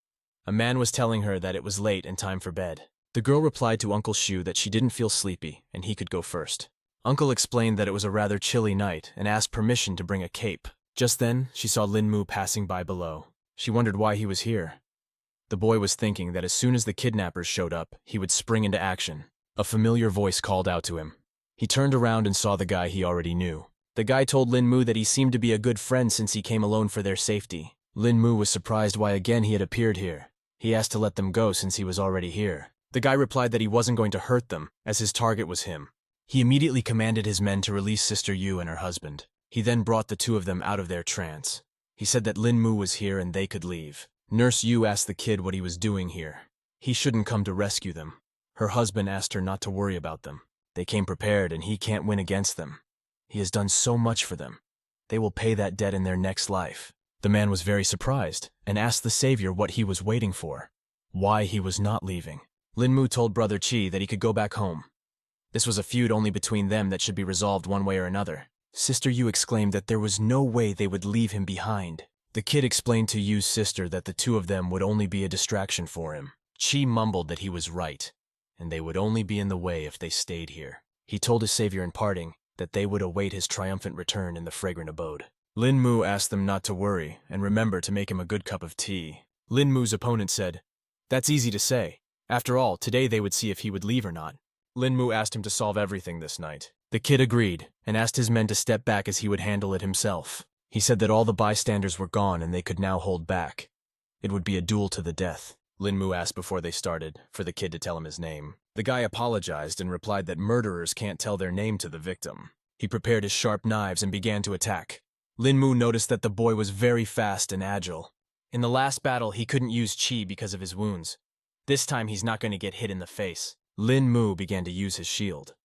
A man was telling her that it was late and time for bed. The girl replied to Uncle Shu that she didn't feel sleepy and he could go first. Uncle explained that it was a rather chilly night and asked permission to bring a cape. Just then, she saw Lin Mu passing by below. She wondered why he was here. The boy was thinking that as soon as the kidnappers showed up, he would spring into action. A familiar voice called out to him. He turned around and saw the guy he already knew. The guy told Lin Mu that he seemed to be a good friend since he came alone for their safety. Lin Mu was surprised why again he had appeared here. He asked to let them go since he was already here. The guy replied that he wasn't going to hurt them, as his target was him. He immediately commanded his men to release Sister Yu and her husband. He then brought the two of them out of their trance. He said that Lin Mu was here and they could leave. Nurse Yu asked the kid what he was doing here. He shouldn't come to rescue them. Her husband asked her not to worry about them. They came prepared and he can't win against them. He has done so much for them. They will pay that debt in their next life. The man was very surprised and asked the savior what he was waiting for. Why he was not leaving. Lin Mu told Brother Chi that he could go back home. This was a feud only between them that should be resolved one way or another. Sister Yu exclaimed that there was no way they would leave him behind. The kid explained to Yu's sister that the two of them would only be a distraction for him. Chi mumbled that he was right, and they would only be in the way if they stayed here. He told his savior in parting that they would await his triumphant return in the fragrant abode. Lin Mu asked them not to worry and remember to make him a good cup of tea. Lin Mu's opponent said, "That's easy to say. After all, today they would see if he would leave or not." Lin Mu asked him to solve everything this night. The kid agreed and asked his men to step back as he would handle it himself. He said that all the bystanders were gone and they could now hold back. It would be a duel to the death. Lin Mu asked before they started for the kid to tell him his name. The guy apologized and replied that murderers can't tell their name to the victim. He prepared his sharp knives and began to attack. Lin Mu noticed that the boy was very fast and agile. In the last battle, he couldn't use chi because of his wounds. This time, he's not going to get hit in the face. Lin Mu began to use his shield.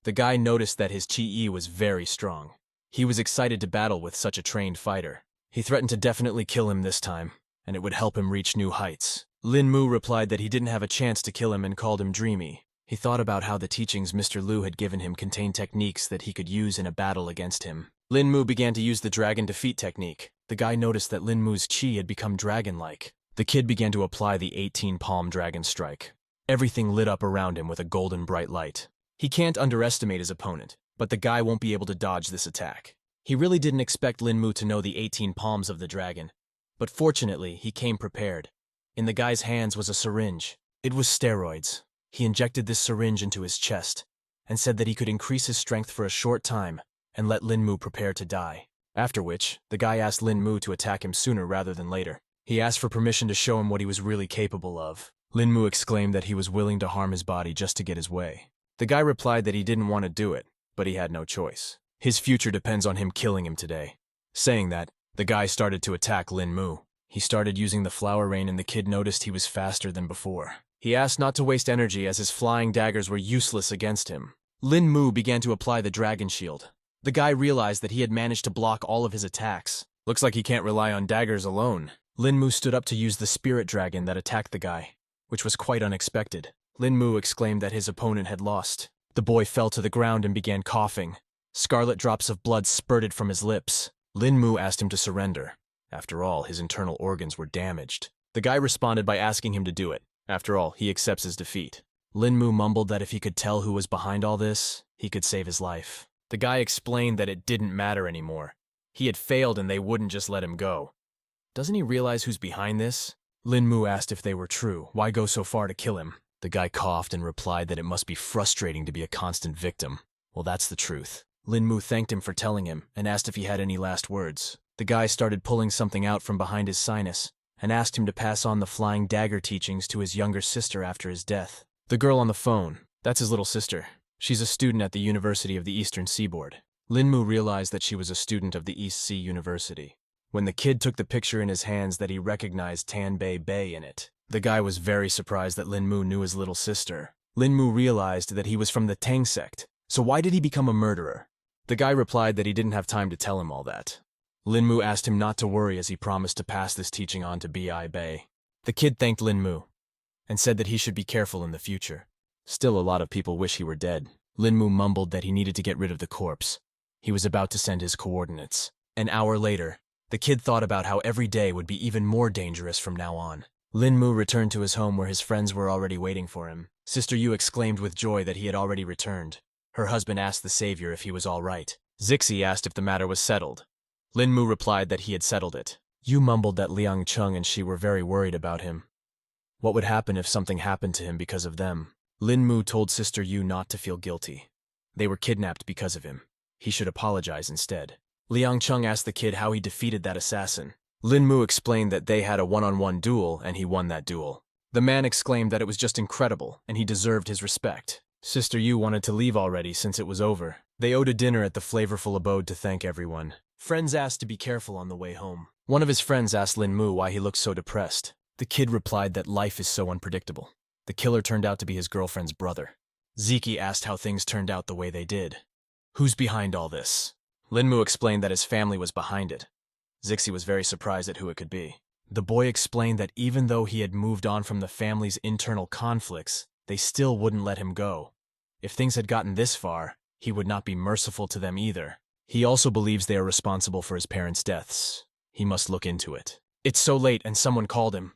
The guy noticed that his chi was very strong. He was excited to battle with such a trained fighter. He threatened to definitely kill him this time, and it would help him reach new heights. Lin Mu replied that he didn't have a chance to kill him and called him dreamy. He thought about how the teachings Mr. Liu had given him contained techniques that he could use in a battle against him. Lin Mu began to use the dragon defeat technique. The guy noticed that Lin Mu's chi had become dragon-like. The kid began to apply the 18-palm dragon strike. Everything lit up around him with a golden bright light. He can't underestimate his opponent, but the guy won't be able to dodge this attack. He really didn't expect Lin Mu to know the 18 palms of the dragon, but fortunately, he came prepared. In the guy's hands was a syringe. It was steroids. He injected this syringe into his chest and said that he could increase his strength for a short time and let Lin Mu prepare to die. After which, the guy asked Lin Mu to attack him sooner rather than later. He asked for permission to show him what he was really capable of. Lin Mu exclaimed that he was willing to harm his body just to get his way. The guy replied that he didn't want to do it, but he had no choice. His future depends on him killing him today. Saying that, the guy started to attack Lin Mu. He started using the flower rain and the kid noticed he was faster than before. He asked not to waste energy as his flying daggers were useless against him. Lin Mu began to apply the dragon shield. The guy realized that he had managed to block all of his attacks. Looks like he can't rely on daggers alone. Lin Mu stood up to use the spirit dragon that attacked the guy, which was quite unexpected. Lin Mu exclaimed that his opponent had lost. The boy fell to the ground and began coughing. Scarlet drops of blood spurted from his lips. Lin Mu asked him to surrender. After all, his internal organs were damaged. The guy responded by asking him to do it. After all, he accepts his defeat. Lin Mu mumbled that if he could tell who was behind all this, he could save his life. The guy explained that it didn't matter anymore. He had failed and they wouldn't just let him go. Doesn't he realize who's behind this? Lin Mu asked if they were true. Why go so far to kill him? The guy coughed and replied that it must be frustrating to be a constant victim. Well, that's the truth. Lin Mu thanked him for telling him and asked if he had any last words. The guy started pulling something out from behind his sinus and asked him to pass on the flying dagger teachings to his younger sister after his death. The girl on the phone, that's his little sister. She's a student at the University of the Eastern Seaboard. Lin Mu realized that she was a student of the East Sea University. When the kid took the picture in his hands that he recognized Tanbei Bei in it. The guy was very surprised that Lin Mu knew his little sister. Lin Mu realized that he was from the Tang sect, so why did he become a murderer? The guy replied that he didn't have time to tell him all that. Lin Mu asked him not to worry as he promised to pass this teaching on to Bei Bei. The kid thanked Lin Mu and said that he should be careful in the future. Still, a lot of people wish he were dead. Lin Mu mumbled that he needed to get rid of the corpse. He was about to send his coordinates. An hour later, the kid thought about how every day would be even more dangerous from now on. Lin Mu returned to his home where his friends were already waiting for him. Sister Yu exclaimed with joy that he had already returned. Her husband asked the savior if he was all right. Zixi asked if the matter was settled. Lin Mu replied that he had settled it. Yu mumbled that Liang Cheng and she were very worried about him. What would happen if something happened to him because of them? Lin Mu told Sister Yu not to feel guilty. They were kidnapped because of him. He should apologize instead. Liang Cheng asked the kid how he defeated that assassin. Lin Mu explained that they had a one-on-one duel and he won that duel. The man exclaimed that it was just incredible and he deserved his respect. Sister Yu wanted to leave already since it was over. They owed a dinner at the flavorful abode to thank everyone. Friends asked to be careful on the way home. One of his friends asked Lin Mu why he looked so depressed. The kid replied that life is so unpredictable. The killer turned out to be his girlfriend's brother. Ziki asked how things turned out the way they did. Who's behind all this? Lin Mu explained that his family was behind it. Zixi was very surprised at who it could be. The boy explained that even though he had moved on from the family's internal conflicts, they still wouldn't let him go. If things had gotten this far, he would not be merciful to them either. He also believes they are responsible for his parents' deaths. He must look into it. It's so late and someone called him.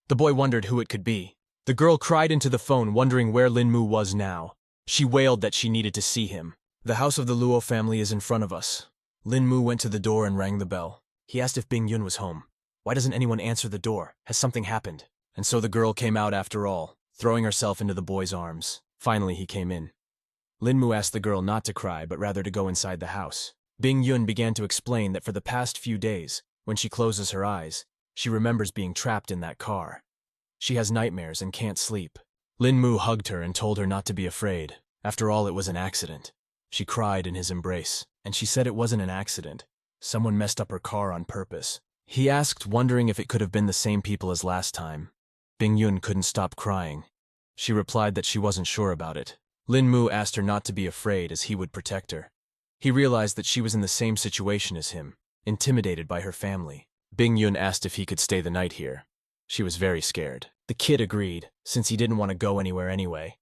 The boy wondered who it could be. The girl cried into the phone wondering where Lin Mu was now. She wailed that she needed to see him. The house of the Luo family is in front of us. Lin Mu went to the door and rang the bell. He asked if Bing Yun was home. Why doesn't anyone answer the door? Has something happened? And so the girl came out after all, throwing herself into the boy's arms. Finally, he came in. Lin Mu asked the girl not to cry, but rather to go inside the house. Bing Yun began to explain that for the past few days, when she closes her eyes, she remembers being trapped in that car. She has nightmares and can't sleep. Lin Mu hugged her and told her not to be afraid. After all, it was an accident. She cried in his embrace, and she said it wasn't an accident. Someone messed up her car on purpose. He asked, wondering if it could have been the same people as last time. Bing Yun couldn't stop crying. She replied that she wasn't sure about it. Lin Mu asked her not to be afraid as he would protect her. He realized that she was in the same situation as him, intimidated by her family. Bing Yun asked if he could stay the night here. She was very scared. The kid agreed, since he didn't want to go anywhere anyway.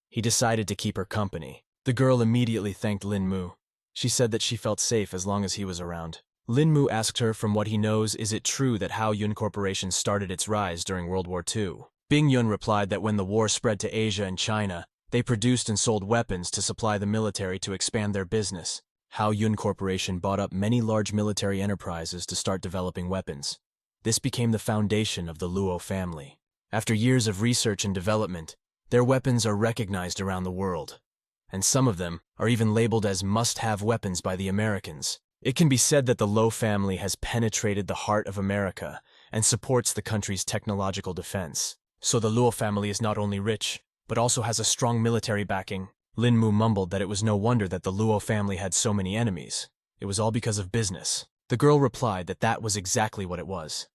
He decided to keep her company. The girl immediately thanked Lin Mu. She said that she felt safe as long as he was around. Lin Mu asked her from what he knows, is it true that Hao Yun Corporation started its rise during World War II? Bing Yun replied that when the war spread to Asia and China, they produced and sold weapons to supply the military to expand their business. Hao Yun Corporation bought up many large military enterprises to start developing weapons. This became the foundation of the Luo family. After years of research and development, their weapons are recognized around the world. And some of them are even labeled as must-have weapons by the Americans. It can be said that the Luo family has penetrated the heart of America and supports the country's technological defense. So the Luo family is not only rich, but also has a strong military backing. Lin Mu mumbled that it was no wonder that the Luo family had so many enemies. It was all because of business. The girl replied that that was exactly what it was.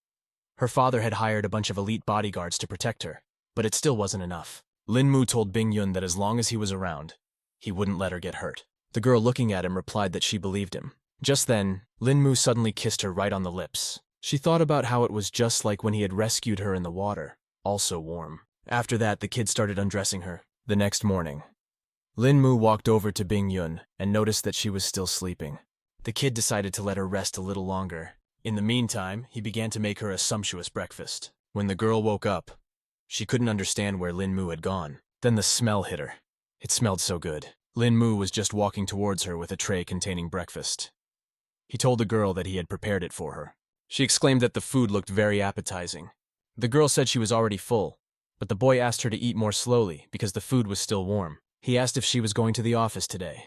Her father had hired a bunch of elite bodyguards to protect her, but it still wasn't enough. Lin Mu told Bing Yun that as long as he was around, he wouldn't let her get hurt. The girl looking at him replied that she believed him. Just then, Lin Mu suddenly kissed her right on the lips. She thought about how it was just like when he had rescued her in the water, also warm. After that, the kid started undressing her. The next morning, Lin Mu walked over to Bing Yun and noticed that she was still sleeping. The kid decided to let her rest a little longer. In the meantime, he began to make her a sumptuous breakfast. When the girl woke up, she couldn't understand where Lin Mu had gone. Then the smell hit her. It smelled so good. Lin Mu was just walking towards her with a tray containing breakfast. He told the girl that he had prepared it for her. She exclaimed that the food looked very appetizing. The girl said she was already full, but the boy asked her to eat more slowly because the food was still warm. He asked if she was going to the office today.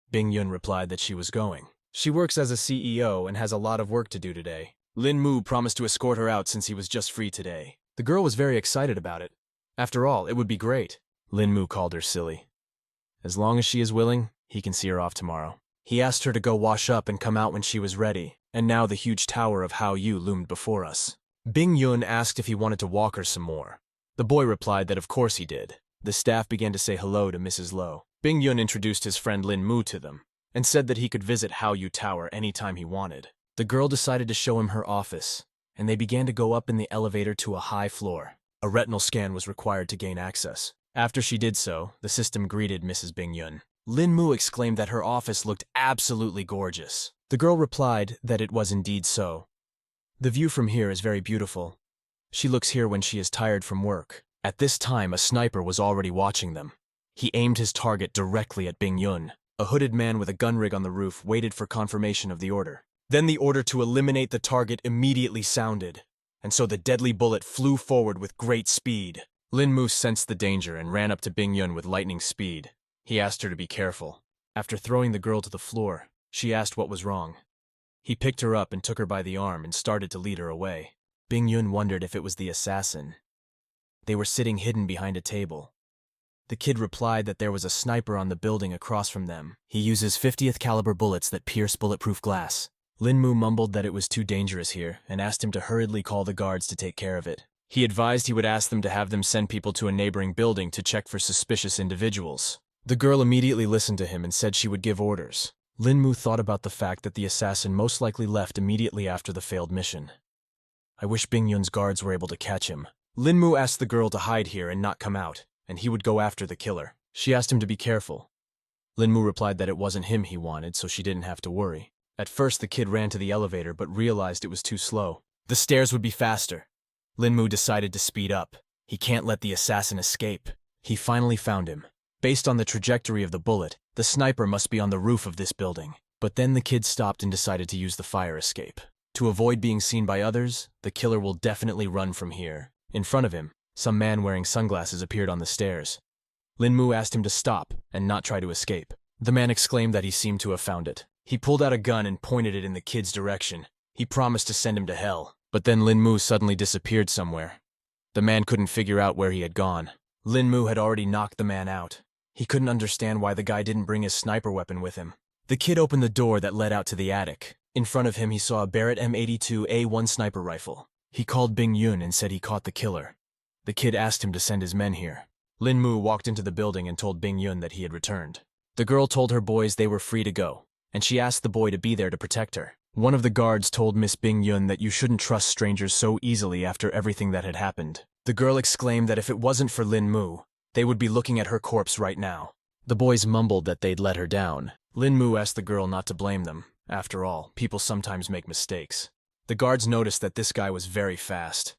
Bing Yun replied that she was going. She works as a CEO and has a lot of work to do today. Lin Mu promised to escort her out since he was just free today. The girl was very excited about it. After all, it would be great. Lin Mu called her silly. As long as she is willing, he can see her off tomorrow. He asked her to go wash up and come out when she was ready, and now the huge tower of Hao Yu loomed before us. Bing Yun asked if he wanted to walk her some more. The boy replied that of course he did. The staff began to say hello to Mrs. Lo. Bing Yun introduced his friend Lin Mu to them, and said that he could visit Hao Yu Tower anytime he wanted. The girl decided to show him her office, and they began to go up in the elevator to a high floor. A retinal scan was required to gain access. After she did so, the system greeted Mrs. Bing Yun. Lin Mu exclaimed that her office looked absolutely gorgeous. The girl replied that it was indeed so. The view from here is very beautiful. She looks here when she is tired from work. At this time, a sniper was already watching them. He aimed his target directly at Bing Yun. A hooded man with a gun rig on the roof waited for confirmation of the order. Then the order to eliminate the target immediately sounded, and so the deadly bullet flew forward with great speed. Lin Mu sensed the danger and ran up to Bing Yun with lightning speed. He asked her to be careful. After throwing the girl to the floor, she asked what was wrong. He picked her up and took her by the arm and started to lead her away. Bing Yun wondered if it was the assassin. They were sitting hidden behind a table. The kid replied that there was a sniper on the building across from them. He uses 50th caliber bullets that pierce bulletproof glass. Lin Mu mumbled that it was too dangerous here and asked him to hurriedly call the guards to take care of it. He advised he would ask them to have them send people to a neighboring building to check for suspicious individuals. The girl immediately listened to him and said she would give orders. Lin Mu thought about the fact that the assassin most likely left immediately after the failed mission. I wish Bing Yun's guards were able to catch him. Lin Mu asked the girl to hide here and not come out, and he would go after the killer. She asked him to be careful. Lin Mu replied that it wasn't him he wanted, so she didn't have to worry. At first, the kid ran to the elevator but realized it was too slow. The stairs would be faster. Lin Mu decided to speed up. He can't let the assassin escape. He finally found him. Based on the trajectory of the bullet, the sniper must be on the roof of this building. But then the kid stopped and decided to use the fire escape. To avoid being seen by others, the killer will definitely run from here. In front of him, some man wearing sunglasses appeared on the stairs. Lin Mu asked him to stop and not try to escape. The man exclaimed that he seemed to have found it. He pulled out a gun and pointed it in the kid's direction. He promised to send him to hell. But then Lin Mu suddenly disappeared somewhere. The man couldn't figure out where he had gone. Lin Mu had already knocked the man out. He couldn't understand why the guy didn't bring his sniper weapon with him. The kid opened the door that led out to the attic. In front of him, he saw a Barrett M82A1 sniper rifle. He called Bing Yun and said he caught the killer. The kid asked him to send his men here. Lin Mu walked into the building and told Bing Yun that he had returned. The girl told her boys they were free to go, and she asked the boy to be there to protect her. One of the guards told Miss Bing Yun that you shouldn't trust strangers so easily after everything that had happened. The girl exclaimed that if it wasn't for Lin Mu, they would be looking at her corpse right now. The boys mumbled that they'd let her down. Lin Mu asked the girl not to blame them. After all, people sometimes make mistakes. The guards noticed that this guy was very fast.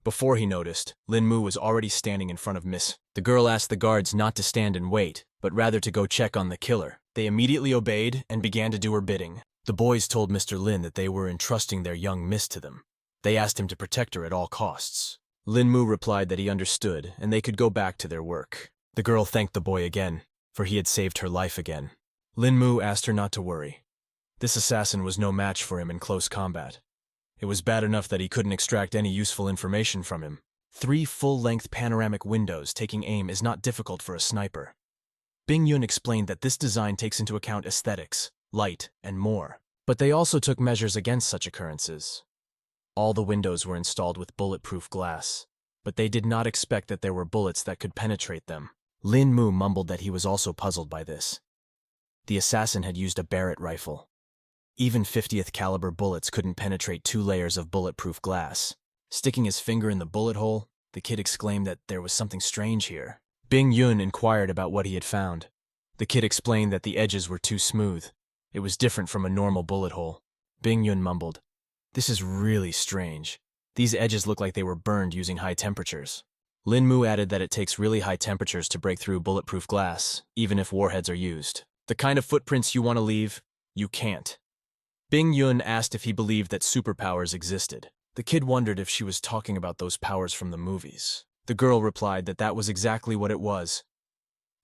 Before he noticed, Lin Mu was already standing in front of Miss. The girl asked the guards not to stand and wait, but rather to go check on the killer. They immediately obeyed and began to do her bidding. The boys told Mr. Lin that they were entrusting their young miss to them. They asked him to protect her at all costs. Lin Mu replied that he understood and they could go back to their work. The girl thanked the boy again, for he had saved her life again. Lin Mu asked her not to worry. This assassin was no match for him in close combat. It was bad enough that he couldn't extract any useful information from him. 3 full-length panoramic windows taking aim is not difficult for a sniper. Bing Yun explained that this design takes into account aesthetics, light, and more. But they also took measures against such occurrences. All the windows were installed with bulletproof glass, but they did not expect that there were bullets that could penetrate them. Lin Mu mumbled that he was also puzzled by this. The assassin had used a Barrett rifle. Even 50th caliber bullets couldn't penetrate 2 layers of bulletproof glass. Sticking his finger in the bullet hole, the kid exclaimed that there was something strange here. Bing Yun inquired about what he had found. The kid explained that the edges were too smooth. It was different from a normal bullet hole. Bing Yun mumbled, "This is really strange. These edges look like they were burned using high temperatures." Lin Mu added that it takes really high temperatures to break through bulletproof glass, even if warheads are used. The kind of footprints you want to leave, you can't. Bing Yun asked if he believed that superpowers existed. The kid wondered if she was talking about those powers from the movies. The girl replied that that was exactly what it was.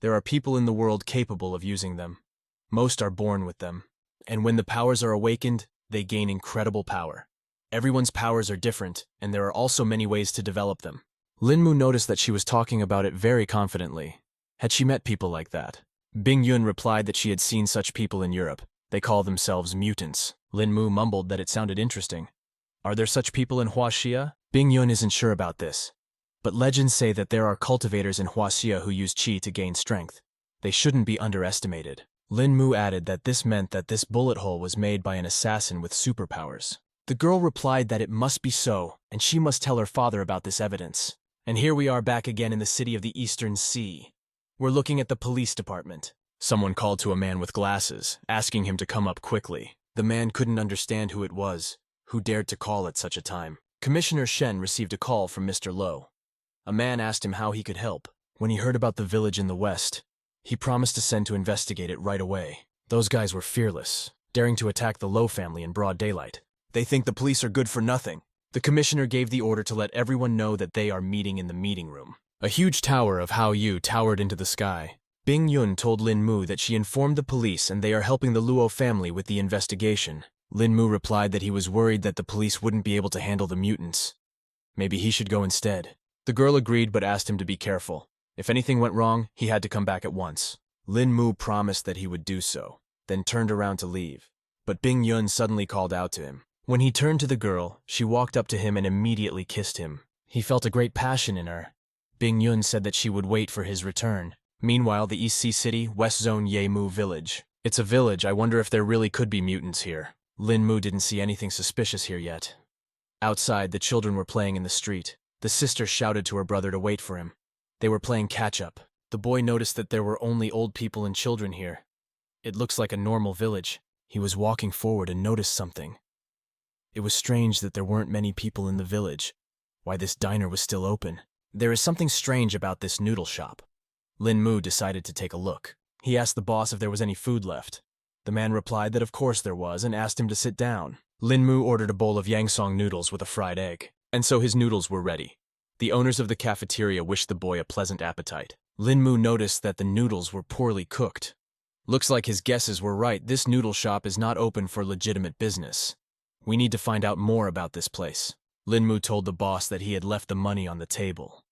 There are people in the world capable of using them. Most are born with them. And when the powers are awakened, they gain incredible power. Everyone's powers are different, and there are also many ways to develop them. Lin Mu noticed that she was talking about it very confidently. Had she met people like that? Bing Yun replied that she had seen such people in Europe. They call themselves mutants. Lin Mu mumbled that it sounded interesting. Are there such people in Huaxia? Bing Yun isn't sure about this. But legends say that there are cultivators in Huaxia who use qi to gain strength. They shouldn't be underestimated. Lin Mu added that this meant that this bullet hole was made by an assassin with superpowers. The girl replied that it must be so, and she must tell her father about this evidence. And here we are back again in the city of the Eastern Sea. We're looking at the police department. Someone called to a man with glasses, asking him to come up quickly. The man couldn't understand who it was, who dared to call at such a time. Commissioner Shen received a call from Mr. Lo. A man asked him how he could help. When he heard about the village in the west, he promised to send to investigate it right away. Those guys were fearless, daring to attack the Lo family in broad daylight. They think the police are good for nothing. The commissioner gave the order to let everyone know that they are meeting in the meeting room. A huge tower of Hao Yu towered into the sky. Bing Yun told Lin Mu that she informed the police and they are helping the Luo family with the investigation. Lin Mu replied that he was worried that the police wouldn't be able to handle the mutants. Maybe he should go instead. The girl agreed but asked him to be careful. If anything went wrong, he had to come back at once. Lin Mu promised that he would do so, then turned around to leave. But Bing Yun suddenly called out to him. When he turned to the girl, she walked up to him and immediately kissed him. He felt a great passion in her. Bing Yun said that she would wait for his return. Meanwhile, the East Sea City, West Zone Yemu Village. It's a village, I wonder if there really could be mutants here. Lin Mu didn't see anything suspicious here yet. Outside, the children were playing in the street. The sister shouted to her brother to wait for him. They were playing catch-up. The boy noticed that there were only old people and children here. It looks like a normal village. He was walking forward and noticed something. It was strange that there weren't many people in the village. Why this diner was still open. There is something strange about this noodle shop. Lin Mu decided to take a look. He asked the boss if there was any food left. The man replied that of course there was and asked him to sit down. Lin Mu ordered a bowl of Yangsong noodles with a fried egg. And so his noodles were ready. The owners of the cafeteria wished the boy a pleasant appetite. Lin Mu noticed that the noodles were poorly cooked. Looks like his guesses were right. This noodle shop is not open for legitimate business. We need to find out more about this place. Lin Mu told the boss that he had left the money on the table.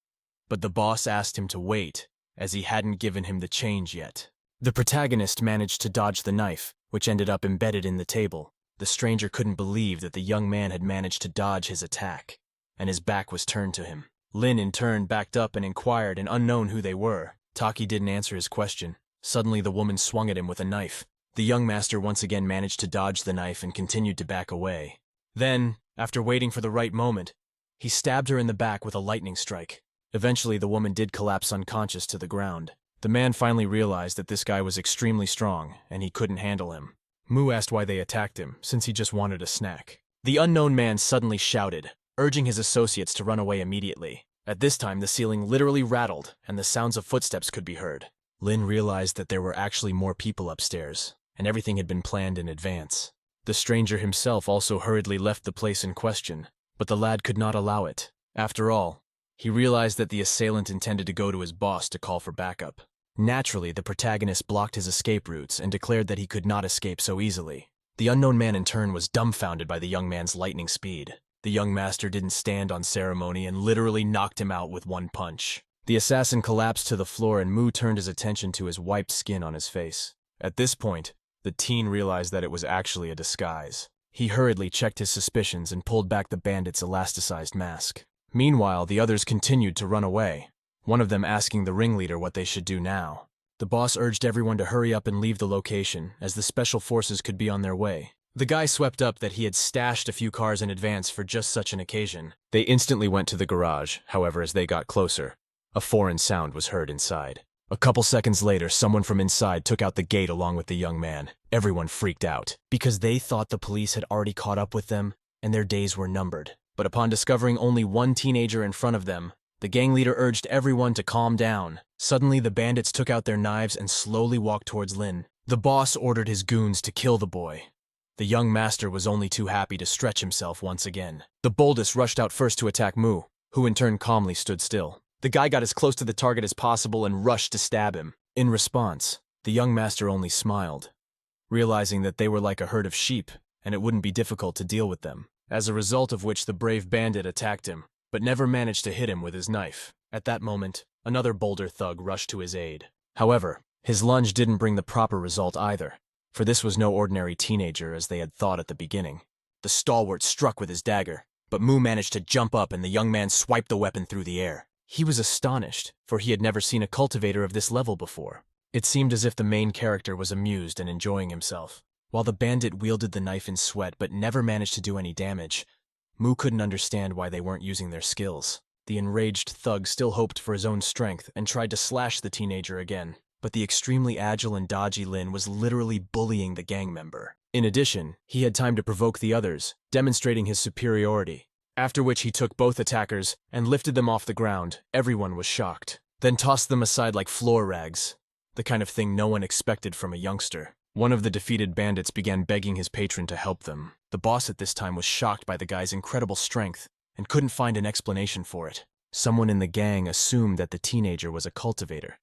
But the boss asked him to wait, as he hadn't given him the change yet. The protagonist managed to dodge the knife, which ended up embedded in the table. The stranger couldn't believe that the young man had managed to dodge his attack, and his back was turned to him. Lin, in turn, backed up and inquired, and unknown who they were. Taki didn't answer his question. Suddenly, the woman swung at him with a knife. The young master once again managed to dodge the knife and continued to back away. Then, after waiting for the right moment, he stabbed her in the back with a lightning strike. Eventually, the woman did collapse unconscious to the ground. The man finally realized that this guy was extremely strong, and he couldn't handle him. Mu asked why they attacked him, since he just wanted a snack. The unknown man suddenly shouted, urging his associates to run away immediately. At this time, the ceiling literally rattled, and the sounds of footsteps could be heard. Lin realized that there were actually more people upstairs, and everything had been planned in advance. The stranger himself also hurriedly left the place in question, but the lad could not allow it. After all, he realized that the assailant intended to go to his boss to call for backup. Naturally, the protagonist blocked his escape routes and declared that he could not escape so easily. The unknown man in turn was dumbfounded by the young man's lightning speed. The young master didn't stand on ceremony and literally knocked him out with one punch. The assassin collapsed to the floor and Mu turned his attention to his wiped skin on his face. At this point, the teen realized that it was actually a disguise. He hurriedly checked his suspicions and pulled back the bandit's elasticized mask. Meanwhile, the others continued to run away, one of them asking the ringleader what they should do now. The boss urged everyone to hurry up and leave the location, as the special forces could be on their way. The guy swept up that he had stashed a few cars in advance for just such an occasion. They instantly went to the garage. However, as they got closer, a foreign sound was heard inside. A couple seconds later, someone from inside took out the gate along with the young man. Everyone freaked out, because they thought the police had already caught up with them, and their days were numbered. But upon discovering only one teenager in front of them, the gang leader urged everyone to calm down. Suddenly, the bandits took out their knives and slowly walked towards Lin. The boss ordered his goons to kill the boy. The young master was only too happy to stretch himself once again. The boldest rushed out first to attack Mu, who in turn calmly stood still. The guy got as close to the target as possible and rushed to stab him. In response, the young master only smiled, realizing that they were like a herd of sheep, and it wouldn't be difficult to deal with them. As a result of which the brave bandit attacked him, but never managed to hit him with his knife. At that moment, another bolder thug rushed to his aid. However, his lunge didn't bring the proper result either, for this was no ordinary teenager as they had thought at the beginning. The stalwart struck with his dagger, but Mu managed to jump up and the young man swiped the weapon through the air. He was astonished, for he had never seen a cultivator of this level before. It seemed as if the main character was amused and enjoying himself. While the bandit wielded the knife in sweat but never managed to do any damage, Mu couldn't understand why they weren't using their skills. The enraged thug still hoped for his own strength and tried to slash the teenager again, but the extremely agile and dodgy Lin was literally bullying the gang member. In addition, he had time to provoke the others, demonstrating his superiority, after which he took both attackers and lifted them off the ground. Everyone was shocked, then tossed them aside like floor rags, the kind of thing no one expected from a youngster. One of the defeated bandits began begging his patron to help them. The boss at this time was shocked by the guy's incredible strength and couldn't find an explanation for it. Someone in the gang assumed that the teenager was a cultivator.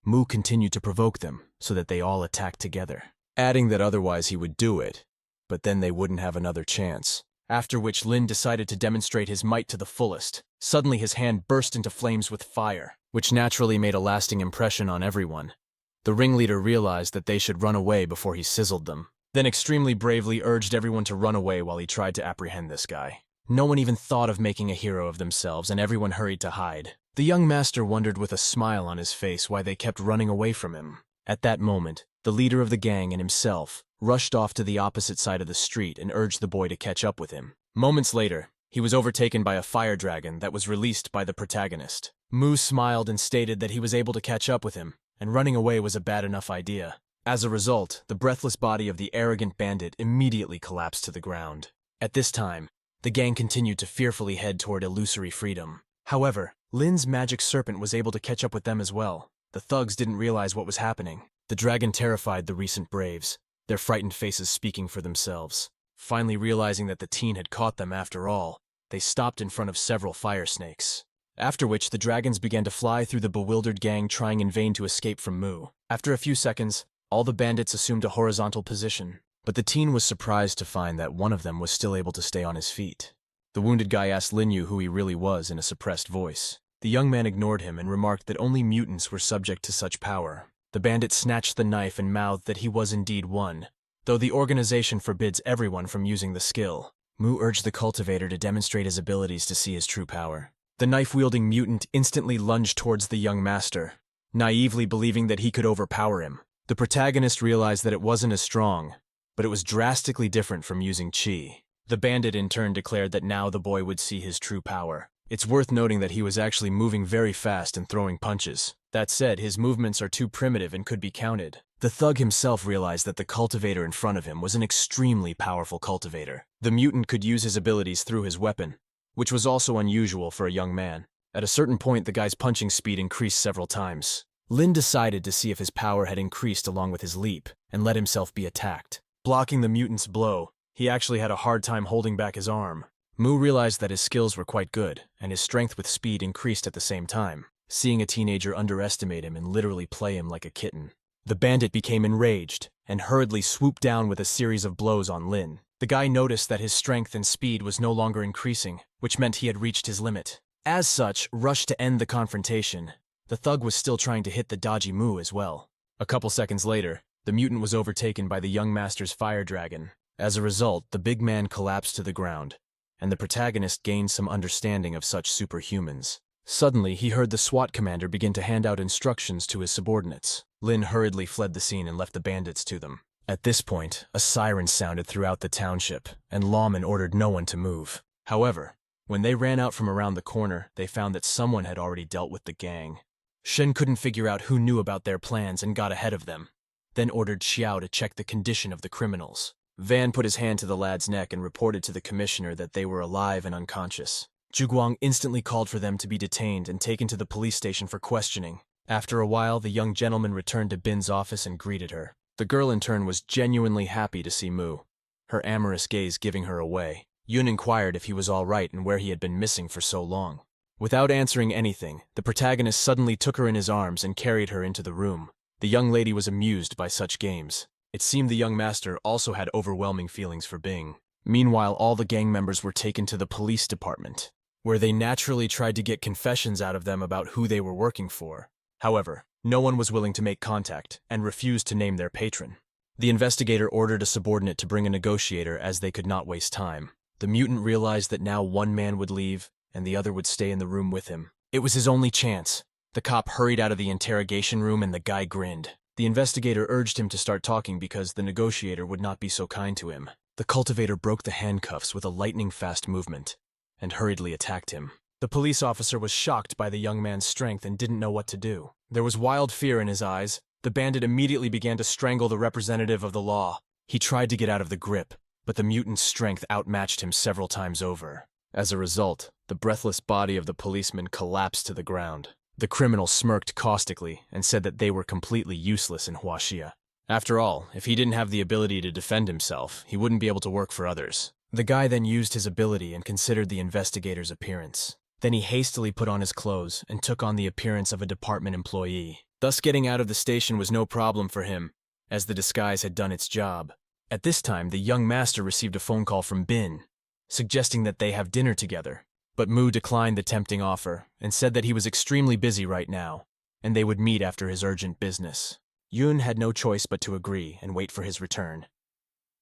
Mu continued to provoke them so that they all attacked together, adding that otherwise he would do it, but then they wouldn't have another chance. After which Lin decided to demonstrate his might to the fullest. Suddenly his hand burst into flames with fire, which naturally made a lasting impression on everyone. The ringleader realized that they should run away before he sizzled them, then extremely bravely urged everyone to run away while he tried to apprehend this guy. No one even thought of making a hero of themselves, and everyone hurried to hide. The young master wondered with a smile on his face why they kept running away from him. At that moment, the leader of the gang and himself rushed off to the opposite side of the street and urged the boy to catch up with him. Moments later, he was overtaken by a fire dragon that was released by the protagonist. Mu smiled and stated that he was able to catch up with him, and running away was a bad enough idea. As a result, the breathless body of the arrogant bandit immediately collapsed to the ground. At this time, the gang continued to fearfully head toward illusory freedom. However, Lin's magic serpent was able to catch up with them as well. The thugs didn't realize what was happening. The dragon terrified the recent braves, their frightened faces speaking for themselves. Finally realizing that the teen had caught them after all, they stopped in front of several fire snakes. After which, the dragons began to fly through the bewildered gang, trying in vain to escape from Mu. After a few seconds, all the bandits assumed a horizontal position, but the teen was surprised to find that one of them was still able to stay on his feet. The wounded guy asked Linyu who he really was in a suppressed voice. The young man ignored him and remarked that only mutants were subject to such power. The bandit snatched the knife and mouthed that he was indeed one, though the organization forbids everyone from using the skill. Mu urged the cultivator to demonstrate his abilities to see his true power. The knife-wielding mutant instantly lunged towards the young master, naively believing that he could overpower him. The protagonist realized that it wasn't as strong, but it was drastically different from using chi. The bandit in turn declared that now the boy would see his true power. It's worth noting that he was actually moving very fast and throwing punches. That said, his movements are too primitive and could be counted. The thug himself realized that the cultivator in front of him was an extremely powerful cultivator. The mutant could use his abilities through his weapon, which was also unusual for a young man. At a certain point, the guy's punching speed increased several times. Lin decided to see if his power had increased along with his leap, and let himself be attacked. Blocking the mutant's blow, he actually had a hard time holding back his arm. Mu realized that his skills were quite good, and his strength with speed increased at the same time, seeing a teenager underestimate him and literally play him like a kitten. The bandit became enraged, and hurriedly swooped down with a series of blows on Lin. The guy noticed that his strength and speed was no longer increasing, which meant he had reached his limit. As such, rushed to end the confrontation. The thug was still trying to hit the dodgy Mu as well. A couple seconds later, the mutant was overtaken by the young master's fire dragon. As a result, the big man collapsed to the ground, and the protagonist gained some understanding of such superhumans. Suddenly, he heard the SWAT commander begin to hand out instructions to his subordinates. Lin hurriedly fled the scene and left the bandits to them. At this point, a siren sounded throughout the township, and lawmen ordered no one to move. However, when they ran out from around the corner, they found that someone had already dealt with the gang. Shen couldn't figure out who knew about their plans and got ahead of them, then ordered Xiao to check the condition of the criminals. Van put his hand to the lad's neck and reported to the commissioner that they were alive and unconscious. Zhuguang instantly called for them to be detained and taken to the police station for questioning. After a while, the young gentleman returned to Bin's office and greeted her. The girl in turn was genuinely happy to see Mu, her amorous gaze giving her away. Yun inquired if he was all right and where he had been missing for so long. Without answering anything, the protagonist suddenly took her in his arms and carried her into the room. The young lady was amused by such games. It seemed the young master also had overwhelming feelings for Bing. Meanwhile, all the gang members were taken to the police department, where they naturally tried to get confessions out of them about who they were working for. However, no one was willing to make contact and refused to name their patron. The investigator ordered a subordinate to bring a negotiator as they could not waste time. The mutant realized that now one man would leave and the other would stay in the room with him. It was his only chance. The cop hurried out of the interrogation room and the guy grinned. The investigator urged him to start talking because the negotiator would not be so kind to him. The cultivator broke the handcuffs with a lightning-fast movement and hurriedly attacked him. The police officer was shocked by the young man's strength and didn't know what to do. There was wild fear in his eyes. The bandit immediately began to strangle the representative of the law. He tried to get out of the grip, but the mutant's strength outmatched him several times over. As a result, the breathless body of the policeman collapsed to the ground. The criminal smirked caustically and said that they were completely useless in Huaxia. After all, if he didn't have the ability to defend himself, he wouldn't be able to work for others. The guy then used his ability and considered the investigator's appearance. Then he hastily put on his clothes and took on the appearance of a department employee. Thus getting out of the station was no problem for him, as the disguise had done its job. At this time, the young master received a phone call from Bin, suggesting that they have dinner together. But Mu declined the tempting offer and said that he was extremely busy right now, and they would meet after his urgent business. Yun had no choice but to agree and wait for his return.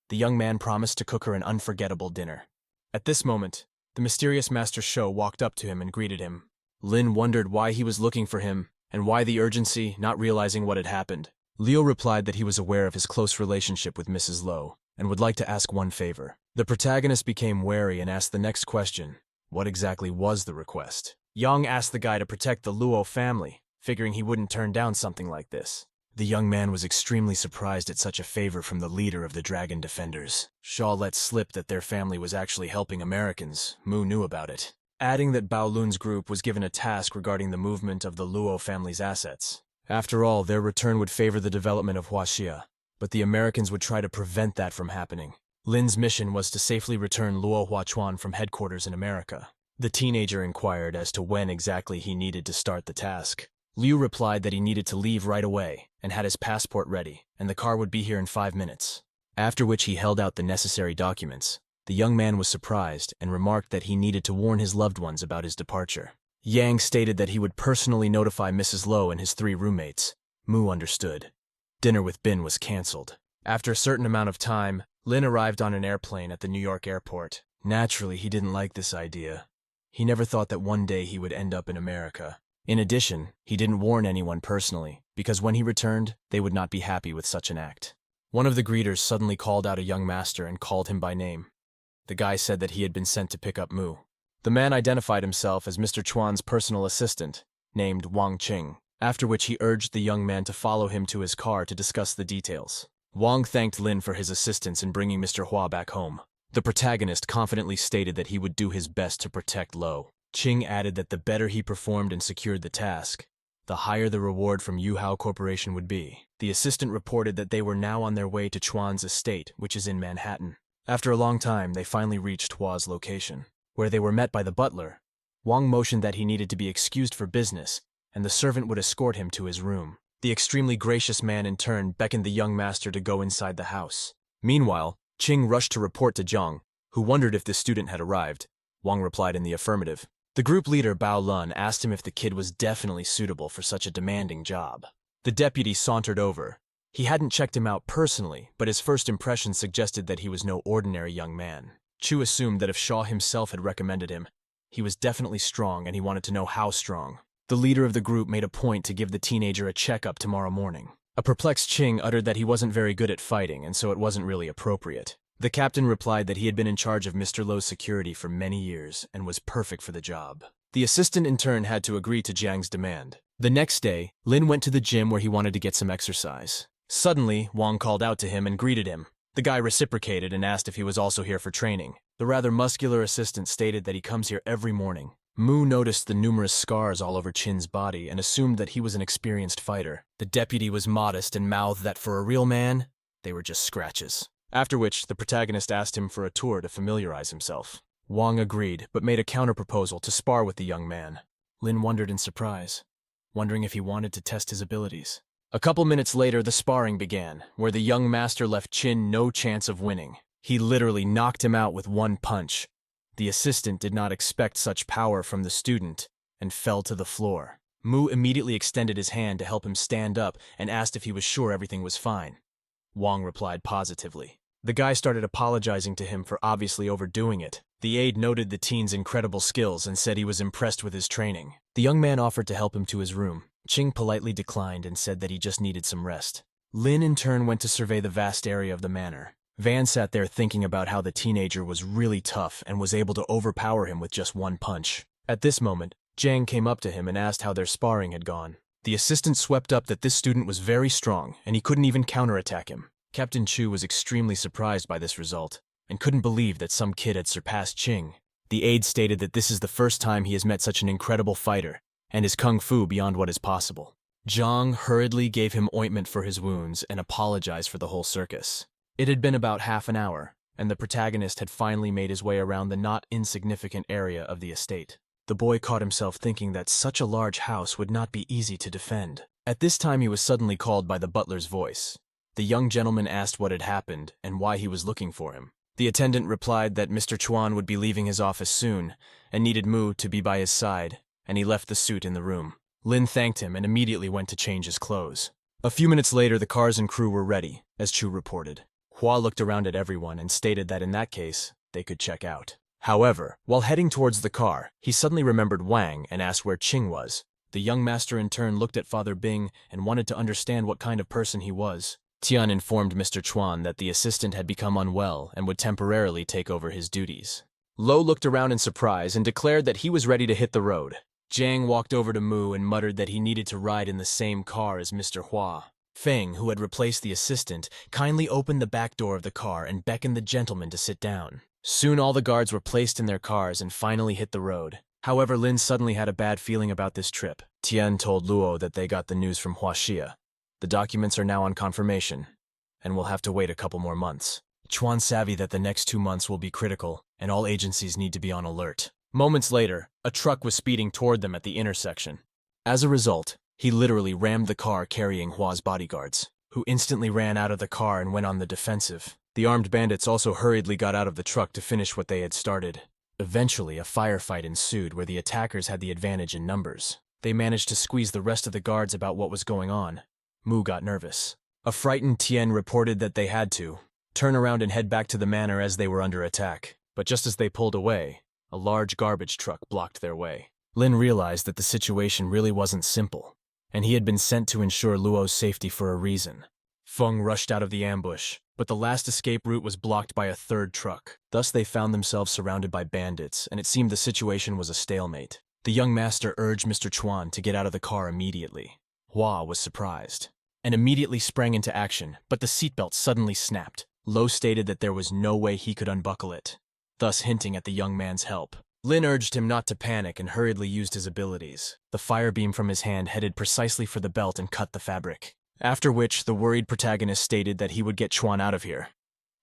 The young man promised to cook her an unforgettable dinner. At this moment, the mysterious Master Shou walked up to him and greeted him. Lin wondered why he was looking for him and why the urgency, not realizing what had happened. Liu replied that he was aware of his close relationship with Mrs. Lo and would like to ask one favor. The protagonist became wary and asked the next question. What exactly was the request? Yang asked the guy to protect the Luo family, figuring he wouldn't turn down something like this. The young man was extremely surprised at such a favor from the leader of the Dragon Defenders. Shaw let slip that their family was actually helping Americans. Mu knew about it, adding that Bao Lun's group was given a task regarding the movement of the Luo family's assets. After all, their return would favor the development of Huaxia, but the Americans would try to prevent that from happening. Lin's mission was to safely return Luo Huachuan from headquarters in America. The teenager inquired as to when exactly he needed to start the task. Liu replied that he needed to leave right away and had his passport ready, and the car would be here in 5 minutes. After which he held out the necessary documents. The young man was surprised and remarked that he needed to warn his loved ones about his departure. Yang stated that he would personally notify Mrs. Lo and his 3 roommates. Mu understood. Dinner with Bin was cancelled. After a certain amount of time, Lin arrived on an airplane at the New York airport. Naturally, he didn't like this idea. He never thought that one day he would end up in America. In addition, he didn't warn anyone personally, because when he returned, they would not be happy with such an act. One of the greeters suddenly called out a young master and called him by name. The guy said that he had been sent to pick up Mu. The man identified himself as Mr. Chuan's personal assistant, named Wang Qing, after which he urged the young man to follow him to his car to discuss the details. Wang thanked Lin for his assistance in bringing Mr. Hua back home. The protagonist confidently stated that he would do his best to protect Lo. Qing added that the better he performed and secured the task, the higher the reward from Yuhao Corporation would be. The assistant reported that they were now on their way to Chuan's estate, which is in Manhattan. After a long time, they finally reached Hua's location, where they were met by the butler. Wang motioned that he needed to be excused for business, and the servant would escort him to his room. The extremely gracious man in turn beckoned the young master to go inside the house. Meanwhile, Ching rushed to report to Zhang, who wondered if the student had arrived. Wang replied in the affirmative. The group leader, Bao Lun, asked him if the kid was definitely suitable for such a demanding job. The deputy sauntered over. He hadn't checked him out personally, but his first impression suggested that he was no ordinary young man. Chu assumed that if Shaw himself had recommended him, he was definitely strong and he wanted to know how strong. The leader of the group made a point to give the teenager a checkup tomorrow morning. A perplexed Ching uttered that he wasn't very good at fighting and so it wasn't really appropriate. The captain replied that he had been in charge of Mr. Lo's security for many years and was perfect for the job. The assistant in turn had to agree to Jiang's demand. The next day, Lin went to the gym where he wanted to get some exercise. Suddenly, Wang called out to him and greeted him. The guy reciprocated and asked if he was also here for training. The rather muscular assistant stated that he comes here every morning. Mu noticed the numerous scars all over Chin's body and assumed that he was an experienced fighter. The deputy was modest and mouthed that for a real man, they were just scratches. After which, the protagonist asked him for a tour to familiarize himself. Wang agreed, but made a counter-proposal to spar with the young man. Lin wondered in surprise, wondering if he wanted to test his abilities. A couple minutes later, the sparring began, where the young master left Chin no chance of winning. He literally knocked him out with one punch. The assistant did not expect such power from the student and fell to the floor. Mu immediately extended his hand to help him stand up and asked if he was sure everything was fine. Wang replied positively. The guy started apologizing to him for obviously overdoing it. The aide noted the teen's incredible skills and said he was impressed with his training. The young man offered to help him to his room. Ching politely declined and said that he just needed some rest. Lin in turn went to survey the vast area of the manor. Van sat there thinking about how the teenager was really tough and was able to overpower him with just one punch. At this moment, Zhang came up to him and asked how their sparring had gone. The assistant swept up that this student was very strong and he couldn't even counterattack him. Captain Chu was extremely surprised by this result and couldn't believe that some kid had surpassed Ching. The aide stated that this is the first time he has met such an incredible fighter and his kung fu beyond what is possible. Zhang hurriedly gave him ointment for his wounds and apologized for the whole circus. It had been about half an hour, and the protagonist had finally made his way around the not insignificant area of the estate. The boy caught himself thinking that such a large house would not be easy to defend. At this time he was suddenly called by the butler's voice. The young gentleman asked what had happened and why he was looking for him. The attendant replied that Mr. Chuan would be leaving his office soon and needed Mu to be by his side, and he left the suit in the room. Lin thanked him and immediately went to change his clothes. A few minutes later, the cars and crew were ready, as Chu reported. Hua looked around at everyone and stated that in that case, they could check out. However, while heading towards the car, he suddenly remembered Wang and asked where Ching was. The young master in turn looked at Father Bing and wanted to understand what kind of person he was. Tian informed Mr. Chuan that the assistant had become unwell and would temporarily take over his duties. Lo looked around in surprise and declared that he was ready to hit the road. Zhang walked over to Mu and muttered that he needed to ride in the same car as Mr. Hua. Feng, who had replaced the assistant, kindly opened the back door of the car and beckoned the gentleman to sit down. Soon all the guards were placed in their cars and finally hit the road. However, Lin suddenly had a bad feeling about this trip. Tian told Luo that they got the news from Huaxia. The documents are now on confirmation, and we'll have to wait a couple more months. Chuan's savvy that the next 2 months will be critical, and all agencies need to be on alert. Moments later, a truck was speeding toward them at the intersection. As a result, he literally rammed the car carrying Hua's bodyguards, who instantly ran out of the car and went on the defensive. The armed bandits also hurriedly got out of the truck to finish what they had started. Eventually, a firefight ensued where the attackers had the advantage in numbers. They managed to squeeze the rest of the guards about what was going on. Mu got nervous. A frightened Tian reported that they had to turn around and head back to the manor as they were under attack. But just as they pulled away, a large garbage truck blocked their way. Lin realized that the situation really wasn't simple, and he had been sent to ensure Luo's safety for a reason. Feng rushed out of the ambush, but the last escape route was blocked by a third truck. Thus they found themselves surrounded by bandits, and it seemed the situation was a stalemate. The young master urged Mr. Chuan to get out of the car immediately. Hua was surprised and immediately sprang into action, but the seatbelt suddenly snapped. Lo stated that there was no way he could unbuckle it, thus hinting at the young man's help. Lin urged him not to panic and hurriedly used his abilities. The fire beam from his hand headed precisely for the belt and cut the fabric. After which, the worried protagonist stated that he would get Chuan out of here,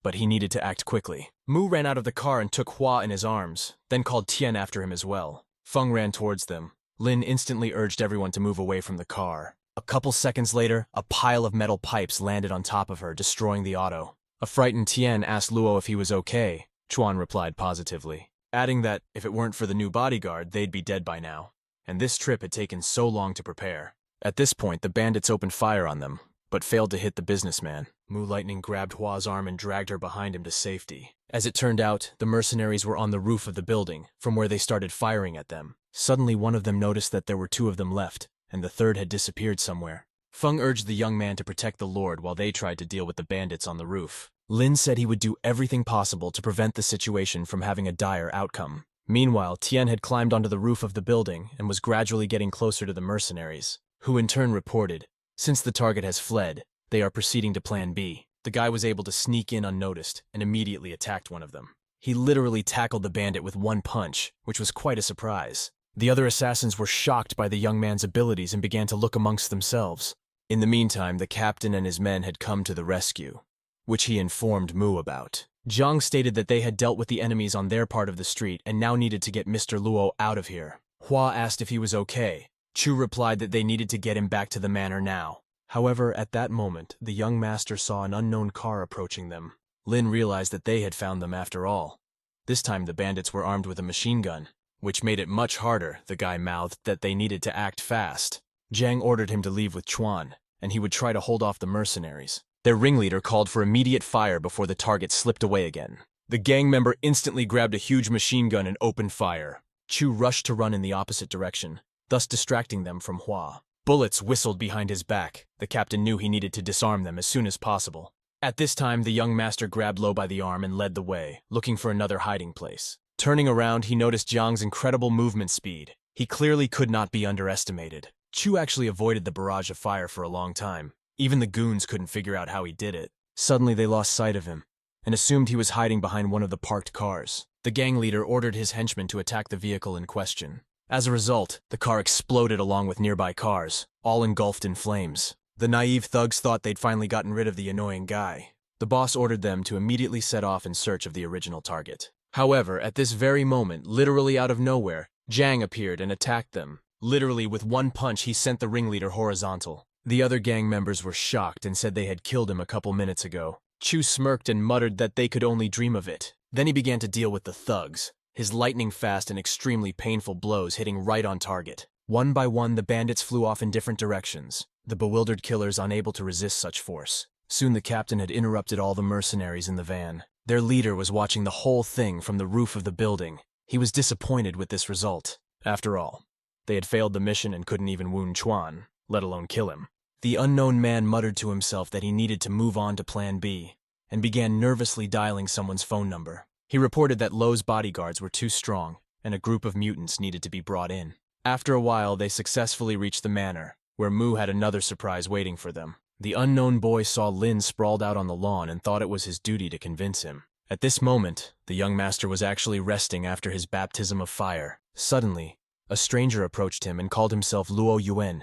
but he needed to act quickly. Mu ran out of the car and took Hua in his arms, then called Tian after him as well. Feng ran towards them. Lin instantly urged everyone to move away from the car. A couple seconds later, a pile of metal pipes landed on top of her, destroying the auto. A frightened Tian asked Luo if he was okay. Chuan replied positively, adding that if it weren't for the new bodyguard, they'd be dead by now. And this trip had taken so long to prepare. At this point, the bandits opened fire on them, but failed to hit the businessman. Mu Lightning grabbed Hua's arm and dragged her behind him to safety. As it turned out, the mercenaries were on the roof of the building, from where they started firing at them. Suddenly, one of them noticed that there were two of them left, and the third had disappeared somewhere. Feng urged the young man to protect the Lord while they tried to deal with the bandits on the roof. Lin said he would do everything possible to prevent the situation from having a dire outcome. Meanwhile, Tian had climbed onto the roof of the building and was gradually getting closer to the mercenaries, who in turn reported, since the target has fled, they are proceeding to Plan B. The guy was able to sneak in unnoticed and immediately attacked one of them. He literally tackled the bandit with one punch, which was quite a surprise. The other assassins were shocked by the young man's abilities and began to look amongst themselves. In the meantime, the captain and his men had come to the rescue, which he informed Mu about. Zhang stated that they had dealt with the enemies on their part of the street and now needed to get Mr. Luo out of here. Hua asked if he was okay. Chu replied that they needed to get him back to the manor now. However, at that moment, the young master saw an unknown car approaching them. Lin realized that they had found them after all. This time the bandits were armed with a machine gun, which made it much harder. The guy mouthed that they needed to act fast. Zhang ordered him to leave with Chuan, and he would try to hold off the mercenaries. Their ringleader called for immediate fire before the target slipped away again. The gang member instantly grabbed a huge machine gun and opened fire. Chu rushed to run in the opposite direction, thus distracting them from Hua. Bullets whistled behind his back. The captain knew he needed to disarm them as soon as possible. At this time, the young master grabbed Lo by the arm and led the way, looking for another hiding place. Turning around, he noticed Zhang's incredible movement speed. He clearly could not be underestimated. Chu actually avoided the barrage of fire for a long time. Even the goons couldn't figure out how he did it. Suddenly, they lost sight of him and assumed he was hiding behind one of the parked cars. The gang leader ordered his henchmen to attack the vehicle in question. As a result, the car exploded along with nearby cars, all engulfed in flames. The naive thugs thought they'd finally gotten rid of the annoying guy. The boss ordered them to immediately set off in search of the original target. However, at this very moment, literally out of nowhere, Zhang appeared and attacked them. Literally, with one punch, he sent the ringleader horizontal. The other gang members were shocked and said they had killed him a couple minutes ago. Chu smirked and muttered that they could only dream of it. Then he began to deal with the thugs, his lightning-fast and extremely painful blows hitting right on target. One by one, the bandits flew off in different directions, the bewildered killers unable to resist such force. Soon the captain had interrupted all the mercenaries in the van. Their leader was watching the whole thing from the roof of the building. He was disappointed with this result. After all, they had failed the mission and couldn't even wound Chuan, let alone kill him. The unknown man muttered to himself that he needed to move on to Plan B, and began nervously dialing someone's phone number. He reported that Lo's bodyguards were too strong, and a group of mutants needed to be brought in. After a while, they successfully reached the manor, where Mu had another surprise waiting for them. The unknown boy saw Lin sprawled out on the lawn and thought it was his duty to convince him. At this moment, the young master was actually resting after his baptism of fire. Suddenly, a stranger approached him and called himself Luo Yuan.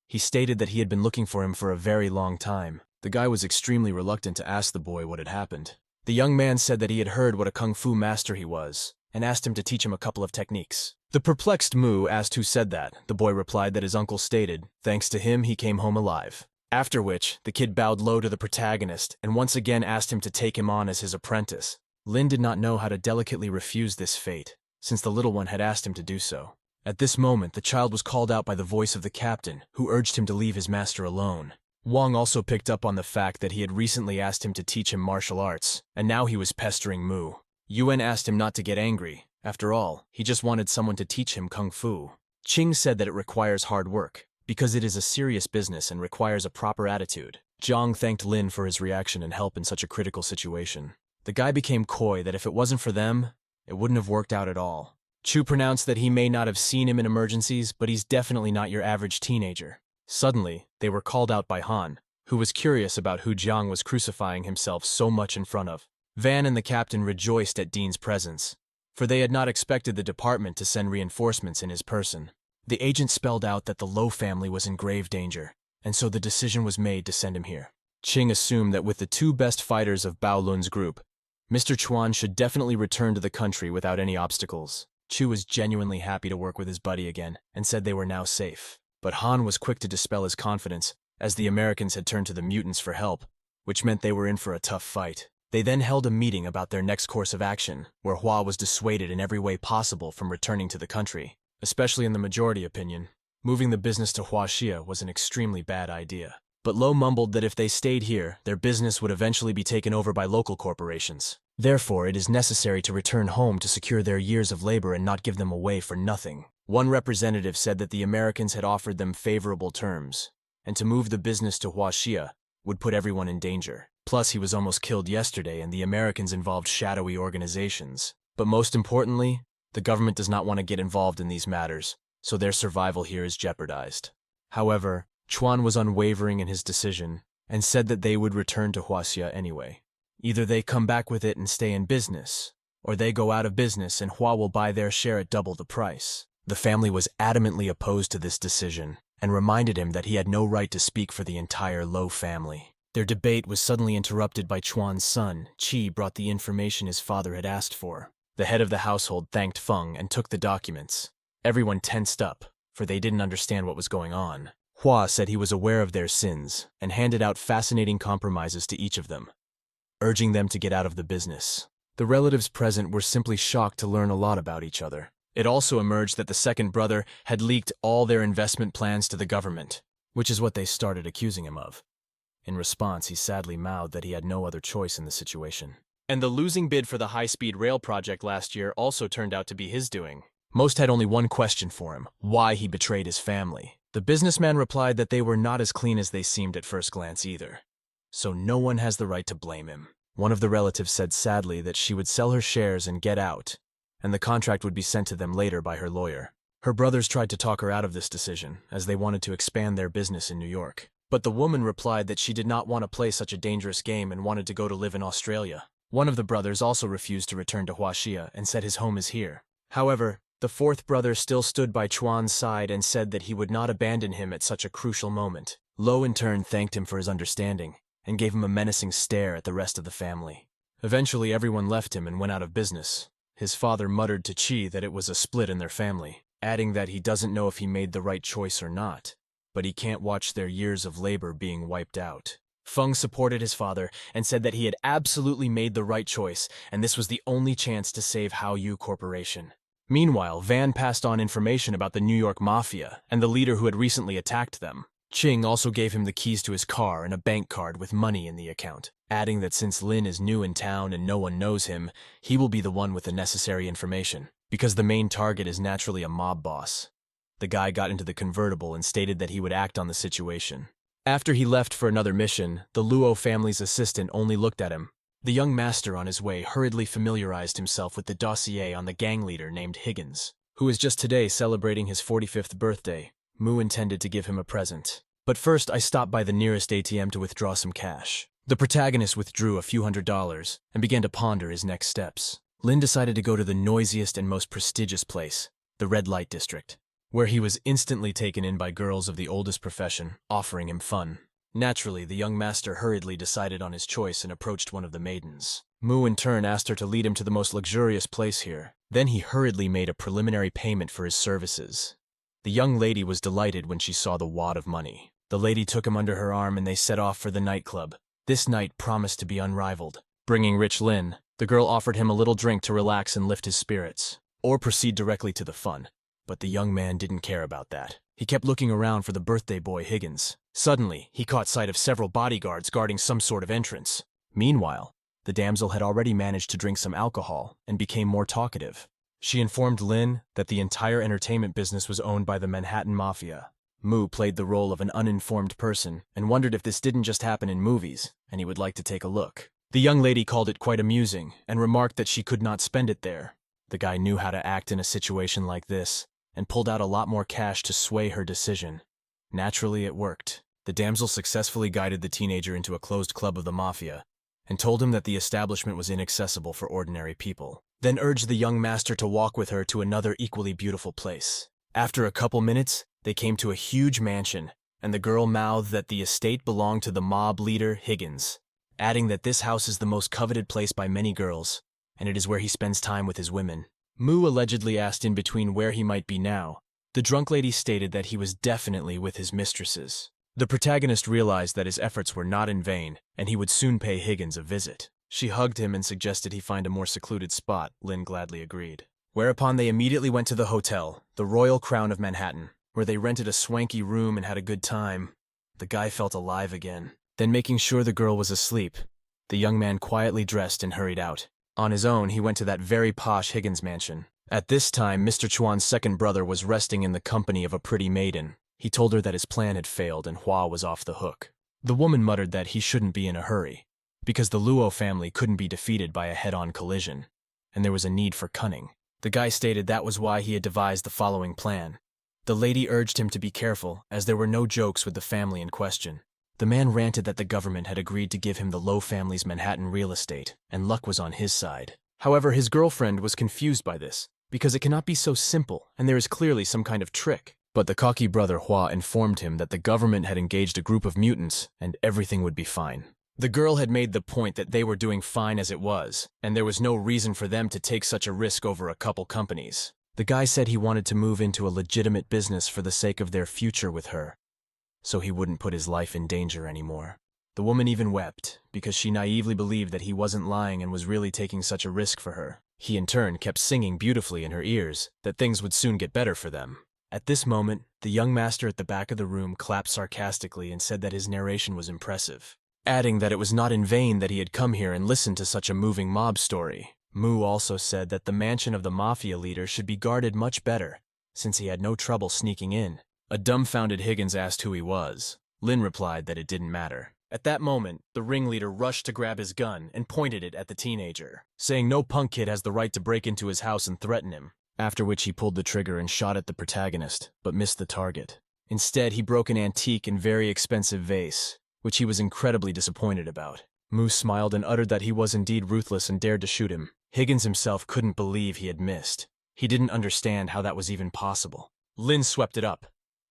He stated that he had been looking for him for a very long time. The guy was extremely reluctant to ask the boy what had happened. The young man said that he had heard what a kung fu master he was, and asked him to teach him a couple of techniques. The perplexed Mu asked who said that. The boy replied that his uncle stated, thanks to him he came home alive. After which, the kid bowed low to the protagonist and once again asked him to take him on as his apprentice. Lin did not know how to delicately refuse this fate, since the little one had asked him to do so. At this moment, the child was called out by the voice of the captain, who urged him to leave his master alone. Wang also picked up on the fact that he had recently asked him to teach him martial arts, and now he was pestering Mu. Yuan asked him not to get angry. After all, he just wanted someone to teach him kung fu. Qing said that it requires hard work, because it is a serious business and requires a proper attitude. Zhang thanked Lin for his reaction and help in such a critical situation. The guy became coy that if it wasn't for them, it wouldn't have worked out at all. Chu pronounced that he may not have seen him in emergencies, but he's definitely not your average teenager. Suddenly, they were called out by Han, who was curious about who Zhang was crucifying himself so much in front of. Van and the captain rejoiced at Dean's presence, for they had not expected the department to send reinforcements in his person. The agent spelled out that the Lo family was in grave danger, and so the decision was made to send him here. Qing assumed that with the two best fighters of Bao Lun's group, Mr. Chuan should definitely return to the country without any obstacles. Chu was genuinely happy to work with his buddy again, and said they were now safe. But Han was quick to dispel his confidence, as the Americans had turned to the mutants for help, which meant they were in for a tough fight. They then held a meeting about their next course of action, where Hua was dissuaded in every way possible from returning to the country. Especially in the majority opinion, moving the business to Huaxia was an extremely bad idea. But Lo mumbled that if they stayed here, their business would eventually be taken over by local corporations. Therefore, it is necessary to return home to secure their years of labor and not give them away for nothing. One representative said that the Americans had offered them favorable terms, and to move the business to Huaxia would put everyone in danger. Plus, he was almost killed yesterday, and the Americans involved shadowy organizations. But most importantly, the government does not want to get involved in these matters, so their survival here is jeopardized. However, Chuan was unwavering in his decision and said that they would return to Huaxia anyway. Either they come back with it and stay in business, or they go out of business and Hua will buy their share at double the price. The family was adamantly opposed to this decision and reminded him that he had no right to speak for the entire Lo family. Their debate was suddenly interrupted by Chuan's son. Qi brought the information his father had asked for. The head of the household thanked Feng and took the documents. Everyone tensed up, for they didn't understand what was going on. Hua said he was aware of their sins and handed out fascinating compromises to each of them, urging them to get out of the business. The relatives present were simply shocked to learn a lot about each other. It also emerged that the second brother had leaked all their investment plans to the government, which is what they started accusing him of. In response, he sadly mouthed that he had no other choice in the situation. And the losing bid for the high-speed rail project last year also turned out to be his doing. Most had only one question for him: why he betrayed his family. The businessman replied that they were not as clean as they seemed at first glance either. So no one has the right to blame him. One of the relatives said sadly that she would sell her shares and get out, and the contract would be sent to them later by her lawyer. Her brothers tried to talk her out of this decision, as they wanted to expand their business in New York. But the woman replied that she did not want to play such a dangerous game and wanted to go to live in Australia. One of the brothers also refused to return to Huaxia and said his home is here. However, the fourth brother still stood by Chuan's side and said that he would not abandon him at such a crucial moment. Lo in turn thanked him for his understanding and gave him a menacing stare at the rest of the family. Eventually everyone left him and went out of business. His father muttered to Qi that it was a split in their family, adding that he doesn't know if he made the right choice or not, but he can't watch their years of labor being wiped out. Feng supported his father and said that he had absolutely made the right choice, and this was the only chance to save Haoyu Corporation. Meanwhile, Van passed on information about the New York Mafia and the leader who had recently attacked them. Qing also gave him the keys to his car and a bank card with money in the account, adding that since Lin is new in town and no one knows him, he will be the one with the necessary information, because the main target is naturally a mob boss. The guy got into the convertible and stated that he would act on the situation. After he left for another mission, the Luo family's assistant only looked at him. The young master on his way hurriedly familiarized himself with the dossier on the gang leader named Higgins, who was just today celebrating his 45th birthday. Mu intended to give him a present. But first, I stopped by the nearest ATM to withdraw some cash. The protagonist withdrew a few $100s and began to ponder his next steps. Lin decided to go to the noisiest and most prestigious place, the red light district, where he was instantly taken in by girls of the oldest profession, offering him fun. Naturally, the young master hurriedly decided on his choice and approached one of the maidens. Mu in turn asked her to lead him to the most luxurious place here. Then he hurriedly made a preliminary payment for his services. The young lady was delighted when she saw the wad of money. The lady took him under her arm and they set off for the nightclub. This night promised to be unrivaled. Bringing rich Lin, the girl offered him a little drink to relax and lift his spirits, or proceed directly to the fun. But the young man didn't care about that. He kept looking around for the birthday boy Higgins. Suddenly, he caught sight of several bodyguards guarding some sort of entrance. Meanwhile, the damsel had already managed to drink some alcohol and became more talkative. She informed Lin that the entire entertainment business was owned by the Manhattan Mafia. Mu played the role of an uninformed person and wondered if this didn't just happen in movies, and he would like to take a look. The young lady called it quite amusing and remarked that she could not spend it there. The guy knew how to act in a situation like this and pulled out a lot more cash to sway her decision. Naturally, it worked. The damsel successfully guided the teenager into a closed club of the mafia and told him that the establishment was inaccessible for ordinary people, then urged the young master to walk with her to another equally beautiful place. After a couple minutes, they came to a huge mansion, and the girl mouthed that the estate belonged to the mob leader Higgins, adding that this house is the most coveted place by many girls, and it is where he spends time with his women. Mu allegedly asked in between where he might be now. The drunk lady stated that he was definitely with his mistresses. The protagonist realized that his efforts were not in vain, and he would soon pay Higgins a visit. She hugged him and suggested he find a more secluded spot. Lin gladly agreed. Whereupon they immediately went to the hotel, the Royal Crown of Manhattan, where they rented a swanky room and had a good time. The guy felt alive again. Then, making sure the girl was asleep, the young man quietly dressed and hurried out. On his own, he went to that very posh Higgins mansion. At this time, Mr. Chuan's second brother was resting in the company of a pretty maiden. He told her that his plan had failed and Hua was off the hook. The woman muttered that he shouldn't be in a hurry, because the Luo family couldn't be defeated by a head-on collision, and there was a need for cunning. The guy stated that was why he had devised the following plan. The lady urged him to be careful, as there were no jokes with the family in question. The man ranted that the government had agreed to give him the Low family's Manhattan real estate, and luck was on his side. However, his girlfriend was confused by this, because it cannot be so simple, and there is clearly some kind of trick. But the cocky brother Hua informed him that the government had engaged a group of mutants, and everything would be fine. The girl had made the point that they were doing fine as it was, and there was no reason for them to take such a risk over a couple companies. The guy said he wanted to move into a legitimate business for the sake of their future with her, so he wouldn't put his life in danger anymore. The woman even wept, because she naively believed that he wasn't lying and was really taking such a risk for her. He in turn kept singing beautifully in her ears that things would soon get better for them. At this moment, the young master at the back of the room clapped sarcastically and said that his narration was impressive, adding that it was not in vain that he had come here and listened to such a moving mob story. Mu also said that the mansion of the mafia leader should be guarded much better, since he had no trouble sneaking in. A dumbfounded Higgins asked who he was. Lin replied that it didn't matter. At that moment, the ringleader rushed to grab his gun and pointed it at the teenager, saying no punk kid has the right to break into his house and threaten him, after which he pulled the trigger and shot at the protagonist, but missed the target. Instead, he broke an antique and very expensive vase, which he was incredibly disappointed about. Mu smiled and uttered that he was indeed ruthless and dared to shoot him. Higgins himself couldn't believe he had missed. He didn't understand how that was even possible. Lin swept it up.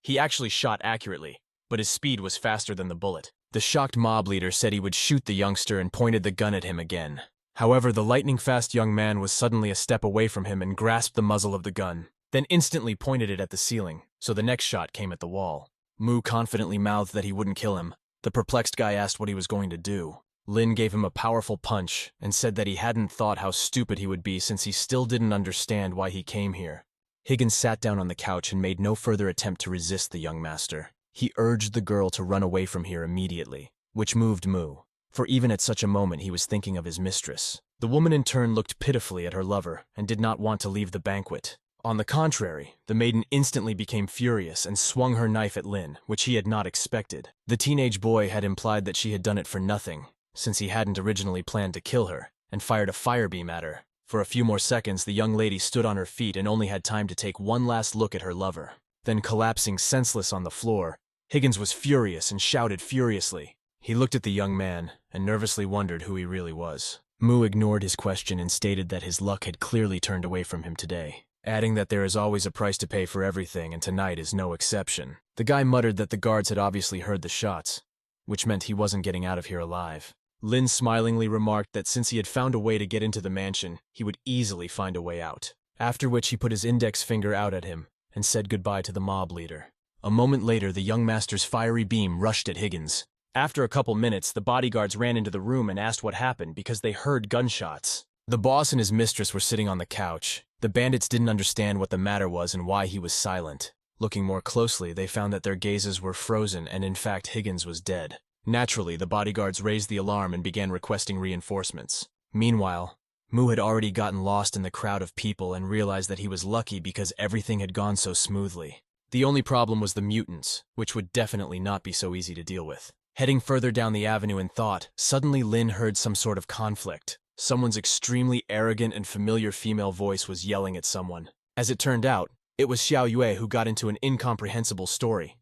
He actually shot accurately, but his speed was faster than the bullet. The shocked mob leader said he would shoot the youngster and pointed the gun at him again. However, the lightning-fast young man was suddenly a step away from him and grasped the muzzle of the gun, then instantly pointed it at the ceiling, so the next shot came at the wall. Mu confidently mouthed that he wouldn't kill him. The perplexed guy asked what he was going to do. Lin gave him a powerful punch and said that he hadn't thought how stupid he would be since he still didn't understand why he came here. Higgins sat down on the couch and made no further attempt to resist the young master. He urged the girl to run away from here immediately, which moved Mu, for even at such a moment he was thinking of his mistress. The woman in turn looked pitifully at her lover and did not want to leave the banquet. On the contrary, the maiden instantly became furious and swung her knife at Lin, which he had not expected. The teenage boy had implied that she had done it for nothing, since he hadn't originally planned to kill her, and fired a fire beam at her. For a few more seconds, the young lady stood on her feet and only had time to take one last look at her lover. Then, collapsing senseless on the floor, Higgins was furious and shouted furiously. He looked at the young man and nervously wondered who he really was. Mu ignored his question and stated that his luck had clearly turned away from him today, adding that there is always a price to pay for everything and tonight is no exception. The guy muttered that the guards had obviously heard the shots, which meant he wasn't getting out of here alive. Lin smilingly remarked that since he had found a way to get into the mansion, he would easily find a way out, after which he put his index finger out at him and said goodbye to the mob leader. A moment later, the young master's fiery beam rushed at Higgins. After a couple minutes, the bodyguards ran into the room and asked what happened because they heard gunshots. The boss and his mistress were sitting on the couch. The bandits didn't understand what the matter was and why he was silent. Looking more closely, they found that their gazes were frozen and in fact Higgins was dead. Naturally, the bodyguards raised the alarm and began requesting reinforcements. Meanwhile, Mu had already gotten lost in the crowd of people and realized that he was lucky because everything had gone so smoothly. The only problem was the mutants, which would definitely not be so easy to deal with. Heading further down the avenue in thought, suddenly Lin heard some sort of conflict. Someone's extremely arrogant and familiar female voice was yelling at someone. As it turned out, it was Xiao Yue who got into an incomprehensible story.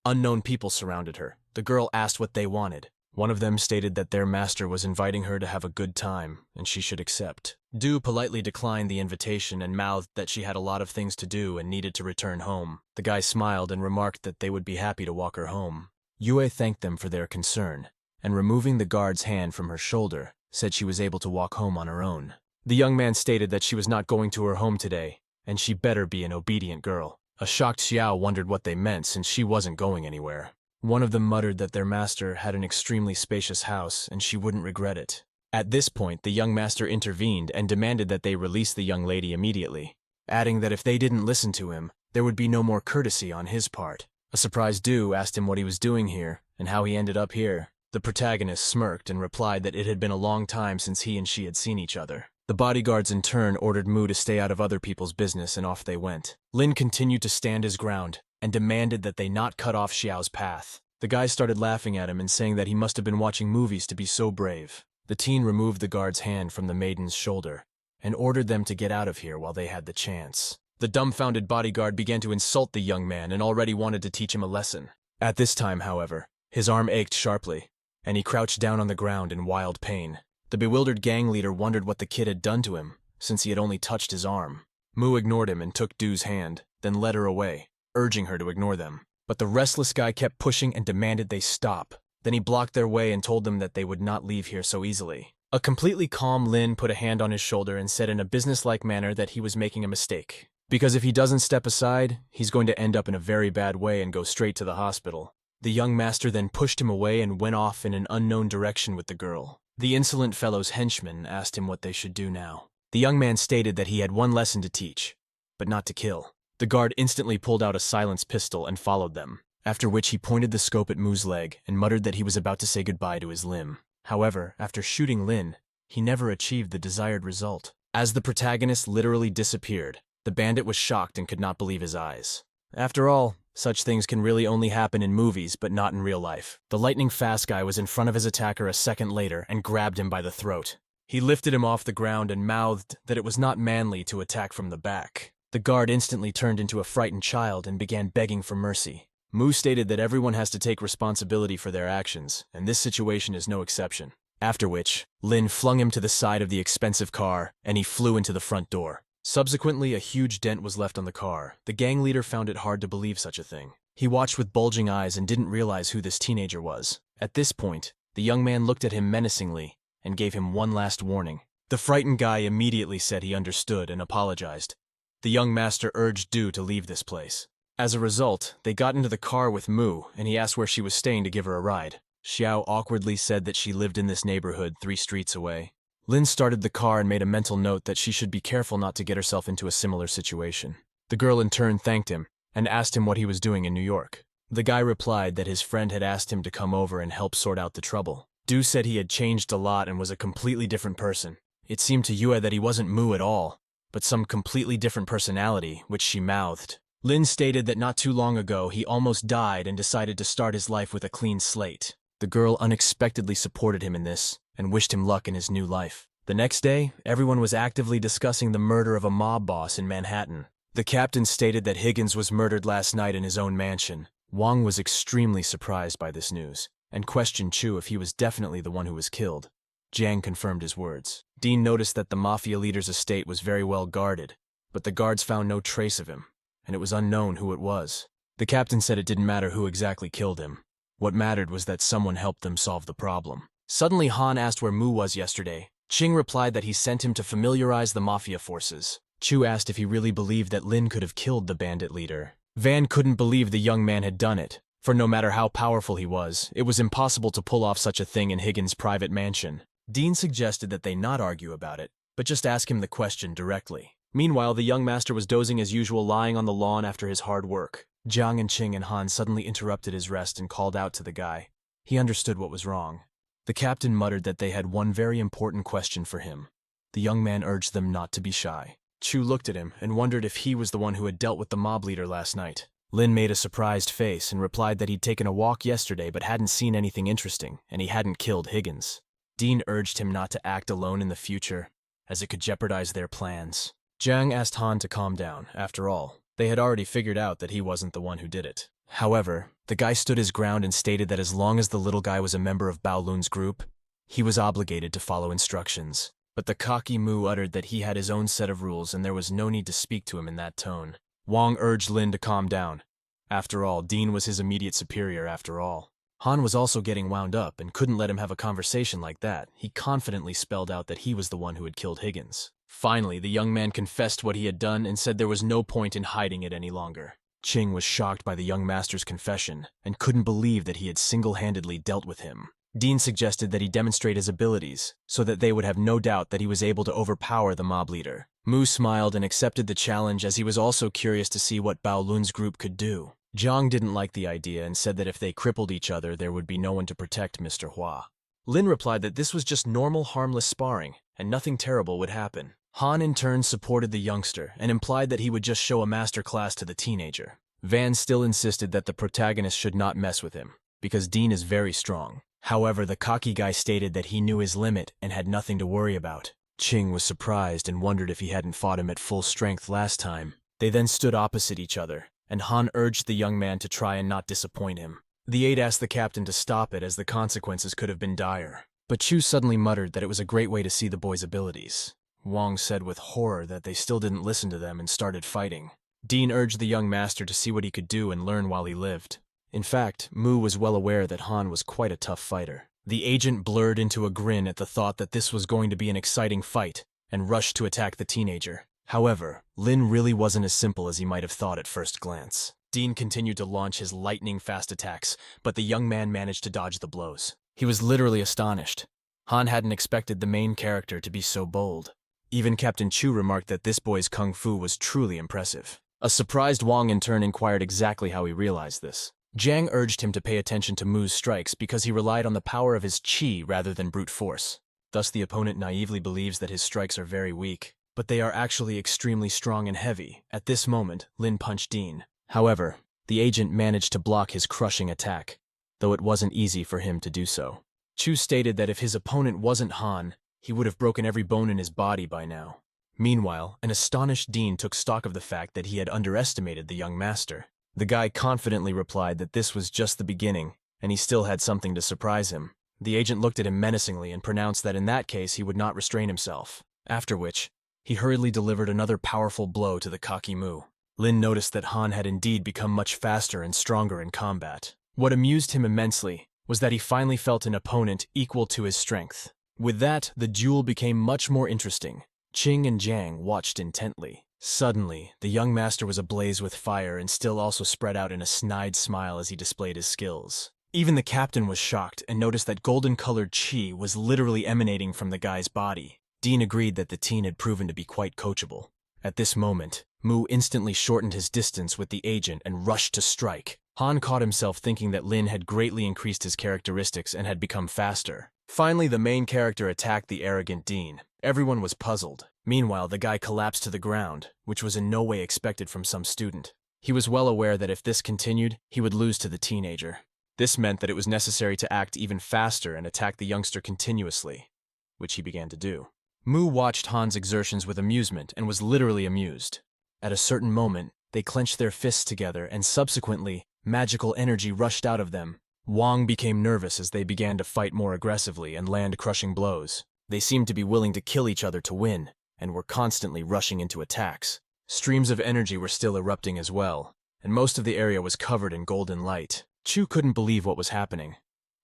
Unknown people surrounded her. The girl asked what they wanted. One of them stated that their master was inviting her to have a good time, and she should accept. Du politely declined the invitation and mouthed that she had a lot of things to do and needed to return home. The guy smiled and remarked that they would be happy to walk her home. Yue thanked them for their concern, and removing the guard's hand from her shoulder, said she was able to walk home on her own. The young man stated that she was not going to her home today, and she better be an obedient girl. A shocked Xiao wondered what they meant since she wasn't going anywhere. One of them muttered that their master had an extremely spacious house and she wouldn't regret it. At this point, the young master intervened and demanded that they release the young lady immediately, adding that if they didn't listen to him, there would be no more courtesy on his part. A surprised Du asked him what he was doing here and how he ended up here. The protagonist smirked and replied that it had been a long time since he and she had seen each other. The bodyguards in turn ordered Mu to stay out of other people's business, and off they went. Lin continued to stand his ground and demanded that they not cut off Xiao's path. The guys started laughing at him and saying that he must have been watching movies to be so brave. The teen removed the guard's hand from the maiden's shoulder and ordered them to get out of here while they had the chance. The dumbfounded bodyguard began to insult the young man and already wanted to teach him a lesson. At this time, however, his arm ached sharply, and he crouched down on the ground in wild pain. The bewildered gang leader wondered what the kid had done to him, since he had only touched his arm. Mu ignored him and took Du's hand, then led her away, urging her to ignore them. But the restless guy kept pushing and demanded they stop. Then he blocked their way and told them that they would not leave here so easily. A completely calm Lin put a hand on his shoulder and said in a businesslike manner that he was making a mistake, because if he doesn't step aside, he's going to end up in a very bad way and go straight to the hospital. The young master then pushed him away and went off in an unknown direction with the girl. The insolent fellow's henchman asked him what they should do now. The young man stated that he had one lesson to teach, but not to kill. The guard instantly pulled out a silenced pistol and followed them, after which he pointed the scope at Mu's leg and muttered that he was about to say goodbye to his limb. However, after shooting Lin, he never achieved the desired result. As the protagonist literally disappeared, the bandit was shocked and could not believe his eyes. After all, such things can really only happen in movies, but not in real life. The lightning-fast guy was in front of his attacker a second later and grabbed him by the throat. He lifted him off the ground and mouthed that it was not manly to attack from the back. The guard instantly turned into a frightened child and began begging for mercy. Mu stated that everyone has to take responsibility for their actions, and this situation is no exception. After which, Lin flung him to the side of the expensive car, and he flew into the front door. Subsequently, a huge dent was left on the car. The gang leader found it hard to believe such a thing. He watched with bulging eyes and didn't realize who this teenager was. At this point, the young man looked at him menacingly and gave him one last warning. The frightened guy immediately said he understood and apologized. The young master urged Du to leave this place. As a result, they got into the car with Mu, and he asked where she was staying to give her a ride. Xiao awkwardly said that she lived in this neighborhood 3 streets away. Lin started the car and made a mental note that she should be careful not to get herself into a similar situation. The girl in turn thanked him and asked him what he was doing in New York. The guy replied that his friend had asked him to come over and help sort out the trouble. Du said he had changed a lot and was a completely different person. It seemed to Yue that he wasn't Mu at all, but some completely different personality, which she mouthed. Lin stated that not too long ago he almost died and decided to start his life with a clean slate. The girl unexpectedly supported him in this and wished him luck in his new life. The next day, everyone was actively discussing the murder of a mob boss in Manhattan. The captain stated that Higgins was murdered last night in his own mansion. Wang was extremely surprised by this news and questioned Chu if he was definitely the one who was killed. Jiang confirmed his words. Dean noticed that the mafia leader's estate was very well guarded, but the guards found no trace of him, and it was unknown who it was. The captain said it didn't matter who exactly killed him. What mattered was that someone helped them solve the problem. Suddenly, Han asked where Mu was yesterday. Qing replied that he sent him to familiarize the mafia forces. Chu asked if he really believed that Lin could have killed the bandit leader. Van couldn't believe the young man had done it, for no matter how powerful he was, it was impossible to pull off such a thing in Higgins' private mansion. Dean suggested that they not argue about it, but just ask him the question directly. Meanwhile, the young master was dozing as usual, lying on the lawn after his hard work. Jiang and Qing and Han suddenly interrupted his rest and called out to the guy. He understood what was wrong. The captain muttered that they had one very important question for him. The young man urged them not to be shy. Chu looked at him and wondered if he was the one who had dealt with the mob leader last night. Lin made a surprised face and replied that he'd taken a walk yesterday but hadn't seen anything interesting, and he hadn't killed Higgins. Dean urged him not to act alone in the future, as it could jeopardize their plans. Jiang asked Han to calm down. After all, they had already figured out that he wasn't the one who did it. However, the guy stood his ground and stated that as long as the little guy was a member of Bao Lun's group, he was obligated to follow instructions. But the cocky Mu uttered that he had his own set of rules and there was no need to speak to him in that tone. Wang urged Lin to calm down. After all, Dean was his immediate superior after all. Han was also getting wound up and couldn't let him have a conversation like that. He confidently spelled out that he was the one who had killed Higgins. Finally, the young man confessed what he had done and said there was no point in hiding it any longer. Qing was shocked by the young master's confession and couldn't believe that he had single-handedly dealt with him. Dean suggested that he demonstrate his abilities, so that they would have no doubt that he was able to overpower the mob leader. Mu smiled and accepted the challenge, as he was also curious to see what Bao Lun's group could do. Zhang didn't like the idea and said that if they crippled each other, there would be no one to protect Mr. Hua. Lin replied that this was just normal, harmless sparring, and nothing terrible would happen. Han in turn supported the youngster and implied that he would just show a master class to the teenager. Van still insisted that the protagonist should not mess with him, because Dean is very strong. However, the cocky guy stated that he knew his limit and had nothing to worry about. Ching was surprised and wondered if he hadn't fought him at full strength last time. They then stood opposite each other, and Han urged the young man to try and not disappoint him. The aide asked the captain to stop it, as the consequences could have been dire. But Chu suddenly muttered that it was a great way to see the boy's abilities. Wang said with horror that they still didn't listen to them and started fighting. Dean urged the young master to see what he could do and learn while he lived. In fact, Mu was well aware that Han was quite a tough fighter. The agent blurred into a grin at the thought that this was going to be an exciting fight, and rushed to attack the teenager. However, Lin really wasn't as simple as he might have thought at first glance. Dean continued to launch his lightning-fast attacks, but the young man managed to dodge the blows. He was literally astonished. Han hadn't expected the main character to be so bold. Even Captain Chu remarked that this boy's kung fu was truly impressive. A surprised Wang in turn inquired exactly how he realized this. Zhang urged him to pay attention to Mu's strikes because he relied on the power of his qi rather than brute force. Thus the opponent naively believes that his strikes are very weak, but they are actually extremely strong and heavy. At this moment, Lin punched Dean. However, the agent managed to block his crushing attack, though it wasn't easy for him to do so. Chu stated that if his opponent wasn't Han, he would have broken every bone in his body by now. Meanwhile, an astonished Dean took stock of the fact that he had underestimated the young master. The guy confidently replied that this was just the beginning, and he still had something to surprise him. The agent looked at him menacingly and pronounced that in that case he would not restrain himself, after which, he hurriedly delivered another powerful blow to the cocky Mu. Lin noticed that Han had indeed become much faster and stronger in combat. What amused him immensely was that he finally felt an opponent equal to his strength. With that, the duel became much more interesting. Qing and Zhang watched intently. Suddenly, the young master was ablaze with fire and still also spread out in a snide smile as he displayed his skills. Even the captain was shocked and noticed that golden-colored qi was literally emanating from the guy's body. Dean agreed that the teen had proven to be quite coachable. At this moment, Mu instantly shortened his distance with the agent and rushed to strike. Han caught himself thinking that Lin had greatly increased his characteristics and had become faster. Finally, the main character attacked the arrogant Dean. Everyone was puzzled. Meanwhile, the guy collapsed to the ground, which was in no way expected from some student. He was well aware that if this continued, he would lose to the teenager. This meant that it was necessary to act even faster and attack the youngster continuously, which he began to do. Mu watched Han's exertions with amusement and was literally amused. At a certain moment, they clenched their fists together and subsequently, magical energy rushed out of them. Wang became nervous as they began to fight more aggressively and land crushing blows. They seemed to be willing to kill each other to win, and were constantly rushing into attacks. Streams of energy were still erupting as well, and most of the area was covered in golden light. Chu couldn't believe what was happening.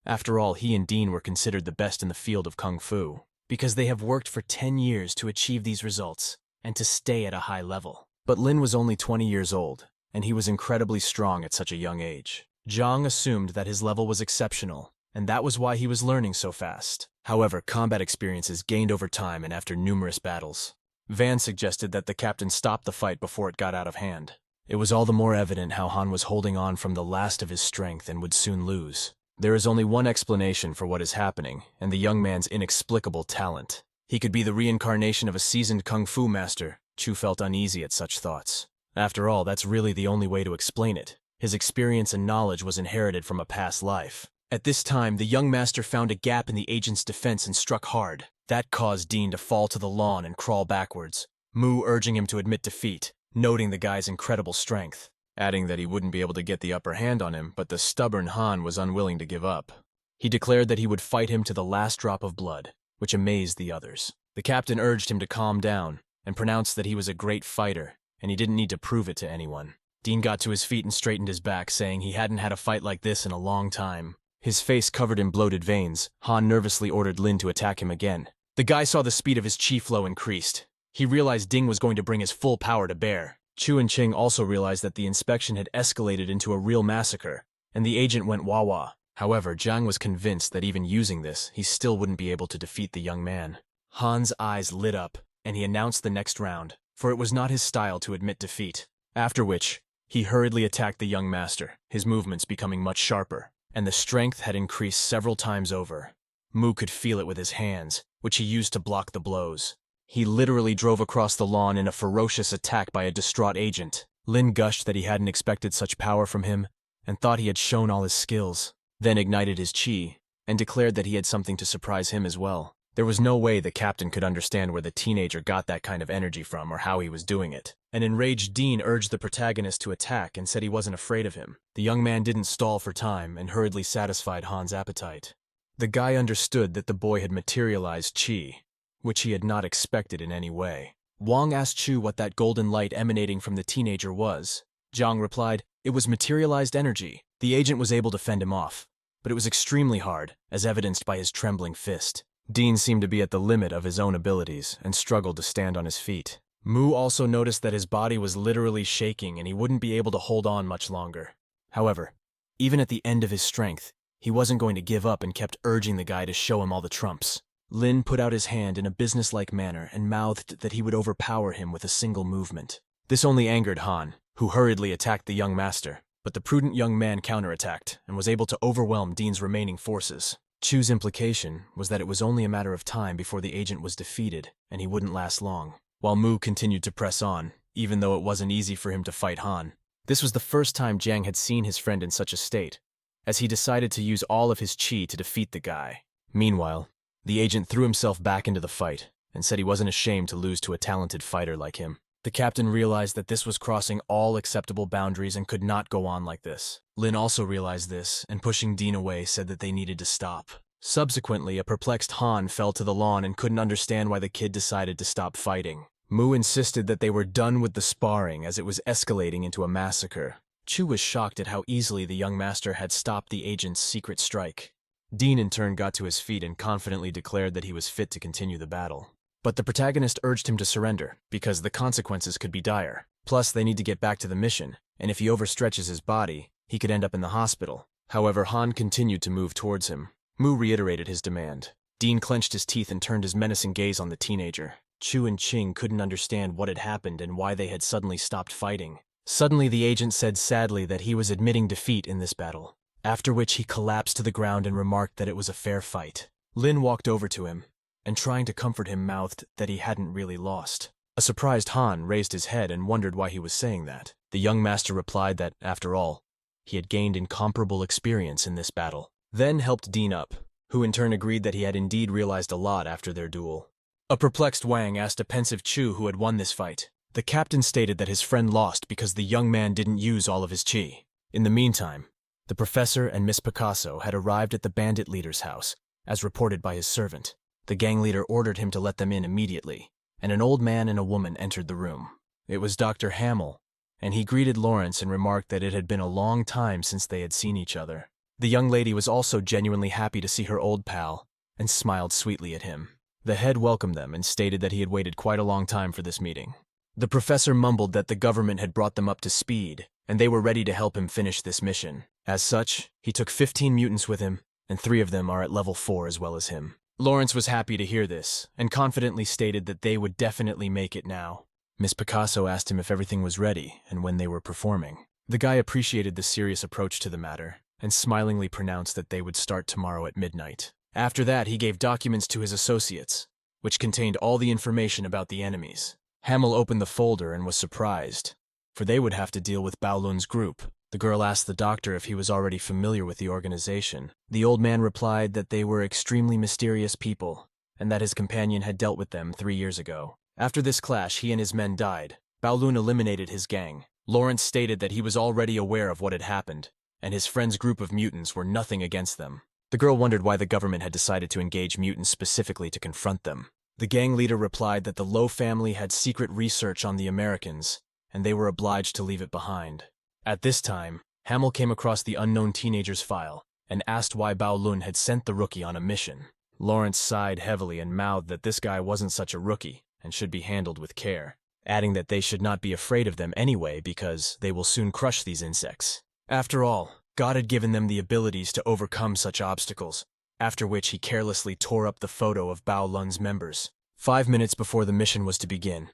After all, he and Dean were considered the best in the field of kung fu, because they have worked for 10 years to achieve these results, and to stay at a high level. But Lin was only 20 years old, and he was incredibly strong at such a young age. Zhang assumed that his level was exceptional, and that was why he was learning so fast. However, combat experiences gained over time and after numerous battles. Van suggested that the captain stop the fight before it got out of hand. It was all the more evident how Han was holding on from the last of his strength and would soon lose. There is only one explanation for what is happening, and the young man's inexplicable talent. He could be the reincarnation of a seasoned kung fu master. Chu felt uneasy at such thoughts. After all, that's really the only way to explain it. His experience and knowledge was inherited from a past life. At this time, the young master found a gap in the agent's defense and struck hard. That caused Dean to fall to the lawn and crawl backwards, Mu urging him to admit defeat, noting the guy's incredible strength, adding that he wouldn't be able to get the upper hand on him, but the stubborn Han was unwilling to give up. He declared that he would fight him to the last drop of blood, which amazed the others. The captain urged him to calm down, and pronounced that he was a great fighter, and he didn't need to prove it to anyone. Dean got to his feet and straightened his back, saying he hadn't had a fight like this in a long time. His face covered in bloated veins, Han nervously ordered Lin to attack him again. The guy saw the speed of his chi flow increased. He realized Ding was going to bring his full power to bear. Chu and Qing also realized that the inspection had escalated into a real massacre, and the agent went wah-wah. However, Jiang was convinced that even using this, he still wouldn't be able to defeat the young man. Han's eyes lit up, and he announced the next round, for it was not his style to admit defeat. After which, he hurriedly attacked the young master, his movements becoming much sharper, and the strength had increased several times over. Mu could feel it with his hands, which he used to block the blows. He literally drove across the lawn in a ferocious attack by a distraught agent. Lin gushed that he hadn't expected such power from him, and thought he had shown all his skills, then ignited his chi, and declared that he had something to surprise him as well. There was no way the captain could understand where the teenager got that kind of energy from or how he was doing it. An enraged Dean urged the protagonist to attack and said he wasn't afraid of him. The young man didn't stall for time and hurriedly satisfied Han's appetite. The guy understood that the boy had materialized chi, which he had not expected in any way. Wang asked Chu what that golden light emanating from the teenager was. Jiang replied, "It was materialized energy." The agent was able to fend him off, but it was extremely hard, as evidenced by his trembling fist. Dean seemed to be at the limit of his own abilities and struggled to stand on his feet. Mu also noticed that his body was literally shaking and he wouldn't be able to hold on much longer. However, even at the end of his strength, he wasn't going to give up and kept urging the guy to show him all the trumps. Lin put out his hand in a businesslike manner and mouthed that he would overpower him with a single movement. This only angered Han, who hurriedly attacked the young master, but the prudent young man counterattacked and was able to overwhelm Dean's remaining forces. Chu's implication was that it was only a matter of time before the agent was defeated, and he wouldn't last long, while Mu continued to press on, even though it wasn't easy for him to fight Han. This was the first time Jiang had seen his friend in such a state, as he decided to use all of his chi to defeat the guy. Meanwhile, the agent threw himself back into the fight, and said he wasn't ashamed to lose to a talented fighter like him. The captain realized that this was crossing all acceptable boundaries and could not go on like this. Lin also realized this, and pushing Dean away said that they needed to stop. Subsequently, a perplexed Han fell to the lawn and couldn't understand why the kid decided to stop fighting. Mu insisted that they were done with the sparring as it was escalating into a massacre. Chu was shocked at how easily the young master had stopped the agent's secret strike. Dean in turn got to his feet and confidently declared that he was fit to continue the battle. But the protagonist urged him to surrender, because the consequences could be dire. Plus, they need to get back to the mission, and if he overstretches his body, he could end up in the hospital. However, Han continued to move towards him. Mu reiterated his demand. Dean clenched his teeth and turned his menacing gaze on the teenager. Chu and Qing couldn't understand what had happened and why they had suddenly stopped fighting. Suddenly, the agent said sadly that he was admitting defeat in this battle, after which he collapsed to the ground and remarked that it was a fair fight. Lin walked over to him, and trying to comfort him mouthed that he hadn't really lost. A surprised Han raised his head and wondered why he was saying that. The young master replied that, after all, he had gained incomparable experience in this battle. Then helped Dean up, who in turn agreed that he had indeed realized a lot after their duel. A perplexed Wang asked a pensive Chu who had won this fight. The captain stated that his friend lost because the young man didn't use all of his chi. In the meantime, the professor and Miss Picasso had arrived at the bandit leader's house, as reported by his servant. The gang leader ordered him to let them in immediately, and an old man and a woman entered the room. It was Dr. Shannel, and he greeted Lawrence and remarked that it had been a long time since they had seen each other. The young lady was also genuinely happy to see her old pal, and smiled sweetly at him. The head welcomed them and stated that he had waited quite a long time for this meeting. The professor mumbled that the government had brought them up to speed, and they were ready to help him finish this mission. As such, he took 15 mutants with him, and 3 of them are at level 4 as well as him. Lawrence was happy to hear this, and confidently stated that they would definitely make it now. Miss Picasso asked him if everything was ready, and when they were performing. The guy appreciated the serious approach to the matter, and smilingly pronounced that they would start tomorrow at midnight. After that, he gave documents to his associates, which contained all the information about the enemies. Shannel opened the folder and was surprised, for they would have to deal with Baolun's group. The girl asked the doctor if he was already familiar with the organization. The old man replied that they were extremely mysterious people, and that his companion had dealt with them 3 years ago. After this clash, he and his men died. Baolun eliminated his gang. Lawrence stated that he was already aware of what had happened, and his friend's group of mutants were nothing against them. The girl wondered why the government had decided to engage mutants specifically to confront them. The gang leader replied that the Low family had secret research on the Americans, and they were obliged to leave it behind. At this time, Shannel came across the unknown teenager's file and asked why Baolun had sent the rookie on a mission. Lawrence sighed heavily and mouthed that this guy wasn't such a rookie and should be handled with care, adding that they should not be afraid of them anyway because they will soon crush these insects. After all, God had given them the abilities to overcome such obstacles, after which he carelessly tore up the photo of Bao Lun's members. 5 minutes before the mission was to begin,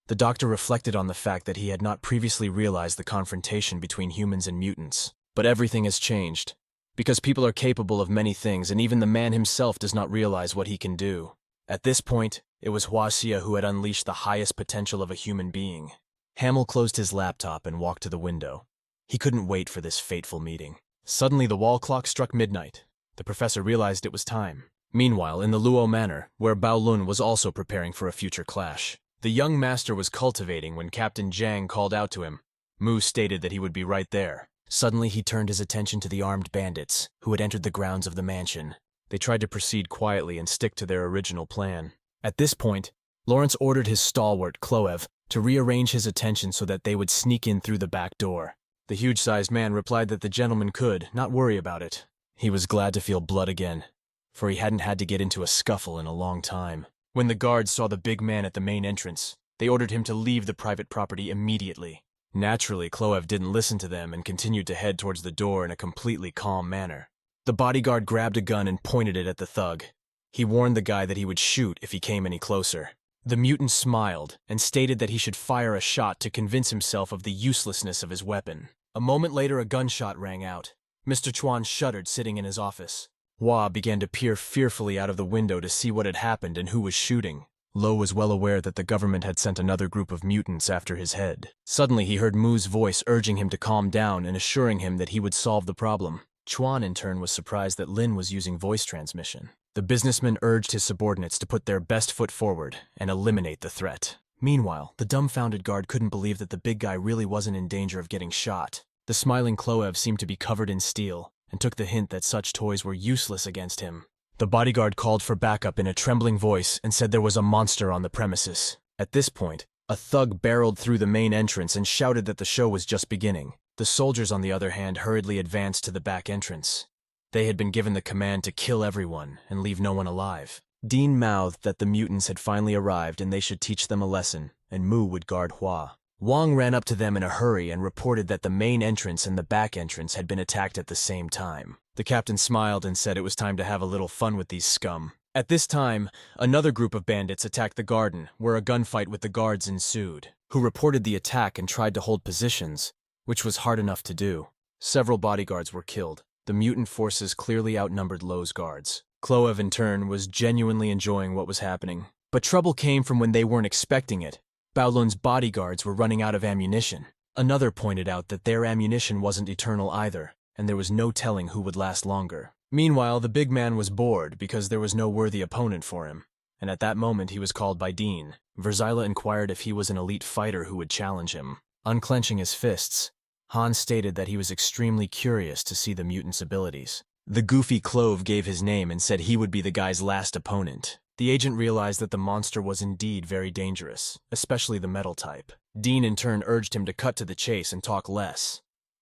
the doctor reflected on the fact that he had not previously realized the confrontation between humans and mutants. But everything has changed, because people are capable of many things and even the man himself does not realize what he can do. At this point, it was Hua Xia who had unleashed the highest potential of a human being. Hamel closed his laptop and walked to the window. He couldn't wait for this fateful meeting. Suddenly the wall clock struck midnight. The professor realized it was time. Meanwhile, in the Luo Manor, where Bao Lun was also preparing for a future clash, the young master was cultivating when Captain Zhang called out to him. Mu stated that he would be right there. Suddenly he turned his attention to the armed bandits, who had entered the grounds of the mansion. They tried to proceed quietly and stick to their original plan. At this point, Lawrence ordered his stalwart, Kloev, to rearrange his attention so that they would sneak in through the back door. The huge-sized man replied that the gentleman could not worry about it. He was glad to feel blood again, for he hadn't had to get into a scuffle in a long time. When the guards saw the big man at the main entrance, they ordered him to leave the private property immediately. Naturally, Kloev didn't listen to them and continued to head towards the door in a completely calm manner. The bodyguard grabbed a gun and pointed it at the thug. He warned the guy that he would shoot if he came any closer. The mutant smiled and stated that he should fire a shot to convince himself of the uselessness of his weapon. A moment later, a gunshot rang out. Mr. Chuan shuddered sitting in his office. Hua began to peer fearfully out of the window to see what had happened and who was shooting. Lo was well aware that the government had sent another group of mutants after his head. Suddenly he heard Mu's voice urging him to calm down and assuring him that he would solve the problem. Chuan in turn was surprised that Lin was using voice transmission. The businessman urged his subordinates to put their best foot forward and eliminate the threat. Meanwhile, the dumbfounded guard couldn't believe that the big guy really wasn't in danger of getting shot. The smiling Kloev seemed to be covered in steel and took the hint that such toys were useless against him. The bodyguard called for backup in a trembling voice and said there was a monster on the premises. At this point, a thug barreled through the main entrance and shouted that the show was just beginning. The soldiers, on the other hand, hurriedly advanced to the back entrance. They had been given the command to kill everyone and leave no one alive. Dean mouthed that the mutants had finally arrived and they should teach them a lesson, and Mu would guard Hua. Wang ran up to them in a hurry and reported that the main entrance and the back entrance had been attacked at the same time. The captain smiled and said it was time to have a little fun with these scum. At this time, another group of bandits attacked the garden, where a gunfight with the guards ensued, who reported the attack and tried to hold positions, which was hard enough to do. Several bodyguards were killed. The mutant forces clearly outnumbered Lo's guards. Kloev, in turn, was genuinely enjoying what was happening. But trouble came from when they weren't expecting it. Bao Lun's bodyguards were running out of ammunition. Another pointed out that their ammunition wasn't eternal either, and there was no telling who would last longer. Meanwhile, the big man was bored because there was no worthy opponent for him, and at that moment he was called by Dean. Verzila inquired if he was an elite fighter who would challenge him. Unclenching his fists, Han stated that he was extremely curious to see the mutant's abilities. The goofy Clove gave his name and said he would be the guy's last opponent. The agent realized that the monster was indeed very dangerous, especially the metal type. Dean in turn urged him to cut to the chase and talk less.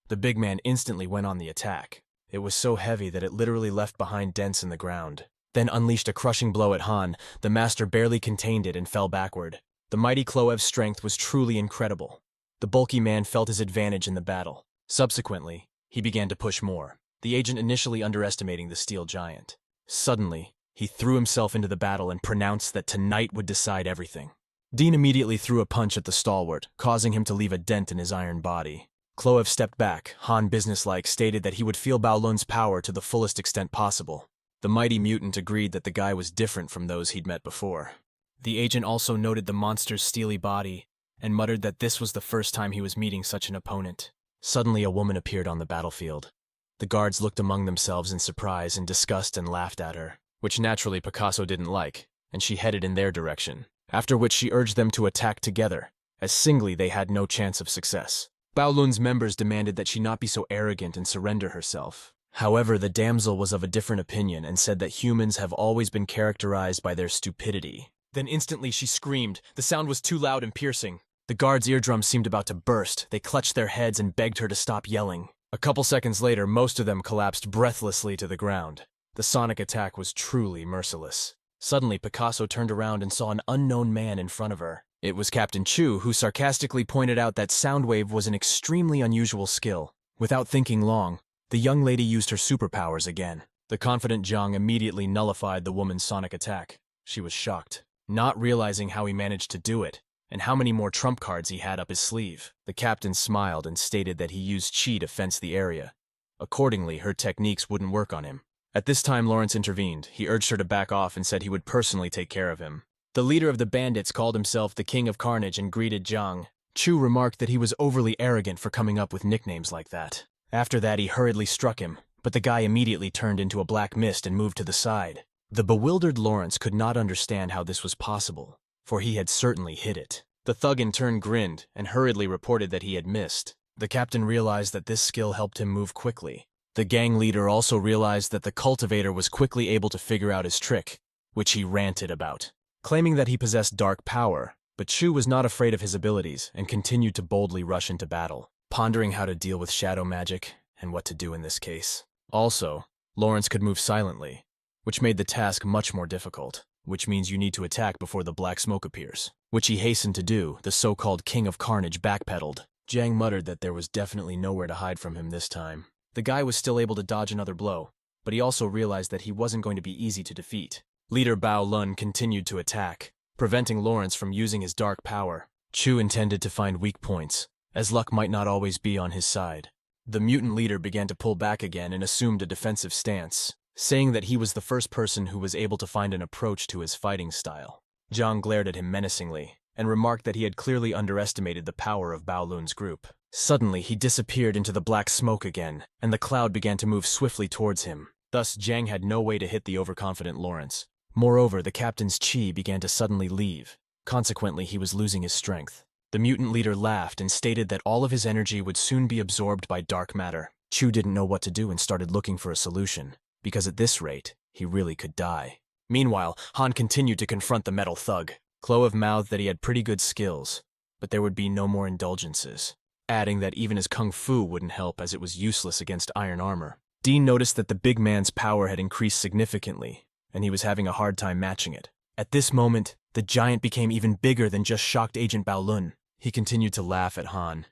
The big man instantly went on the attack. It was so heavy that it literally left behind dents in the ground. Then unleashed a crushing blow at Han. The master barely contained it and fell backward. The mighty Kloev's strength was truly incredible. The bulky man felt his advantage in the battle. Subsequently, he began to push more, the agent initially underestimating the steel giant. Suddenly, he threw himself into the battle and pronounced that tonight would decide everything. Dean immediately threw a punch at the stalwart, causing him to leave a dent in his iron body. Kloev stepped back. Han, businesslike, stated that he would feel Bao Lun's power to the fullest extent possible. The mighty mutant agreed that the guy was different from those he'd met before. The agent also noted the monster's steely body and muttered that this was the first time he was meeting such an opponent. Suddenly, a woman appeared on the battlefield. The guards looked among themselves in surprise and disgust and laughed at her, which naturally Picasso didn't like, and she headed in their direction, after which she urged them to attack together, as singly they had no chance of success. Bao Lun's members demanded that she not be so arrogant and surrender herself. However, the damsel was of a different opinion and said that humans have always been characterized by their stupidity. Then instantly she screamed. The sound was too loud and piercing. The guards' eardrums seemed about to burst. They clutched their heads and begged her to stop yelling. A couple seconds later, most of them collapsed breathlessly to the ground. The sonic attack was truly merciless. Suddenly, Picasso turned around and saw an unknown man in front of her. It was Captain Chu, who sarcastically pointed out that Soundwave was an extremely unusual skill. Without thinking long, The young lady used her superpowers again. The confident Zhang immediately nullified the woman's sonic attack. She was shocked, not realizing how he managed to do it, and how many more trump cards he had up his sleeve. The captain smiled and stated that he used chi to fence the area. Accordingly, her techniques wouldn't work on him. At this time, Lawrence intervened. He urged her to back off and said he would personally take care of him. The leader of the bandits called himself the King of Carnage and greeted Zhang. Chu remarked that he was overly arrogant for coming up with nicknames like that. After that, he hurriedly struck him, but the guy immediately turned into a black mist and moved to the side. The bewildered Lawrence could not understand how this was possible, for he had certainly hit it. The thug in turn grinned and hurriedly reported that he had missed. The captain realized that this skill helped him move quickly. The gang leader also realized that the cultivator was quickly able to figure out his trick, which he ranted about, claiming that he possessed dark power, but Chu was not afraid of his abilities and continued to boldly rush into battle, pondering how to deal with shadow magic and what to do in this case. Also, Lawrence could move silently, which made the task much more difficult, which means you need to attack before the black smoke appears, which he hastened to do. The so-called King of Carnage backpedaled. Zhang muttered that there was definitely nowhere to hide from him this time. The guy was still able to dodge another blow, but he also realized that he wasn't going to be easy to defeat. Leader Bao Lun continued to attack, preventing Lawrence from using his dark power. Chu intended to find weak points, as luck might not always be on his side. The mutant leader began to pull back again and assumed a defensive stance, saying that he was the first person who was able to find an approach to his fighting style. Zhang glared at him menacingly, and remarked that he had clearly underestimated the power of Bao Lun's group. Suddenly, he disappeared into the black smoke again, and the cloud began to move swiftly towards him. Thus, Zhang had no way to hit the overconfident Lawrence. Moreover, the captain's chi began to suddenly leave. Consequently, he was losing his strength. The mutant leader laughed and stated that all of his energy would soon be absorbed by dark matter. Chu didn't know what to do and started looking for a solution, because at this rate, he really could die. Meanwhile, Han continued to confront the metal thug. Cloev mouthed that he had pretty good skills, but there would be no more indulgences, adding that even his kung fu wouldn't help as it was useless against iron armor. Dean noticed that the big man's power had increased significantly, and he was having a hard time matching it. At this moment, the giant became even bigger than just shocked Agent Bao Lun. He continued to laugh at Han,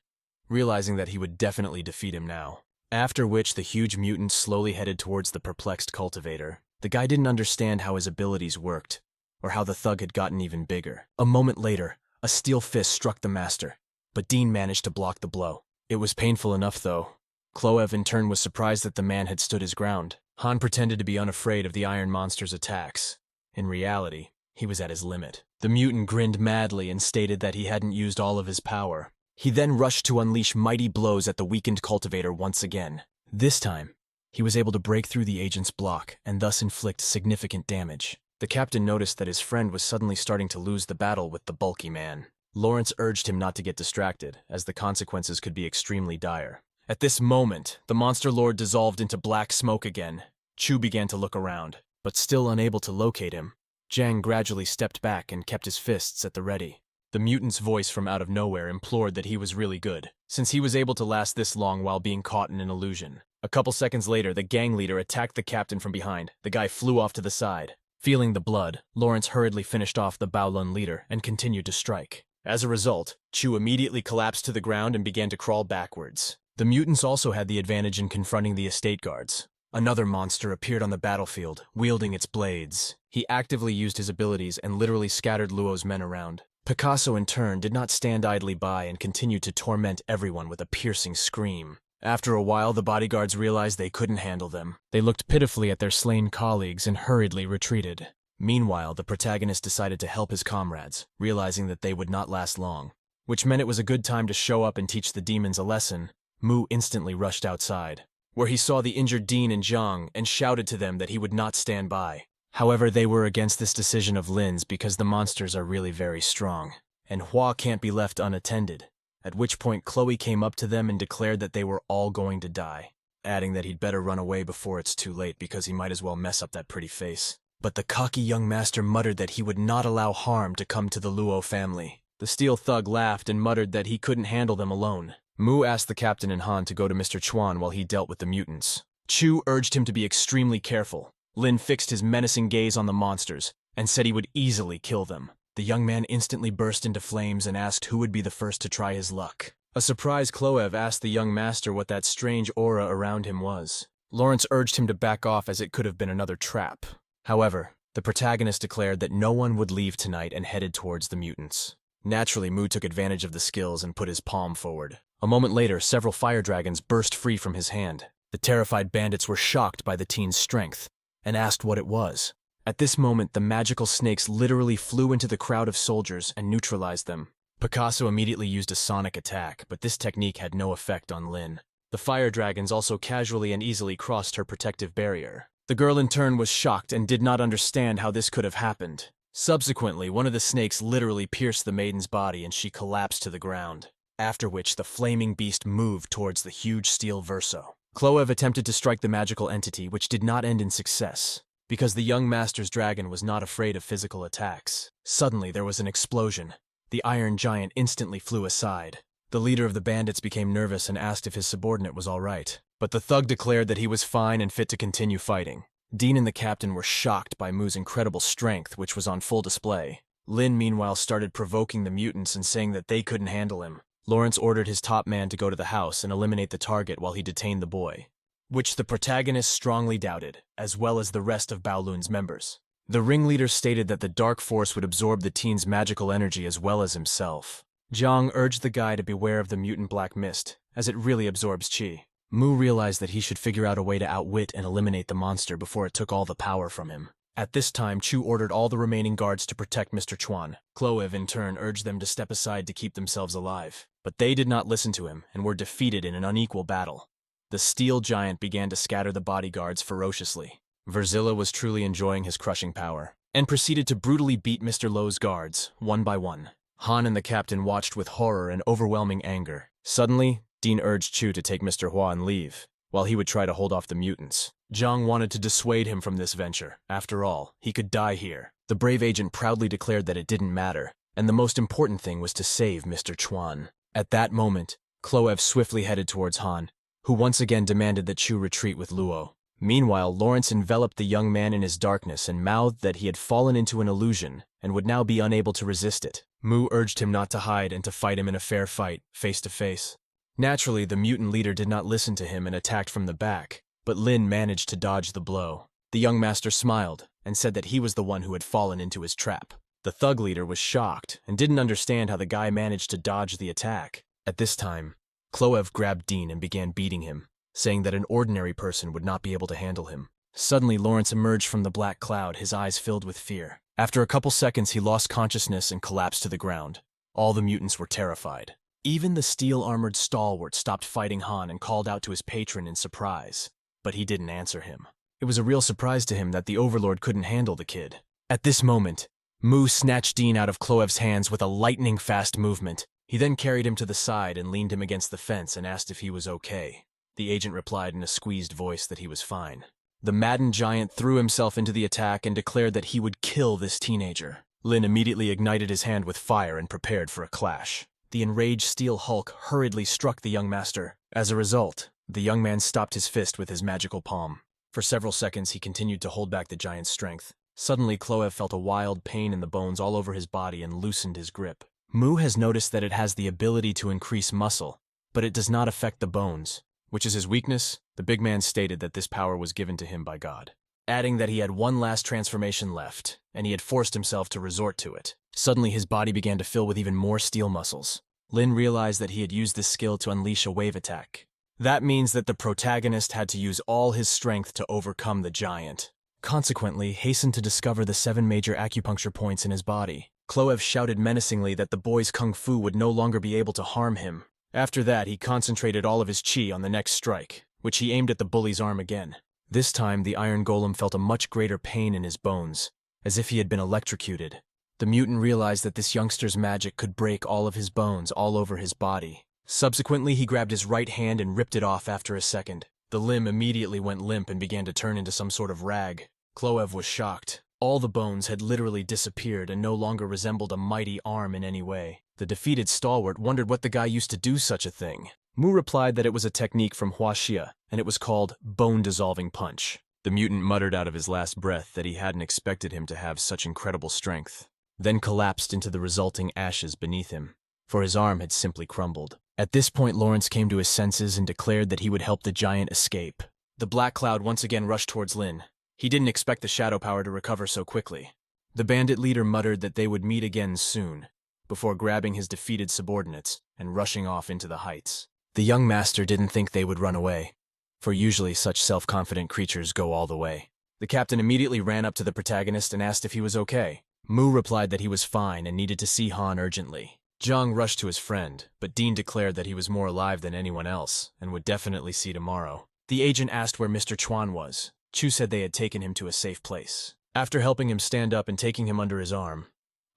realizing that he would definitely defeat him now. After which, the huge mutant slowly headed towards the perplexed cultivator. The guy didn't understand how his abilities worked, or how the thug had gotten even bigger. A moment later, a steel fist struck the master, but Dean managed to block the blow. It was painful enough, though. Cloev in turn was surprised that the man had stood his ground. Han pretended to be unafraid of the iron monster's attacks. In reality, he was at his limit. The mutant grinned madly and stated that he hadn't used all of his power. He then rushed to unleash mighty blows at the weakened cultivator once again. This time, he was able to break through the agent's block and thus inflict significant damage. The captain noticed that his friend was suddenly starting to lose the battle with the bulky man. Lawrence urged him not to get distracted, as the consequences could be extremely dire. At this moment, the monster lord dissolved into black smoke again. Chu began to look around, but still unable to locate him. Zhang gradually stepped back and kept his fists at the ready. The mutant's voice from out of nowhere implored that he was really good, since he was able to last this long while being caught in an illusion. A couple seconds later, the gang leader attacked the captain from behind. The guy flew off to the side. Feeling the blood, Lawrence hurriedly finished off the Bao Lun leader and continued to strike. As a result, Chu immediately collapsed to the ground and began to crawl backwards. The mutants also had the advantage in confronting the estate guards. Another monster appeared on the battlefield, wielding its blades. He actively used his abilities and literally scattered Luo's men around. Picasso, in turn, did not stand idly by and continued to torment everyone with a piercing scream. After a while, the bodyguards realized they couldn't handle them. They looked pitifully at their slain colleagues and hurriedly retreated. Meanwhile, the protagonist decided to help his comrades, realizing that they would not last long, which meant it was a good time to show up and teach the demons a lesson. Mu instantly rushed outside, where he saw the injured Dean and Zhang and shouted to them that he would not stand by. However, they were against this decision of Lin's because the monsters are really very strong, and Hua can't be left unattended. At which point Chloe came up to them and declared that they were all going to die, adding that he'd better run away before it's too late because he might as well mess up that pretty face. But the cocky young master muttered that he would not allow harm to come to the Luo family. The steel thug laughed and muttered that he couldn't handle them alone. Mu asked the captain and Han to go to Mr. Chuan while he dealt with the mutants. Chu urged him to be extremely careful. Lin fixed his menacing gaze on the monsters and said he would easily kill them. The young man instantly burst into flames and asked who would be the first to try his luck. A surprised Cloev asked the young master what that strange aura around him was. Lawrence urged him to back off as it could have been another trap. However, the protagonist declared that no one would leave tonight and headed towards the mutants. Naturally, Mu took advantage of the skills and put his palm forward. A moment later, several fire dragons burst free from his hand. The terrified bandits were shocked by the teen's strength and asked what it was. At this moment, the magical snakes literally flew into the crowd of soldiers and neutralized them. Picasso immediately used a sonic attack, but this technique had no effect on Lin. The fire dragons also casually and easily crossed her protective barrier. The girl in turn was shocked and did not understand how this could have happened. Subsequently, one of the snakes literally pierced the maiden's body and she collapsed to the ground, after which the flaming beast moved towards the huge steel verso. Cloev attempted to strike the magical entity, which did not end in success, because the young master's dragon was not afraid of physical attacks. Suddenly, there was an explosion. The iron giant instantly flew aside. The leader of the bandits became nervous and asked if his subordinate was all right, but the thug declared that he was fine and fit to continue fighting. Dean and the captain were shocked by Mu's incredible strength, which was on full display. Lin, meanwhile, started provoking the mutants and saying that they couldn't handle him. Lawrence ordered his top man to go to the house and eliminate the target while he detained the boy, which the protagonist strongly doubted, as well as the rest of Baolun's members. The ringleader stated that the dark force would absorb the teen's magical energy as well as himself. Zhang urged the guy to beware of the mutant black mist, as it really absorbs chi. Mu realized that he should figure out a way to outwit and eliminate the monster before it took all the power from him. At this time, Chu ordered all the remaining guards to protect Mr. Chuan. Cloev, in turn, urged them to step aside to keep themselves alive. But they did not listen to him and were defeated in an unequal battle. The steel giant began to scatter the bodyguards ferociously. Verzilla was truly enjoying his crushing power, and proceeded to brutally beat Mr. Lowe's guards, one by one. Han and the captain watched with horror and overwhelming anger. Suddenly, Dean urged Chu to take Mr. Hua and leave, while he would try to hold off the mutants. Zhang wanted to dissuade him from this venture. After all, he could die here. The brave agent proudly declared that it didn't matter, and the most important thing was to save Mr. Chuan. At that moment, Cloev swiftly headed towards Han, who once again demanded that Chu retreat with Luo. Meanwhile, Lawrence enveloped the young man in his darkness and mouthed that he had fallen into an illusion and would now be unable to resist it. Mu urged him not to hide and to fight him in a fair fight, face to face. Naturally, the mutant leader did not listen to him and attacked from the back, but Lin managed to dodge the blow. The young master smiled and said that he was the one who had fallen into his trap. The thug leader was shocked and didn't understand how the guy managed to dodge the attack. At this time, Cloev grabbed Dean and began beating him, saying that an ordinary person would not be able to handle him. Suddenly, Lawrence emerged from the black cloud, his eyes filled with fear. After a couple seconds, he lost consciousness and collapsed to the ground. All the mutants were terrified. Even the steel-armored stalwart stopped fighting Han and called out to his patron in surprise, but he didn't answer him. It was a real surprise to him that the Overlord couldn't handle the kid. At this moment, Mu snatched Dean out of Cloev's hands with a lightning-fast movement. He then carried him to the side and leaned him against the fence and asked if he was okay. The agent replied in a squeezed voice that he was fine. The maddened giant threw himself into the attack and declared that he would kill this teenager. Lin immediately ignited his hand with fire and prepared for a clash. The enraged steel Hulk hurriedly struck the young master. As a result, the young man stopped his fist with his magical palm. For several seconds, he continued to hold back the giant's strength. Suddenly, Cloev felt a wild pain in the bones all over his body and loosened his grip. Mu has noticed that it has the ability to increase muscle, but it does not affect the bones, which is his weakness. The big man stated that this power was given to him by God, adding that he had one last transformation left, and he had forced himself to resort to it. Suddenly, his body began to fill with even more steel muscles. Lin realized that he had used this skill to unleash a wave attack. That means that the protagonist had to use all his strength to overcome the giant. Consequently, hastened to discover the 7 major acupuncture points in his body. Cloev shouted menacingly that the boy's kung fu would no longer be able to harm him. After that, he concentrated all of his chi on the next strike, which he aimed at the bully's arm again. This time, the iron golem felt a much greater pain in his bones, as if he had been electrocuted. The mutant realized that this youngster's magic could break all of his bones all over his body. Subsequently, he grabbed his right hand and ripped it off after a second. The limb immediately went limp and began to turn into some sort of rag. Cloev was shocked. All the bones had literally disappeared and no longer resembled a mighty arm in any way. The defeated stalwart wondered what the guy used to do such a thing. Mu replied that it was a technique from Hua Xia, and it was called bone-dissolving punch. The mutant muttered out of his last breath that he hadn't expected him to have such incredible strength, then collapsed into the resulting ashes beneath him. for his arm had simply crumbled. At this point, Lawrence came to his senses and declared that he would help the giant escape. The black cloud once again rushed towards Lin. He didn't expect the shadow power to recover so quickly. The bandit leader muttered that they would meet again soon, before grabbing his defeated subordinates and rushing off into the heights. The young master didn't think they would run away, for usually such self-confident creatures go all the way. The captain immediately ran up to the protagonist and asked if he was okay. Mu replied that he was fine and needed to see Han urgently. Zhang rushed to his friend, but Dean declared that he was more alive than anyone else and would definitely see tomorrow. The agent asked where Mr. Chuan was. Chu said they had taken him to a safe place. After helping him stand up and taking him under his arm,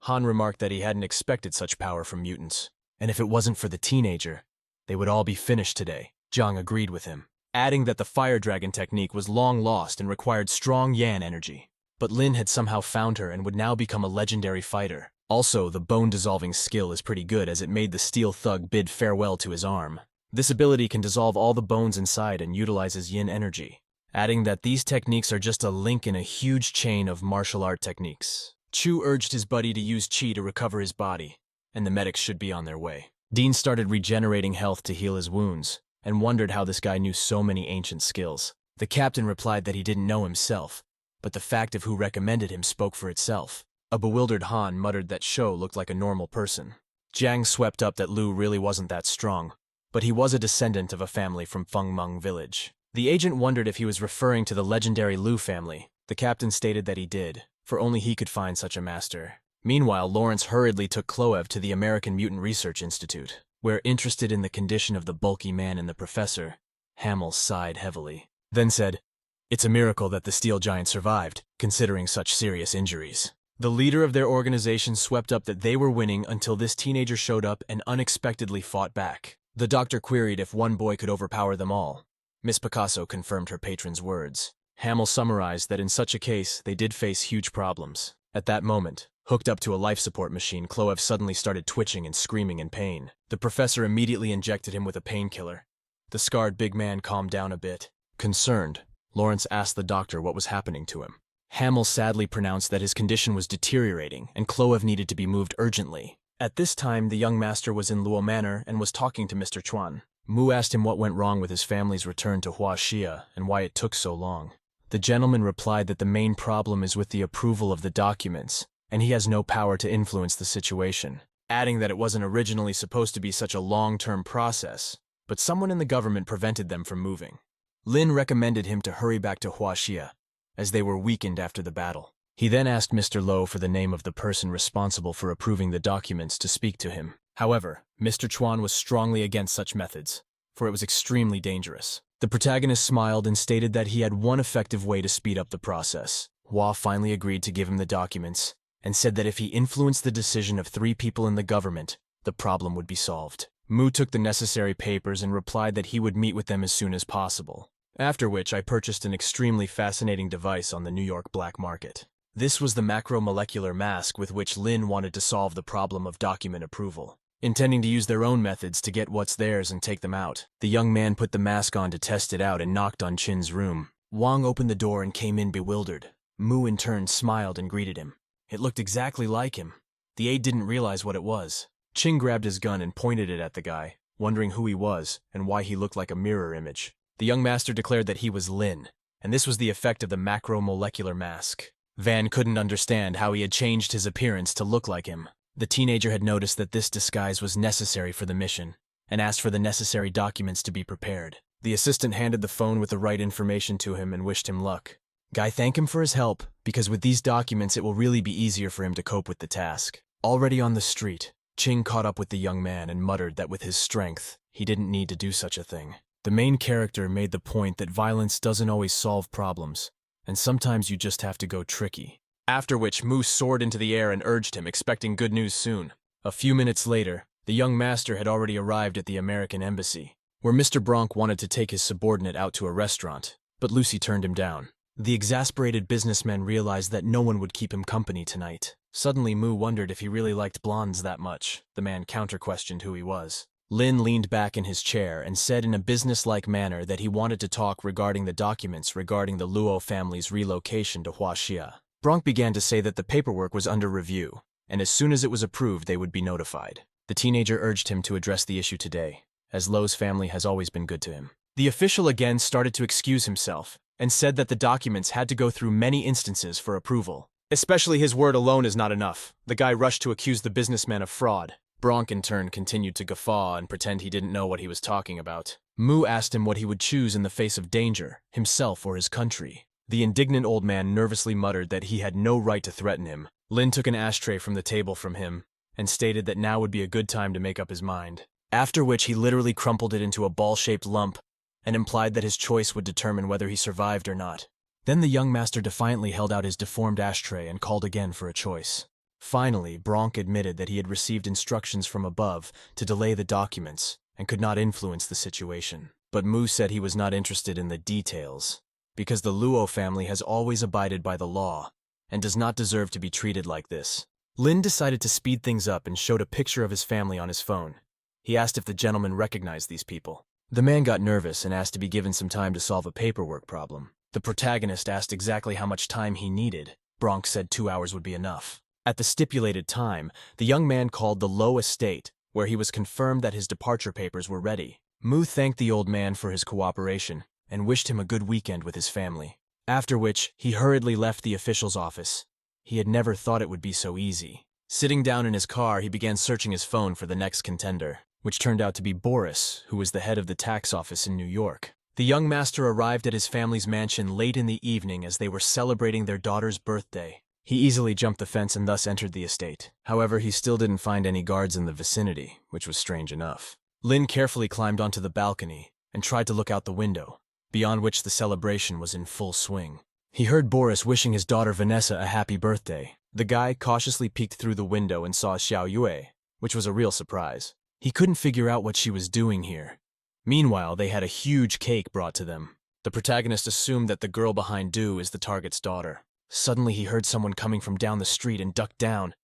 Han remarked that he hadn't expected such power from mutants, and if it wasn't for the teenager, they would all be finished today. Zhang agreed with him, adding that the fire dragon technique was long lost and required strong Yan energy. But Lin had somehow found her and would now become a legendary fighter. Also, the bone-dissolving skill is pretty good as it made the steel thug bid farewell to his arm. This ability can dissolve all the bones inside and utilizes yin energy, adding that these techniques are just a link in a huge chain of martial art techniques. Chu urged his buddy to use Qi to recover his body, and the medics should be on their way. Dean started regenerating health to heal his wounds, and wondered how this guy knew so many ancient skills. The captain replied that he didn't know himself, but the fact of who recommended him spoke for itself. A bewildered Han muttered that Shou looked like a normal person. Jiang swept up that Lu really wasn't that strong, but he was a descendant of a family from Fengmeng village. The agent wondered if he was referring to the legendary Lu family. The captain stated that he did, for only he could find such a master. Meanwhile, Lawrence hurriedly took Cloev to the American Mutant Research Institute, where, interested in the condition of the bulky man and the professor, Shannel sighed heavily, then said, "It's a miracle that the steel giant survived, considering such serious injuries." The leader of their organization swept up that they were winning until this teenager showed up and unexpectedly fought back. The doctor queried if one boy could overpower them all. Miss Picasso confirmed her patron's words. Shannel summarized that in such a case, they did face huge problems. At that moment, hooked up to a life support machine, Cloev suddenly started twitching and screaming in pain. The professor immediately injected him with a painkiller. The scarred big man calmed down a bit. Concerned, Lawrence asked the doctor what was happening to him. Shannel sadly pronounced that his condition was deteriorating and Cloev needed to be moved urgently. At this time, the young master was in Luo Manor and was talking to Mr. Chuan. Mu asked him what went wrong with his family's return to Huaxia and why it took so long. The gentleman replied that the main problem is with the approval of the documents, and he has no power to influence the situation, adding that it wasn't originally supposed to be such a long-term process, but someone in the government prevented them from moving. Lin recommended him to hurry back to Huaxia, as they were weakened after the battle. He then asked Mr. Lo for the name of the person responsible for approving the documents to speak to him. However, Mr. Chuan was strongly against such methods, for it was extremely dangerous. The protagonist smiled and stated that he had one effective way to speed up the process. Hua finally agreed to give him the documents, and said that if he influenced the decision of 3 people in the government, the problem would be solved. Mu took the necessary papers and replied that he would meet with them as soon as possible. After which, I purchased an extremely fascinating device on the New York black market. This was the macromolecular mask with which Lin wanted to solve the problem of document approval. Intending to use their own methods to get what's theirs and take them out, the young man put the mask on to test it out and knocked on Qin's room. Wang opened the door and came in bewildered. Mu in turn smiled and greeted him. It looked exactly like him. The aide didn't realize what it was. Qin grabbed his gun and pointed it at the guy, wondering who he was and why he looked like a mirror image. The young master declared that he was Lin, and this was the effect of the macromolecular mask. Van couldn't understand how he had changed his appearance to look like him. The teenager had noticed that this disguise was necessary for the mission, and asked for the necessary documents to be prepared. The assistant handed the phone with the right information to him and wished him luck. Guy thanked him for his help, because with these documents it will really be easier for him to cope with the task. Already on the street, Qing caught up with the young man and muttered that with his strength, he didn't need to do such a thing. The main character made the point that violence doesn't always solve problems, and sometimes you just have to go tricky. After which, Moose soared into the air and urged him, expecting good news soon. A few minutes later, the young master had already arrived at the American embassy, where Mr. Bronk wanted to take his subordinate out to a restaurant, but Lucy turned him down. The exasperated businessman realized that no one would keep him company tonight. Suddenly, Moo wondered if he really liked blondes that much. The man counter-questioned who he was. Lin leaned back in his chair and said in a business-like manner that he wanted to talk regarding the documents regarding the Luo family's relocation to Huaxia. Bronk began to say that the paperwork was under review, and as soon as it was approved they would be notified. The teenager urged him to address the issue today, as Lo's family has always been good to him. The official again started to excuse himself and said that the documents had to go through many instances for approval. Especially his word alone is not enough. The guy rushed to accuse the businessman of fraud. Bronk, in turn, continued to guffaw and pretend he didn't know what he was talking about. Mu asked him what he would choose in the face of danger, himself or his country. The indignant old man nervously muttered that he had no right to threaten him. Lin took an ashtray from the table from him and stated that now would be a good time to make up his mind. After which he literally crumpled it into a ball-shaped lump and implied that his choice would determine whether he survived or not. Then the young master defiantly held out his deformed ashtray and called again for a choice. Finally, Bronk admitted that he had received instructions from above to delay the documents and could not influence the situation. But Mu said he was not interested in the details, because the Luo family has always abided by the law and does not deserve to be treated like this. Lin decided to speed things up and showed a picture of his family on his phone. He asked if the gentleman recognized these people. The man got nervous and asked to be given some time to solve a paperwork problem. The protagonist asked exactly how much time he needed. Bronk said 2 hours would be enough. At the stipulated time, the young man called the Lo estate, where he was confirmed that his departure papers were ready. Mu thanked the old man for his cooperation and wished him a good weekend with his family. After which, he hurriedly left the official's office. He had never thought it would be so easy. Sitting down in his car, he began searching his phone for the next contender, which turned out to be Boris, who was the head of the tax office in New York. The young master arrived at his family's mansion late in the evening as they were celebrating their daughter's birthday. He easily jumped the fence and thus entered the estate. However, he still didn't find any guards in the vicinity, which was strange enough. Lin carefully climbed onto the balcony and tried to look out the window, beyond which the celebration was in full swing. He heard Boris wishing his daughter Vanessa a happy birthday. The guy cautiously peeked through the window and saw Xiao Yue, which was a real surprise. He couldn't figure out what she was doing here. Meanwhile, they had a huge cake brought to them. The protagonist assumed that the girl behind Du is the target's daughter. Suddenly he heard someone coming from down the street and ducked down,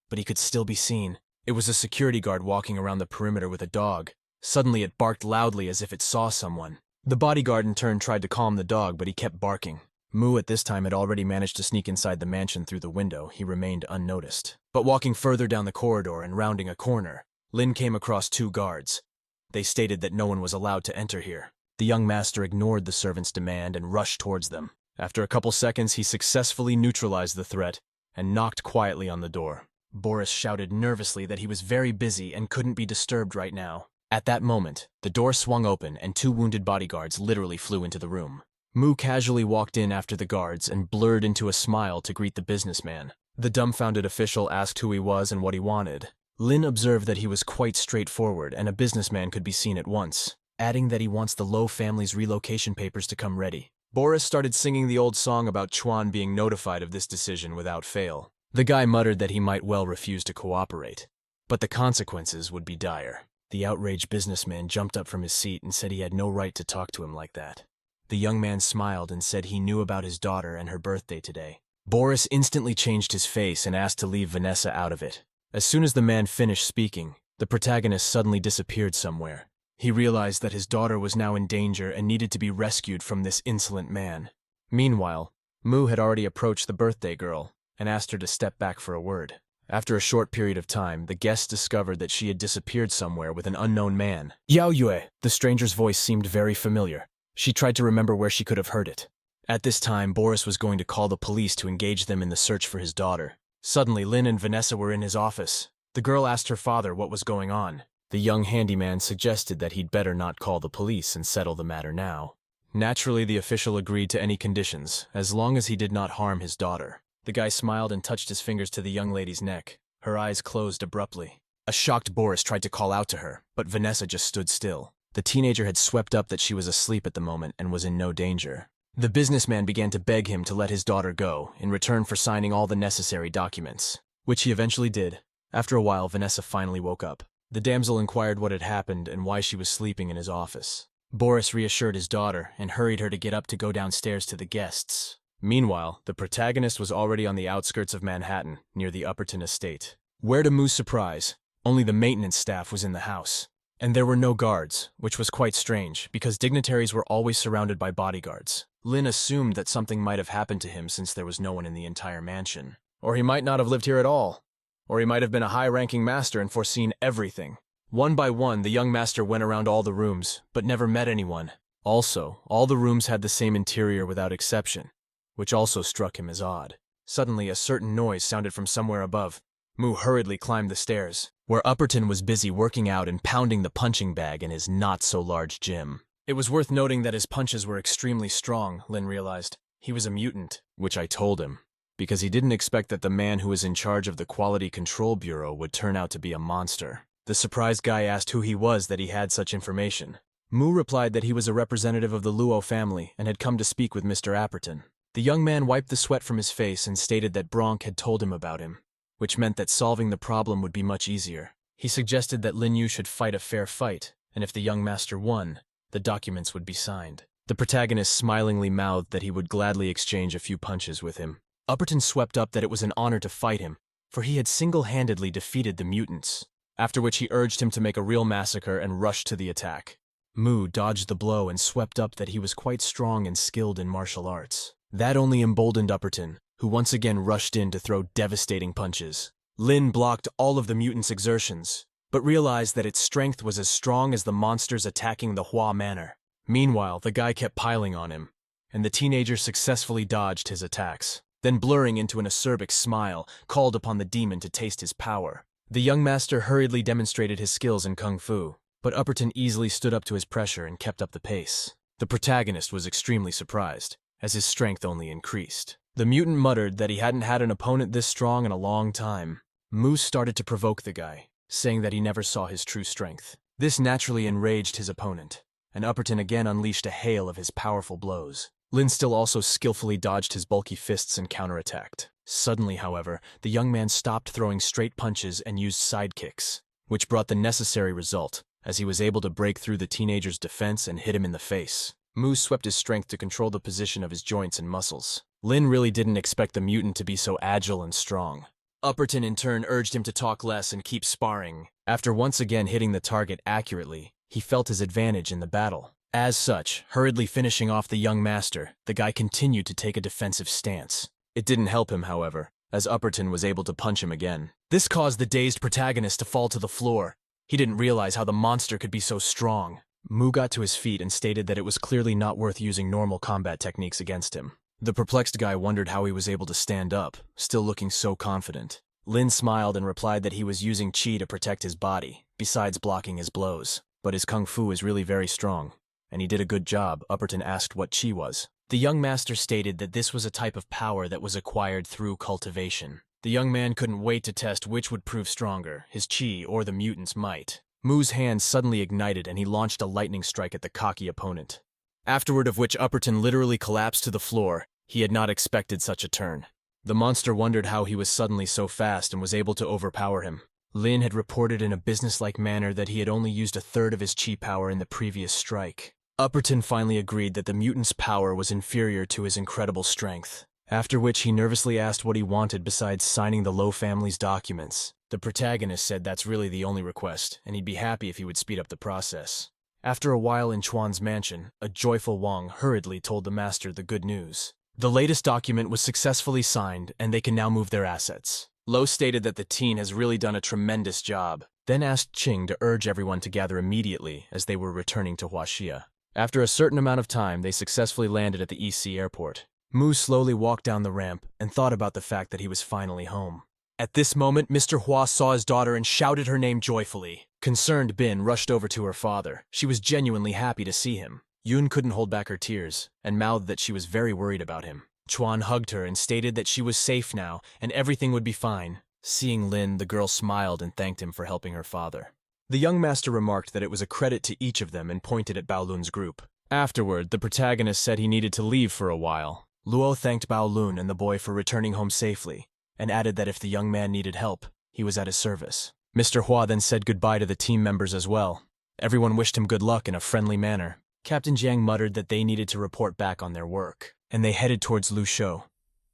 but he could still be seen. It was a security guard walking around the perimeter with a dog. Suddenly it barked loudly as if it saw someone. The bodyguard in turn tried to calm the dog, but he kept barking. Mu at this time had already managed to sneak inside the mansion through the window. He remained unnoticed. But walking further down the corridor and rounding a corner, Lin came across 2 guards. They stated that no one was allowed to enter here. The young master ignored the servant's demand and rushed towards them. After a couple seconds, he successfully neutralized the threat and knocked quietly on the door. Boris shouted nervously that he was very busy and couldn't be disturbed right now. At that moment, the door swung open and 2 wounded bodyguards literally flew into the room. Mu casually walked in after the guards and blurred into a smile to greet the businessman. The dumbfounded official asked who he was and what he wanted. Lin observed that he was quite straightforward and a businessman could be seen at once, adding that he wants the Lo family's relocation papers to come ready. Boris started singing the old song about Chuan being notified of this decision without fail. The guy muttered that he might well refuse to cooperate, but the consequences would be dire. The outraged businessman jumped up from his seat and said he had no right to talk to him like that. The young man smiled and said he knew about his daughter and her birthday today. Boris instantly changed his face and asked to leave Vanessa out of it. As soon as the man finished speaking, the protagonist suddenly disappeared somewhere. He realized that his daughter was now in danger and needed to be rescued from this insolent man. Meanwhile, Mu had already approached the birthday girl and asked her to step back for a word. After a short period of time, the guests discovered that she had disappeared somewhere with an unknown man. Yao Yue, the stranger's voice seemed very familiar. She tried to remember where she could have heard it. At this time, Boris was going to call the police to engage them in the search for his daughter. Suddenly, Lin and Vanessa were in his office. The girl asked her father what was going on. The young handyman suggested that he'd better not call the police and settle the matter now. Naturally, the official agreed to any conditions, as long as he did not harm his daughter. The guy smiled and touched his fingers to the young lady's neck. Her eyes closed abruptly. A shocked Boris tried to call out to her, but Vanessa just stood still. The teenager had swept up that she was asleep at the moment and was in no danger. The businessman began to beg him to let his daughter go, in return for signing all the necessary documents, which he eventually did. After a while, Vanessa finally woke up. The damsel inquired what had happened and why she was sleeping in his office. Boris reassured his daughter and hurried her to get up to go downstairs to the guests. Meanwhile, the protagonist was already on the outskirts of Manhattan, near the Upperton estate. Where to Mu's surprise, only the maintenance staff was in the house. And there were no guards, which was quite strange, because dignitaries were always surrounded by bodyguards. Lin assumed that something might have happened to him since there was no one in the entire mansion. Or he might not have lived here at all. Or he might have been a high-ranking master and foreseen everything. One by one, the young master went around all the rooms, but never met anyone. Also, all the rooms had the same interior without exception, which also struck him as odd. Suddenly, a certain noise sounded from somewhere above. Mu hurriedly climbed the stairs, where Upperton was busy working out and pounding the punching bag in his not-so-large gym. It was worth noting that his punches were extremely strong, Lin realized. He was a mutant, which I told him, because he didn't expect that the man who was in charge of the Quality Control Bureau would turn out to be a monster. The surprised guy asked who he was that he had such information. Mu replied that he was a representative of the Luo family and had come to speak with Mr. Apperton. The young man wiped the sweat from his face and stated that Bronk had told him about him, which meant that solving the problem would be much easier. He suggested that Lin Yu should fight a fair fight, and if the young master won, the documents would be signed. The protagonist smilingly mouthed that he would gladly exchange a few punches with him. Upperton swept up that it was an honor to fight him, for he had single-handedly defeated the mutants, after which he urged him to make a real massacre and rushed to the attack. Mu dodged the blow and swept up that he was quite strong and skilled in martial arts. That only emboldened Upperton, who once again rushed in to throw devastating punches. Lin blocked all of the mutants' exertions, but realized that its strength was as strong as the monsters attacking the Hua Manor. Meanwhile, the guy kept piling on him, and the teenager successfully dodged his attacks. Then, blurring into an acerbic smile, called upon the demon to taste his power. The young master hurriedly demonstrated his skills in kung fu, but Upperton easily stood up to his pressure and kept up the pace. The protagonist was extremely surprised, as his strength only increased. The mutant muttered that he hadn't had an opponent this strong in a long time. Moose started to provoke the guy, saying that he never saw his true strength. This naturally enraged his opponent, and Upperton again unleashed a hail of his powerful blows. Lin still also skillfully dodged his bulky fists and counterattacked. Suddenly, however, the young man stopped throwing straight punches and used side kicks, which brought the necessary result, as he was able to break through the teenager's defense and hit him in the face. Moose swept his strength to control the position of his joints and muscles. Lin really didn't expect the mutant to be so agile and strong. Upperton in turn urged him to talk less and keep sparring. After once again hitting the target accurately, he felt his advantage in the battle. As such, hurriedly finishing off the young master, the guy continued to take a defensive stance. It didn't help him, however, as Upperton was able to punch him again. This caused the dazed protagonist to fall to the floor. He didn't realize how the monster could be so strong. Mu got to his feet and stated that it was clearly not worth using normal combat techniques against him. The perplexed guy wondered how he was able to stand up, still looking so confident. Lin smiled and replied that he was using chi to protect his body, besides blocking his blows. But his kung fu is really very strong, and he did a good job. Upperton asked what chi was. The young master stated that this was a type of power that was acquired through cultivation. The young man couldn't wait to test which would prove stronger, his chi or the mutant's might. Mu's hand suddenly ignited and he launched a lightning strike at the cocky opponent. Afterward of which Upperton literally collapsed to the floor. He had not expected such a turn. The monster wondered how he was suddenly so fast and was able to overpower him. Lin had reported in a businesslike manner that he had only used a third of his chi power in the previous strike. Upperton finally agreed that the mutant's power was inferior to his incredible strength, after which he nervously asked what he wanted besides signing the Low family's documents. The protagonist said that's really the only request, and he'd be happy if he would speed up the process. After a while in Chuan's mansion, a joyful Wang hurriedly told the master the good news. The latest document was successfully signed, and they can now move their assets. Lo stated that the teen has really done a tremendous job, then asked Qing to urge everyone to gather immediately as they were returning to Huaxia. After a certain amount of time, they successfully landed at the EC airport. Mu slowly walked down the ramp and thought about the fact that he was finally home. At this moment, Mr. Hua saw his daughter and shouted her name joyfully. Concerned Bin rushed over to her father. She was genuinely happy to see him. Yun couldn't hold back her tears and mouthed that she was very worried about him. Chuan hugged her and stated that she was safe now and everything would be fine. Seeing Lin, the girl smiled and thanked him for helping her father. The young master remarked that it was a credit to each of them and pointed at Bao Lun's group. Afterward, the protagonist said he needed to leave for a while. Luo thanked Bao Lun and the boy for returning home safely, and added that if the young man needed help, he was at his service. Mr. Hua then said goodbye to the team members as well. Everyone wished him good luck in a friendly manner. Captain Jiang muttered that they needed to report back on their work, and they headed towards Lu Shou.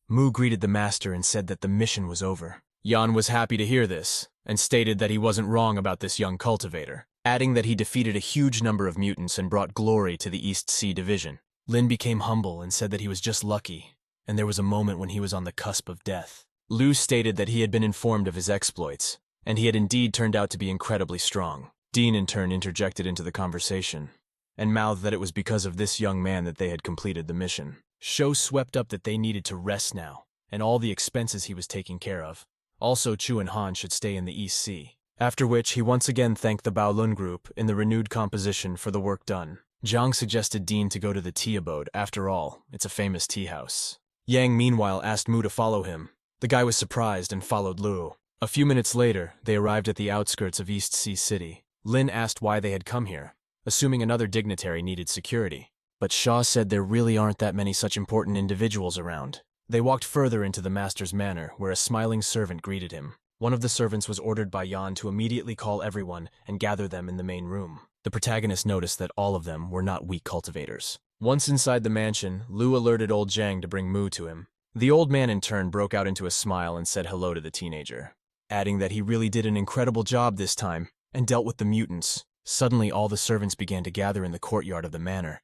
Mu greeted the master and said that the mission was over. Yan was happy to hear this, and stated that he wasn't wrong about this young cultivator, adding that he defeated a huge number of mutants and brought glory to the East Sea Division. Lin became humble and said that he was just lucky, and there was a moment when he was on the cusp of death. Lu stated that he had been informed of his exploits, and he had indeed turned out to be incredibly strong. Dean in turn interjected into the conversation, and mouthed that it was because of this young man that they had completed the mission. Sho swept up that they needed to rest now, and all the expenses he was taking care of. Also, Chu and Han should stay in the East Sea. After which, he once again thanked the Baolun group in the renewed composition for the work done. Zhang suggested Dean to go to the tea abode. After all, it's a famous tea house. Yang meanwhile asked Mu to follow him. The guy was surprised and followed Lu. A few minutes later, they arrived at the outskirts of East Sea City. Lin asked why they had come here, assuming another dignitary needed security. But Shaw said there really aren't that many such important individuals around. They walked further into the master's manor, where a smiling servant greeted him. One of the servants was ordered by Yan to immediately call everyone and gather them in the main room. The protagonist noticed that all of them were not weak cultivators. Once inside the mansion, Lu alerted old Zhang to bring Mu to him. The old man in turn broke out into a smile and said hello to the teenager, adding that he really did an incredible job this time and dealt with the mutants. Suddenly all the servants began to gather in the courtyard of the manor.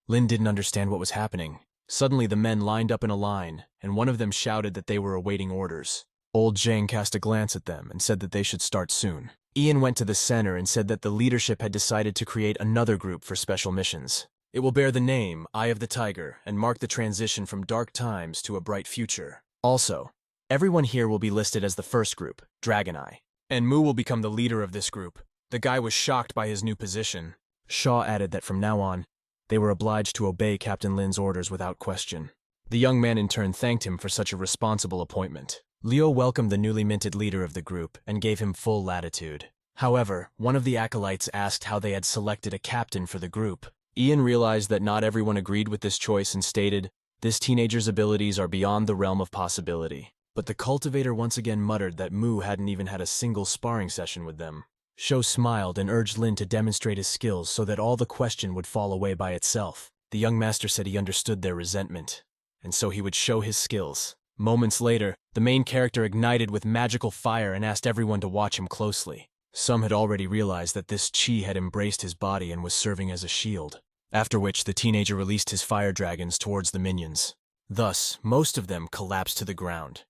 Lin didn't understand what was happening. Suddenly the men lined up in a line, and one of them shouted that they were awaiting orders. Old Zhang cast a glance at them and said that they should start soon. Ian went to the center and said that the leadership had decided to create another group for special missions. It will bear the name Eye of the Tiger and mark the transition from dark times to a bright future. Also, everyone here will be listed as the first group, Dragon Eye, and Mu will become the leader of this group. The guy was shocked by his new position. Shaw added that from now on, they were obliged to obey Captain Lin's orders without question. The young man in turn thanked him for such a responsible appointment. Leo welcomed the newly minted leader of the group and gave him full latitude. However, one of the acolytes asked how they had selected a captain for the group. Ian realized that not everyone agreed with this choice and stated, "This teenager's abilities are beyond the realm of possibility." But the cultivator once again muttered that Mu hadn't even had a single sparring session with them. Sho smiled and urged Lin to demonstrate his skills so that all the question would fall away by itself. The young master said he understood their resentment, and so he would show his skills. Moments later, the main character ignited with magical fire and asked everyone to watch him closely. Some had already realized that this chi had embraced his body and was serving as a shield, after which the teenager released his fire dragons towards the minions. Thus, most of them collapsed to the ground.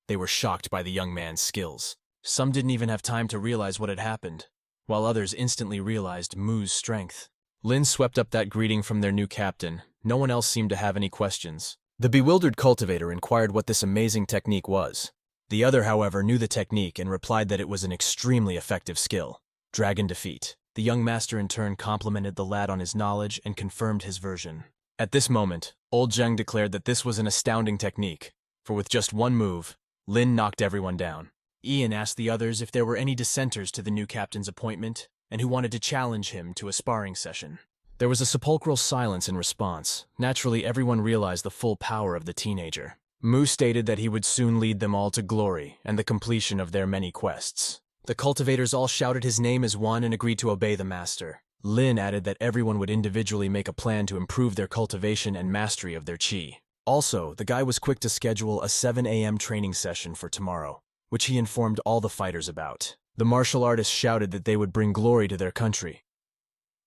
They were shocked by the young man's skills. Some didn't even have time to realize what had happened, while others instantly realized Mu's strength. Lin swept up that greeting from their new captain. No one else seemed to have any questions. The bewildered cultivator inquired what this amazing technique was. The other, however, knew the technique and replied that it was an extremely effective skill. Dragon defeat. The young master in turn complimented the lad on his knowledge and confirmed his version. At this moment, old Zheng declared that this was an astounding technique, for with just one move, Lin knocked everyone down. Ian asked the others if there were any dissenters to the new captain's appointment and who wanted to challenge him to a sparring session. There was a sepulchral silence in response. Naturally, everyone realized the full power of the teenager. Mu stated that he would soon lead them all to glory and the completion of their many quests. The cultivators all shouted his name as one and agreed to obey the master. Lin added that everyone would individually make a plan to improve their cultivation and mastery of their chi. Also, the guy was quick to schedule a 7 a.m. training session for tomorrow, which he informed all the fighters about. The martial artists shouted that they would bring glory to their country.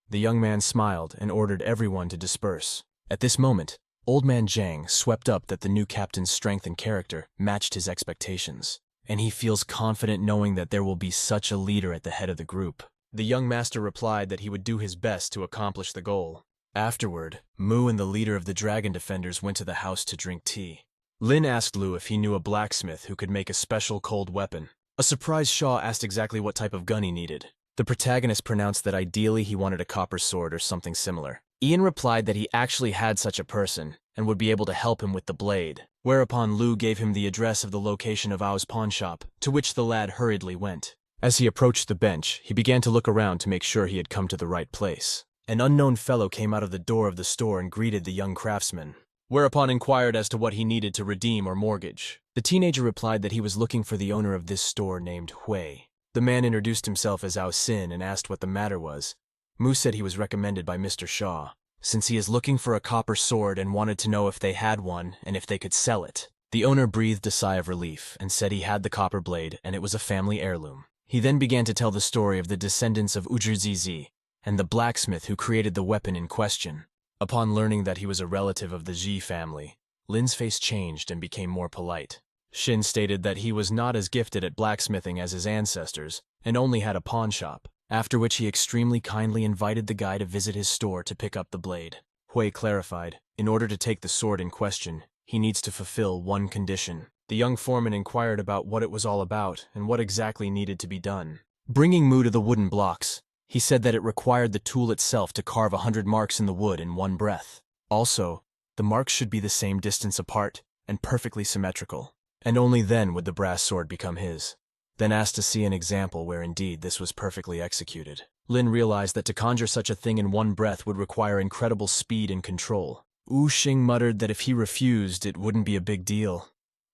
The young man smiled and ordered everyone to disperse. At this moment, Old Man Zhang swept up that the new captain's strength and character matched his expectations, and he feels confident knowing that there will be such a leader at the head of the group. The young master replied that he would do his best to accomplish the goal. Afterward, Mu and the leader of the dragon defenders went to the house to drink tea. Lin asked Lu if he knew a blacksmith who could make a special cold weapon. A surprised Shaw asked exactly what type of gun he needed. The protagonist pronounced that ideally he wanted a copper sword or something similar. Ian replied that he actually had such a person and would be able to help him with the blade, whereupon Lu gave him the address of the location of Ao's pawn shop, to which the lad hurriedly went. As he approached the bench, he began to look around to make sure he had come to the right place. An unknown fellow came out of the door of the store and greeted the young craftsman, whereupon inquired as to what he needed to redeem or mortgage. The teenager replied that he was looking for the owner of this store named Hui. The man introduced himself as Ao Sin and asked what the matter was. Mu said he was recommended by Mr. Shaw, since he is looking for a copper sword and wanted to know if they had one and if they could sell it. The owner breathed a sigh of relief and said he had the copper blade and it was a family heirloom. He then began to tell the story of the descendants of Ujirzizi and the blacksmith who created the weapon in question. Upon learning that he was a relative of the Ji family, Lin's face changed and became more polite. Shin stated that he was not as gifted at blacksmithing as his ancestors and only had a pawn shop, after which he extremely kindly invited the guy to visit his store to pick up the blade. Hui clarified, in order to take the sword in question, he needs to fulfill one condition. The young foreman inquired about what it was all about and what exactly needed to be done. Bringing Mu to the wooden blocks, he said that it required the tool itself to carve 100 marks in the wood in one breath. Also, the marks should be the same distance apart and perfectly symmetrical, and only then would the brass sword become his. Then asked to see an example where indeed this was perfectly executed. Lin realized that to conjure such a thing in one breath would require incredible speed and control. Wu Xing muttered that if he refused, it wouldn't be a big deal.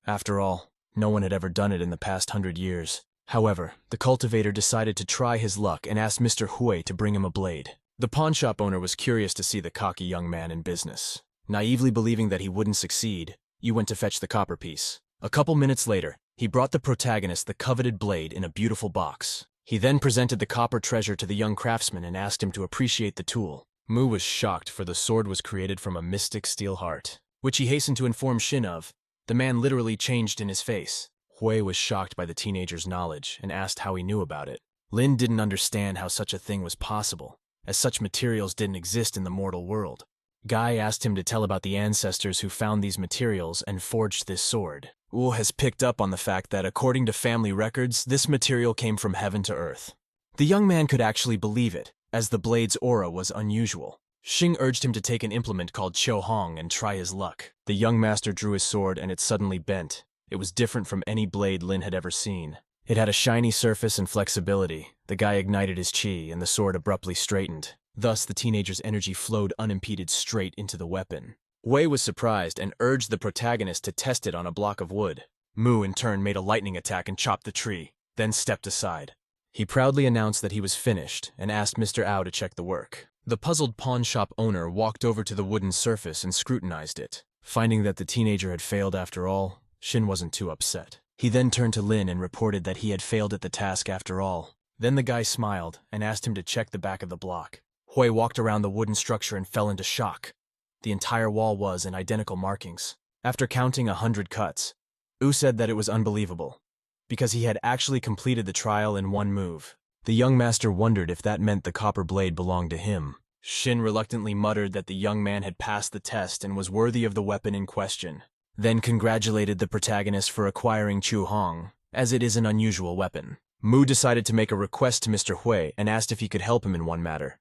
After all, no one had ever done it in the past 100 years. However, the cultivator decided to try his luck and asked Mr. Hui to bring him a blade. The pawnshop owner was curious to see the cocky young man in business. Naively believing that he wouldn't succeed, Yu went to fetch the copper piece. A couple minutes later, he brought the protagonist the coveted blade in a beautiful box. He then presented the copper treasure to the young craftsman and asked him to appreciate the tool. Mu was shocked, for the sword was created from a mystic steel heart, which he hastened to inform Shin of. The man literally changed in his face. Hui was shocked by the teenager's knowledge and asked how he knew about it. Lin didn't understand how such a thing was possible, as such materials didn't exist in the mortal world. Guy asked him to tell about the ancestors who found these materials and forged this sword. Wu has picked up on the fact that, according to family records, this material came from heaven to earth. The young man could actually believe it, as the blade's aura was unusual. Xing urged him to take an implement called Qiu Hong and try his luck. The young master drew his sword and it suddenly bent. It was different from any blade Lin had ever seen. It had a shiny surface and flexibility. The guy ignited his qi and the sword abruptly straightened. Thus, the teenager's energy flowed unimpeded straight into the weapon. Wei was surprised and urged the protagonist to test it on a block of wood. Mu, in turn, made a lightning attack and chopped the tree, then stepped aside. He proudly announced that he was finished and asked Mr. Ao to check the work. The puzzled pawnshop owner walked over to the wooden surface and scrutinized it. Finding that the teenager had failed after all, Shin wasn't too upset. He then turned to Lin and reported that he had failed at the task after all. Then the guy smiled and asked him to check the back of the block. Hui walked around the wooden structure and fell into shock. The entire wall was in identical markings. After counting 100 cuts, Wu said that it was unbelievable, because he had actually completed the trial in one move. The young master wondered if that meant the copper blade belonged to him. Shin reluctantly muttered that the young man had passed the test and was worthy of the weapon in question, then congratulated the protagonist for acquiring Qiu Hong, as it is an unusual weapon. Mu decided to make a request to Mr. Hui and asked if he could help him in one matter.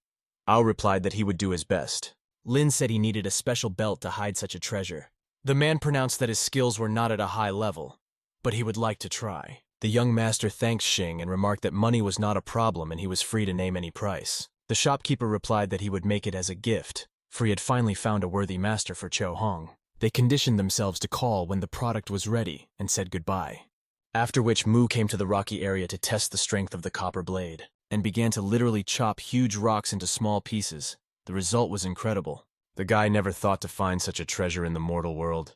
Ao replied that he would do his best. Lin said he needed a special belt to hide such a treasure. The man pronounced that his skills were not at a high level, but he would like to try. The young master thanked Xing and remarked that money was not a problem and he was free to name any price. The shopkeeper replied that he would make it as a gift, for he had finally found a worthy master for Qiu Hong. They conditioned themselves to call when the product was ready and said goodbye. After which Mu came to the rocky area to test the strength of the copper blade, and began to literally chop huge rocks into small pieces. The result was incredible. The guy never thought to find such a treasure in the mortal world.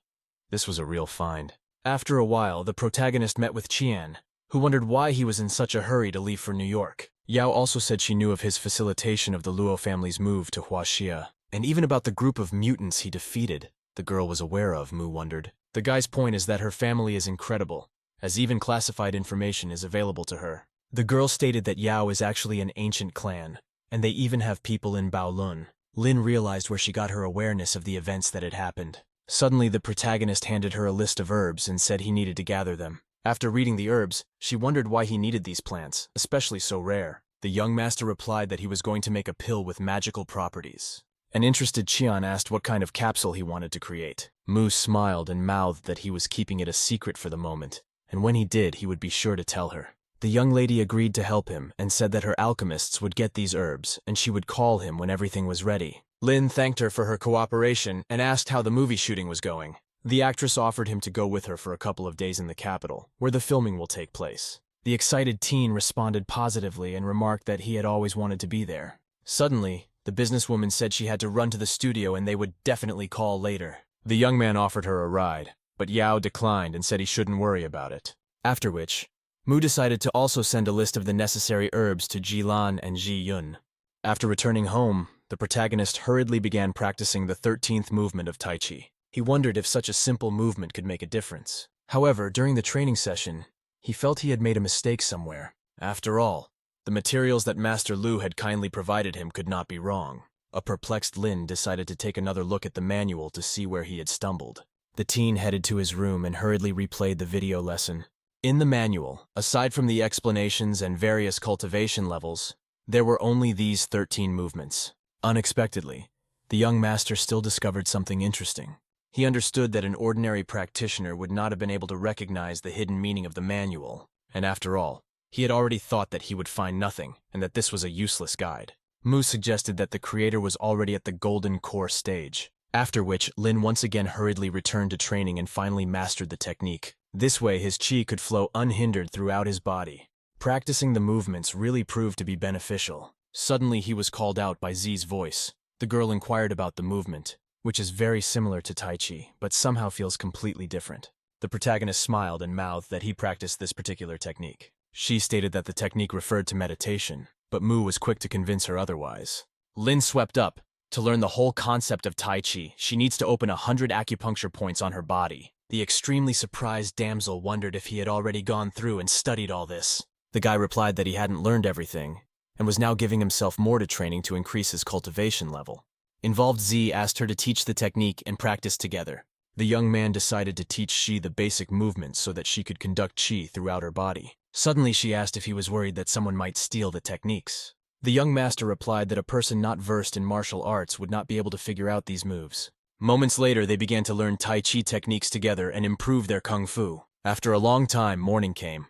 This was a real find. After a while, the protagonist met with Qian, who wondered why he was in such a hurry to leave for New York. Yao also said she knew of his facilitation of the Luo family's move to Huaxia, and even about the group of mutants he defeated. The girl was aware of, Mu wondered. The guy's point is that her family is incredible, as even classified information is available to her. The girl stated that Yao is actually an ancient clan, and they even have people in Baolun. Lin realized where she got her awareness of the events that had happened. Suddenly, the protagonist handed her a list of herbs and said he needed to gather them. After reading the herbs, she wondered why he needed these plants, especially so rare. The young master replied that he was going to make a pill with magical properties. An interested Qian asked what kind of capsule he wanted to create. Mu smiled and mouthed that he was keeping it a secret for the moment, and when he did, he would be sure to tell her. The young lady agreed to help him and said that her alchemists would get these herbs and she would call him when everything was ready. Lin thanked her for her cooperation and asked how the movie shooting was going. The actress offered him to go with her for a couple of days in the capital, where the filming will take place. The excited teen responded positively and remarked that he had always wanted to be there. Suddenly, the businesswoman said she had to run to the studio and they would definitely call later. The young man offered her a ride, but Yao declined and said he shouldn't worry about it. After which, Mu decided to also send a list of the necessary herbs to Jilan and Ji Yun. After returning home, the protagonist hurriedly began practicing the 13th movement of Tai Chi. He wondered if such a simple movement could make a difference. However, during the training session, he felt he had made a mistake somewhere. After all, the materials that Master Lu had kindly provided him could not be wrong. A perplexed Lin decided to take another look at the manual to see where he had stumbled. The teen headed to his room and hurriedly replayed the video lesson. In the manual, aside from the explanations and various cultivation levels, there were only these 13 movements. Unexpectedly, the young master still discovered something interesting. He understood that an ordinary practitioner would not have been able to recognize the hidden meaning of the manual, and after all, he had already thought that he would find nothing and that this was a useless guide. Mu suggested that the creator was already at the golden core stage, after which Lin once again hurriedly returned to training and finally mastered the technique. This way his chi could flow unhindered throughout his body. Practicing the movements really proved to be beneficial. Suddenly he was called out by Z's voice. The girl inquired about the movement, which is very similar to Tai Chi, but somehow feels completely different. The protagonist smiled and mouthed that he practiced this particular technique. She stated that the technique referred to meditation, but Mu was quick to convince her otherwise. Lin swept up. To learn the whole concept of Tai Chi, she needs to open 100 acupuncture points on her body. The extremely surprised damsel wondered if he had already gone through and studied all this. The guy replied that he hadn't learned everything, and was now giving himself more to training to increase his cultivation level. Involved Z asked her to teach the technique and practice together. The young man decided to teach she the basic movements so that she could conduct chi throughout her body. Suddenly she asked if he was worried that someone might steal the techniques. The young master replied that a person not versed in martial arts would not be able to figure out these moves. Moments later, they began to learn Tai Chi techniques together and improve their kung fu. After a long time, morning came.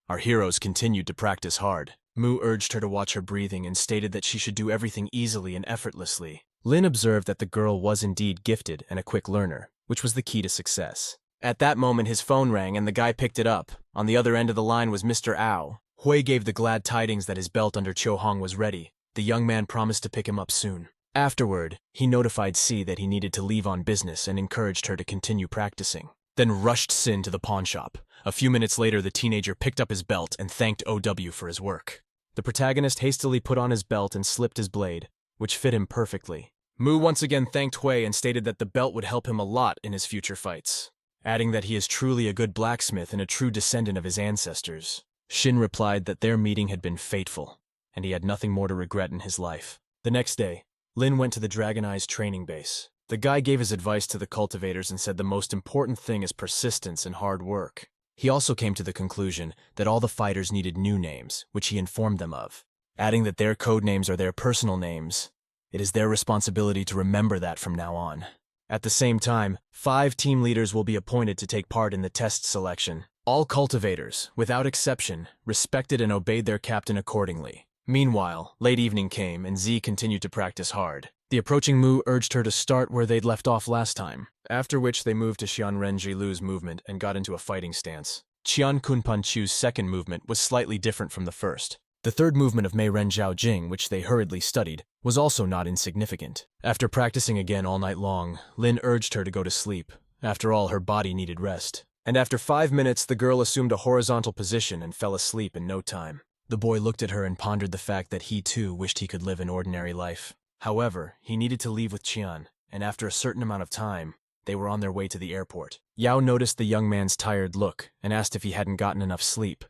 Our heroes continued to practice hard. Mu urged her to watch her breathing and stated that she should do everything easily and effortlessly. Lin observed that the girl was indeed gifted and a quick learner, which was the key to success. At that moment, his phone rang and the guy picked it up. On the other end of the line was Mr. Ao. Hui gave the glad tidings that his belt under Cho Hong was ready. The young man promised to pick him up soon. Afterward, he notified Si that he needed to leave on business and encouraged her to continue practicing. Then rushed Sin to the pawn shop. A few minutes later, the teenager picked up his belt and thanked OW for his work. The protagonist hastily put on his belt and slipped his blade, which fit him perfectly. Mu once again thanked Hui and stated that the belt would help him a lot in his future fights, adding that he is truly a good blacksmith and a true descendant of his ancestors. Shin replied that their meeting had been fateful, and he had nothing more to regret in his life. The next day, Lin went to the Dragon Eye's training base. The guy gave his advice to the cultivators and said the most important thing is persistence and hard work. He also came to the conclusion that all the fighters needed new names, which he informed them of, adding that their code names are their personal names. It is their responsibility to remember that from now on. At the same time, 5 team leaders will be appointed to take part in the test selection. All cultivators, without exception, respected and obeyed their captain accordingly. Meanwhile, late evening came and Z continued to practice hard. The approaching Mu urged her to start where they'd left off last time, after which they moved to Xian Renji Lu's movement and got into a fighting stance. Qian Kunpan Chu's second movement was slightly different from the first. The third movement of Mei Ren Zhao Jing, which they hurriedly studied, was also not insignificant. After practicing again all night long, Lin urged her to go to sleep. After all, her body needed rest. And after 5 minutes, the girl assumed a horizontal position and fell asleep in no time. The boy looked at her and pondered the fact that he too wished he could live an ordinary life. However, he needed to leave with Qian, and after a certain amount of time, they were on their way to the airport. Yao noticed the young man's tired look and asked if he hadn't gotten enough sleep.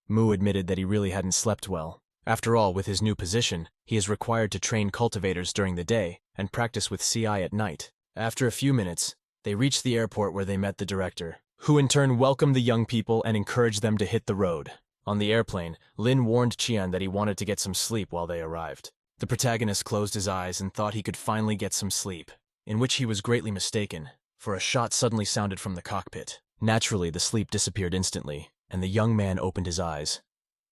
Mu admitted that he really hadn't slept well. After all, with his new position, he is required to train cultivators during the day and practice with CI at night. After a few minutes, they reached the airport where they met the director, who in turn welcomed the young people and encouraged them to hit the road. On the airplane, Lin warned Qian that he wanted to get some sleep while they arrived. The protagonist closed his eyes and thought he could finally get some sleep, in which he was greatly mistaken, for a shot suddenly sounded from the cockpit. Naturally, the sleep disappeared instantly, and the young man opened his eyes.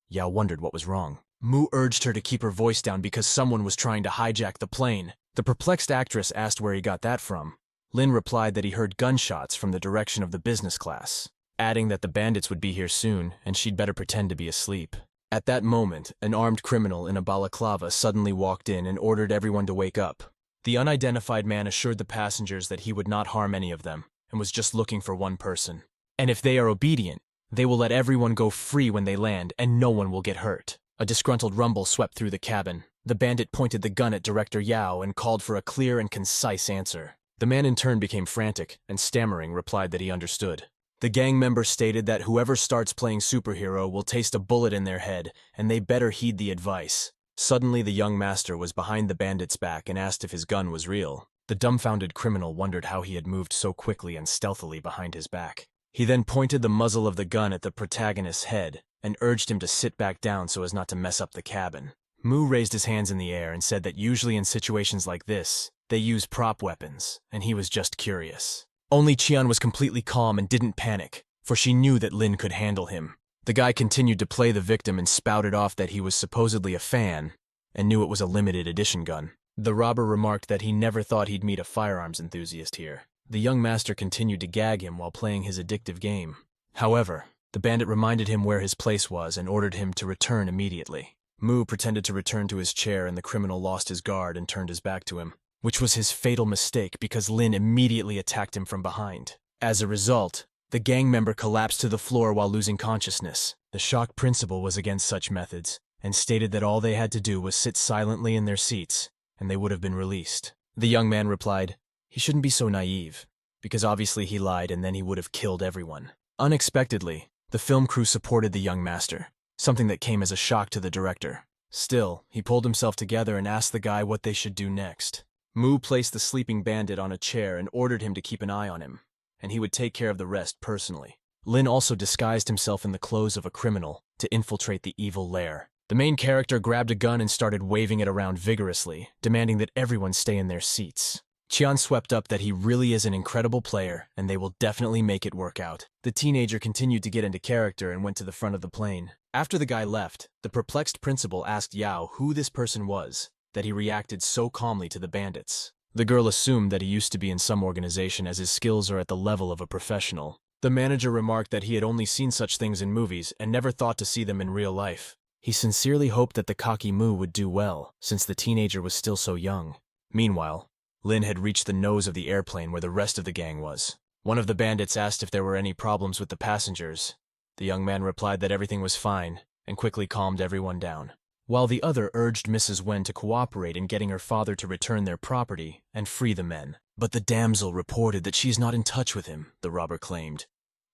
Yao wondered what was wrong. Mu urged her to keep her voice down because someone was trying to hijack the plane. The perplexed actress asked where he got that from. Lin replied that he heard gunshots from the direction of the business class, adding that the bandits would be here soon and she'd better pretend to be asleep. At that moment, an armed criminal in a balaclava suddenly walked in and ordered everyone to wake up. The unidentified man assured the passengers that he would not harm any of them and was just looking for one person. And if they are obedient, they will let everyone go free when they land and no one will get hurt. A disgruntled rumble swept through the cabin. The bandit pointed the gun at Director Yao and called for a clear and concise answer. The man in turn became frantic and stammering replied that he understood. The gang member stated that whoever starts playing superhero will taste a bullet in their head, and they better heed the advice. Suddenly, the young master was behind the bandit's back and asked if his gun was real. The dumbfounded criminal wondered how he had moved so quickly and stealthily behind his back. He then pointed the muzzle of the gun at the protagonist's head and urged him to sit back down so as not to mess up the cabin. Mu raised his hands in the air and said that usually in situations like this, they use prop weapons, and he was just curious. Only Qian was completely calm and didn't panic, for she knew that Lin could handle him. The guy continued to play the victim and spouted off that he was supposedly a fan and knew it was a limited edition gun. The robber remarked that he never thought he'd meet a firearms enthusiast here. The young master continued to gag him while playing his addictive game. However, the bandit reminded him where his place was and ordered him to return immediately. Mu pretended to return to his chair and the criminal lost his guard and turned his back to him, which was his fatal mistake because Lin immediately attacked him from behind. As a result, the gang member collapsed to the floor while losing consciousness. The shock principal was against such methods and stated that all they had to do was sit silently in their seats and they would have been released. The young man replied, he shouldn't be so naive, because obviously he lied and then he would have killed everyone. Unexpectedly, the film crew supported the young master, something that came as a shock to the director. Still, he pulled himself together and asked the guy what they should do next. Mu placed the sleeping bandit on a chair and ordered him to keep an eye on him, and he would take care of the rest personally. Lin also disguised himself in the clothes of a criminal to infiltrate the evil lair. The main character grabbed a gun and started waving it around vigorously, demanding that everyone stay in their seats. Qian swept up that he really is an incredible player, and they will definitely make it work out. The teenager continued to get into character and went to the front of the plane. After the guy left, the perplexed principal asked Yao who this person was, that he reacted so calmly to the bandits. The girl assumed that he used to be in some organization as his skills are at the level of a professional. The manager remarked that he had only seen such things in movies and never thought to see them in real life. He sincerely hoped that the cocky Mu would do well, since the teenager was still so young. Meanwhile, Lin had reached the nose of the airplane where the rest of the gang was. One of the bandits asked if there were any problems with the passengers. The young man replied that everything was fine and quickly calmed everyone down, while the other urged Mrs. Wen to cooperate in getting her father to return their property and free the men. But the damsel reported that she's not in touch with him, the robber claimed.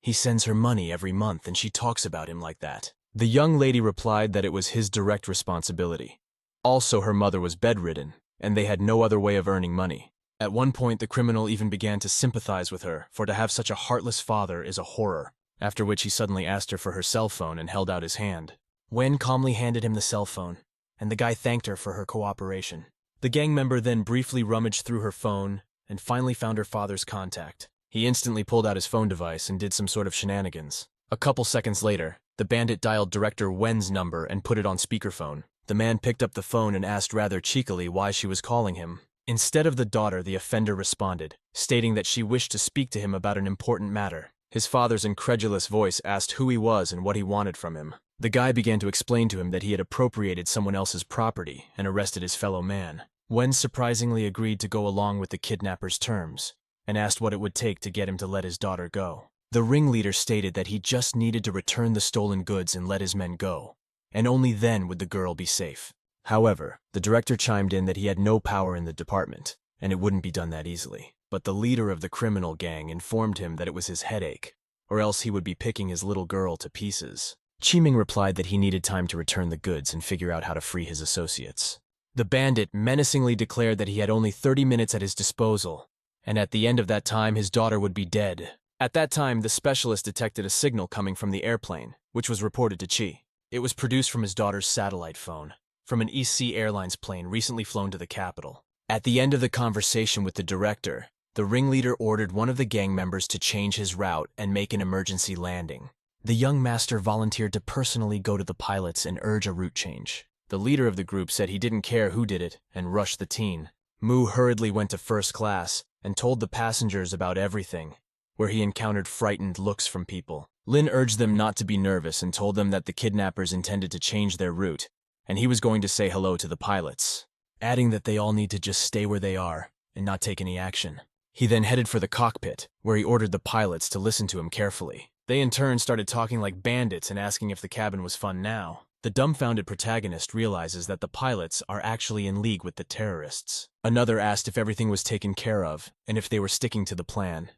He sends her money every month and she talks about him like that. The young lady replied that it was his direct responsibility. Also, her mother was bedridden, and they had no other way of earning money. At one point, the criminal even began to sympathize with her, for to have such a heartless father is a horror, after which he suddenly asked her for her cell phone and held out his hand. Wen calmly handed him the cell phone, and the guy thanked her for her cooperation. The gang member then briefly rummaged through her phone and finally found her father's contact. He instantly pulled out his phone device and did some sort of shenanigans. A couple seconds later, the bandit dialed Director Wen's number and put it on speakerphone. The man picked up the phone and asked rather cheekily why she was calling him. Instead of the daughter, the offender responded, stating that she wished to speak to him about an important matter. His father's incredulous voice asked who he was and what he wanted from him. The guy began to explain to him that he had appropriated someone else's property and arrested his fellow man. Wen surprisingly agreed to go along with the kidnapper's terms and asked what it would take to get him to let his daughter go. The ringleader stated that he just needed to return the stolen goods and let his men go, and only then would the girl be safe. However, the director chimed in that he had no power in the department, and it wouldn't be done that easily. But the leader of the criminal gang informed him that it was his headache, or else he would be picking his little girl to pieces. Qiming replied that he needed time to return the goods and figure out how to free his associates. The bandit menacingly declared that he had only 30 minutes at his disposal, and at the end of that time his daughter would be dead. At that time, the specialist detected a signal coming from the airplane, which was reported to Qi. It was produced from his daughter's satellite phone, from an East Sea Airlines plane recently flown to the capital. At the end of the conversation with the director, the ringleader ordered one of the gang members to change his route and make an emergency landing. The young master volunteered to personally go to the pilots and urge a route change. The leader of the group said he didn't care who did it and rushed the teen. Mu hurriedly went to first class and told the passengers about everything, where he encountered frightened looks from people. Lin urged them not to be nervous and told them that the kidnappers intended to change their route, and he was going to say hello to the pilots, adding that they all need to just stay where they are and not take any action. He then headed for the cockpit, where he ordered the pilots to listen to him carefully. They in turn started talking like bandits and asking if the cabin was fun now. The dumbfounded protagonist realizes that the pilots are actually in league with the terrorists. Another asked if everything was taken care of and if they were sticking to the plan.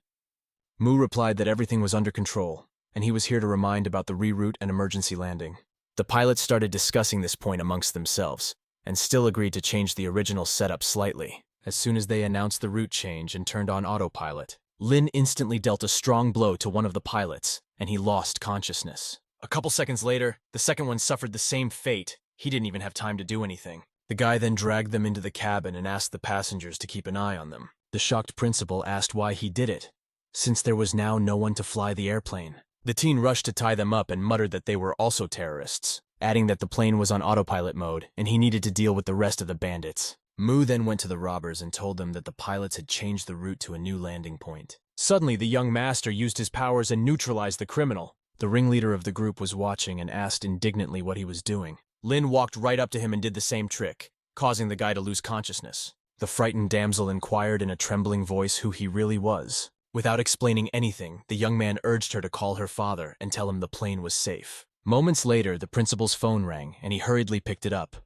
Mu replied that everything was under control, and he was here to remind about the reroute and emergency landing. The pilots started discussing this point amongst themselves, and still agreed to change the original setup slightly. As soon as they announced the route change and turned on autopilot, Lin instantly dealt a strong blow to one of the pilots, and he lost consciousness. A couple seconds later, the second one suffered the same fate. He didn't even have time to do anything. The guy then dragged them into the cabin and asked the passengers to keep an eye on them. The shocked principal asked why he did it, since there was now no one to fly the airplane. The teen rushed to tie them up and muttered that they were also terrorists, adding that the plane was on autopilot mode and he needed to deal with the rest of the bandits. Mu then went to the robbers and told them that the pilots had changed the route to a new landing point. Suddenly, the young master used his powers and neutralized the criminal. The ringleader of the group was watching and asked indignantly what he was doing. Lin walked right up to him and did the same trick, causing the guy to lose consciousness. The frightened damsel inquired in a trembling voice who he really was. Without explaining anything, the young man urged her to call her father and tell him the plane was safe. Moments later, the principal's phone rang, and he hurriedly picked it up.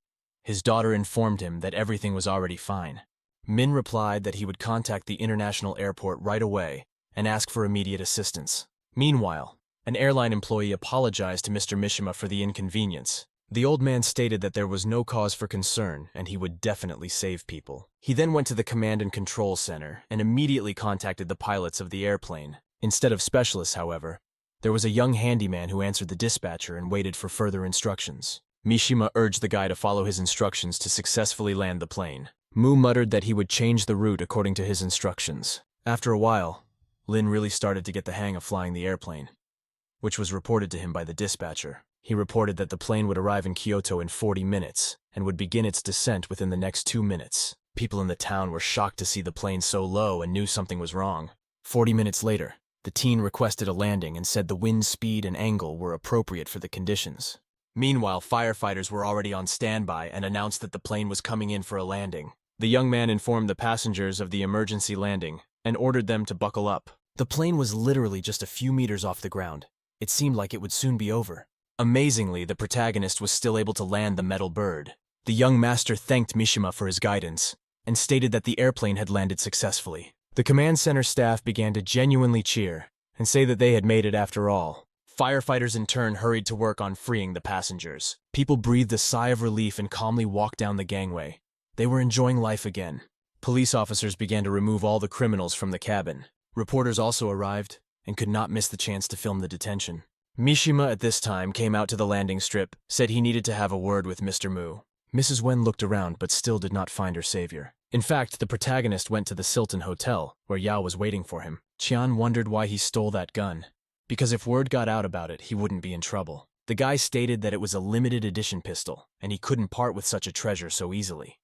His daughter informed him that everything was already fine. Min replied that he would contact the international airport right away and ask for immediate assistance. Meanwhile, an airline employee apologized to Mr. Mishima for the inconvenience. The old man stated that there was no cause for concern and he would definitely save people. He then went to the command and control center and immediately contacted the pilots of the airplane. Instead of specialists, however, there was a young handyman who answered the dispatcher and waited for further instructions. Mishima urged the guy to follow his instructions to successfully land the plane. Mu muttered that he would change the route according to his instructions. After a while, Lin really started to get the hang of flying the airplane, which was reported to him by the dispatcher. He reported that the plane would arrive in Kyoto in 40 minutes and would begin its descent within the next 2 minutes. People in the town were shocked to see the plane so low and knew something was wrong. 40 minutes later, the teen requested a landing and said the wind speed and angle were appropriate for the conditions. Meanwhile, firefighters were already on standby and announced that the plane was coming in for a landing. The young man informed the passengers of the emergency landing and ordered them to buckle up. The plane was literally just a few meters off the ground. It seemed like it would soon be over. Amazingly, the protagonist was still able to land the metal bird. The young master thanked Mishima for his guidance and stated that the airplane had landed successfully. The command center staff began to genuinely cheer and say that they had made it after all. Firefighters in turn hurried to work on freeing the passengers. People breathed a sigh of relief and calmly walked down the gangway. They were enjoying life again. Police officers began to remove all the criminals from the cabin. Reporters also arrived and could not miss the chance to film the detention. Mishima at this time came out to the landing strip, said he needed to have a word with Mr. Mu. Mrs. Wen looked around but still did not find her savior. In fact, the protagonist went to the Silton Hotel, where Yao was waiting for him. Qian wondered why he stole that gun, because if word got out about it, he wouldn't be in trouble. The guy stated that it was a limited edition pistol, and he couldn't part with such a treasure so easily.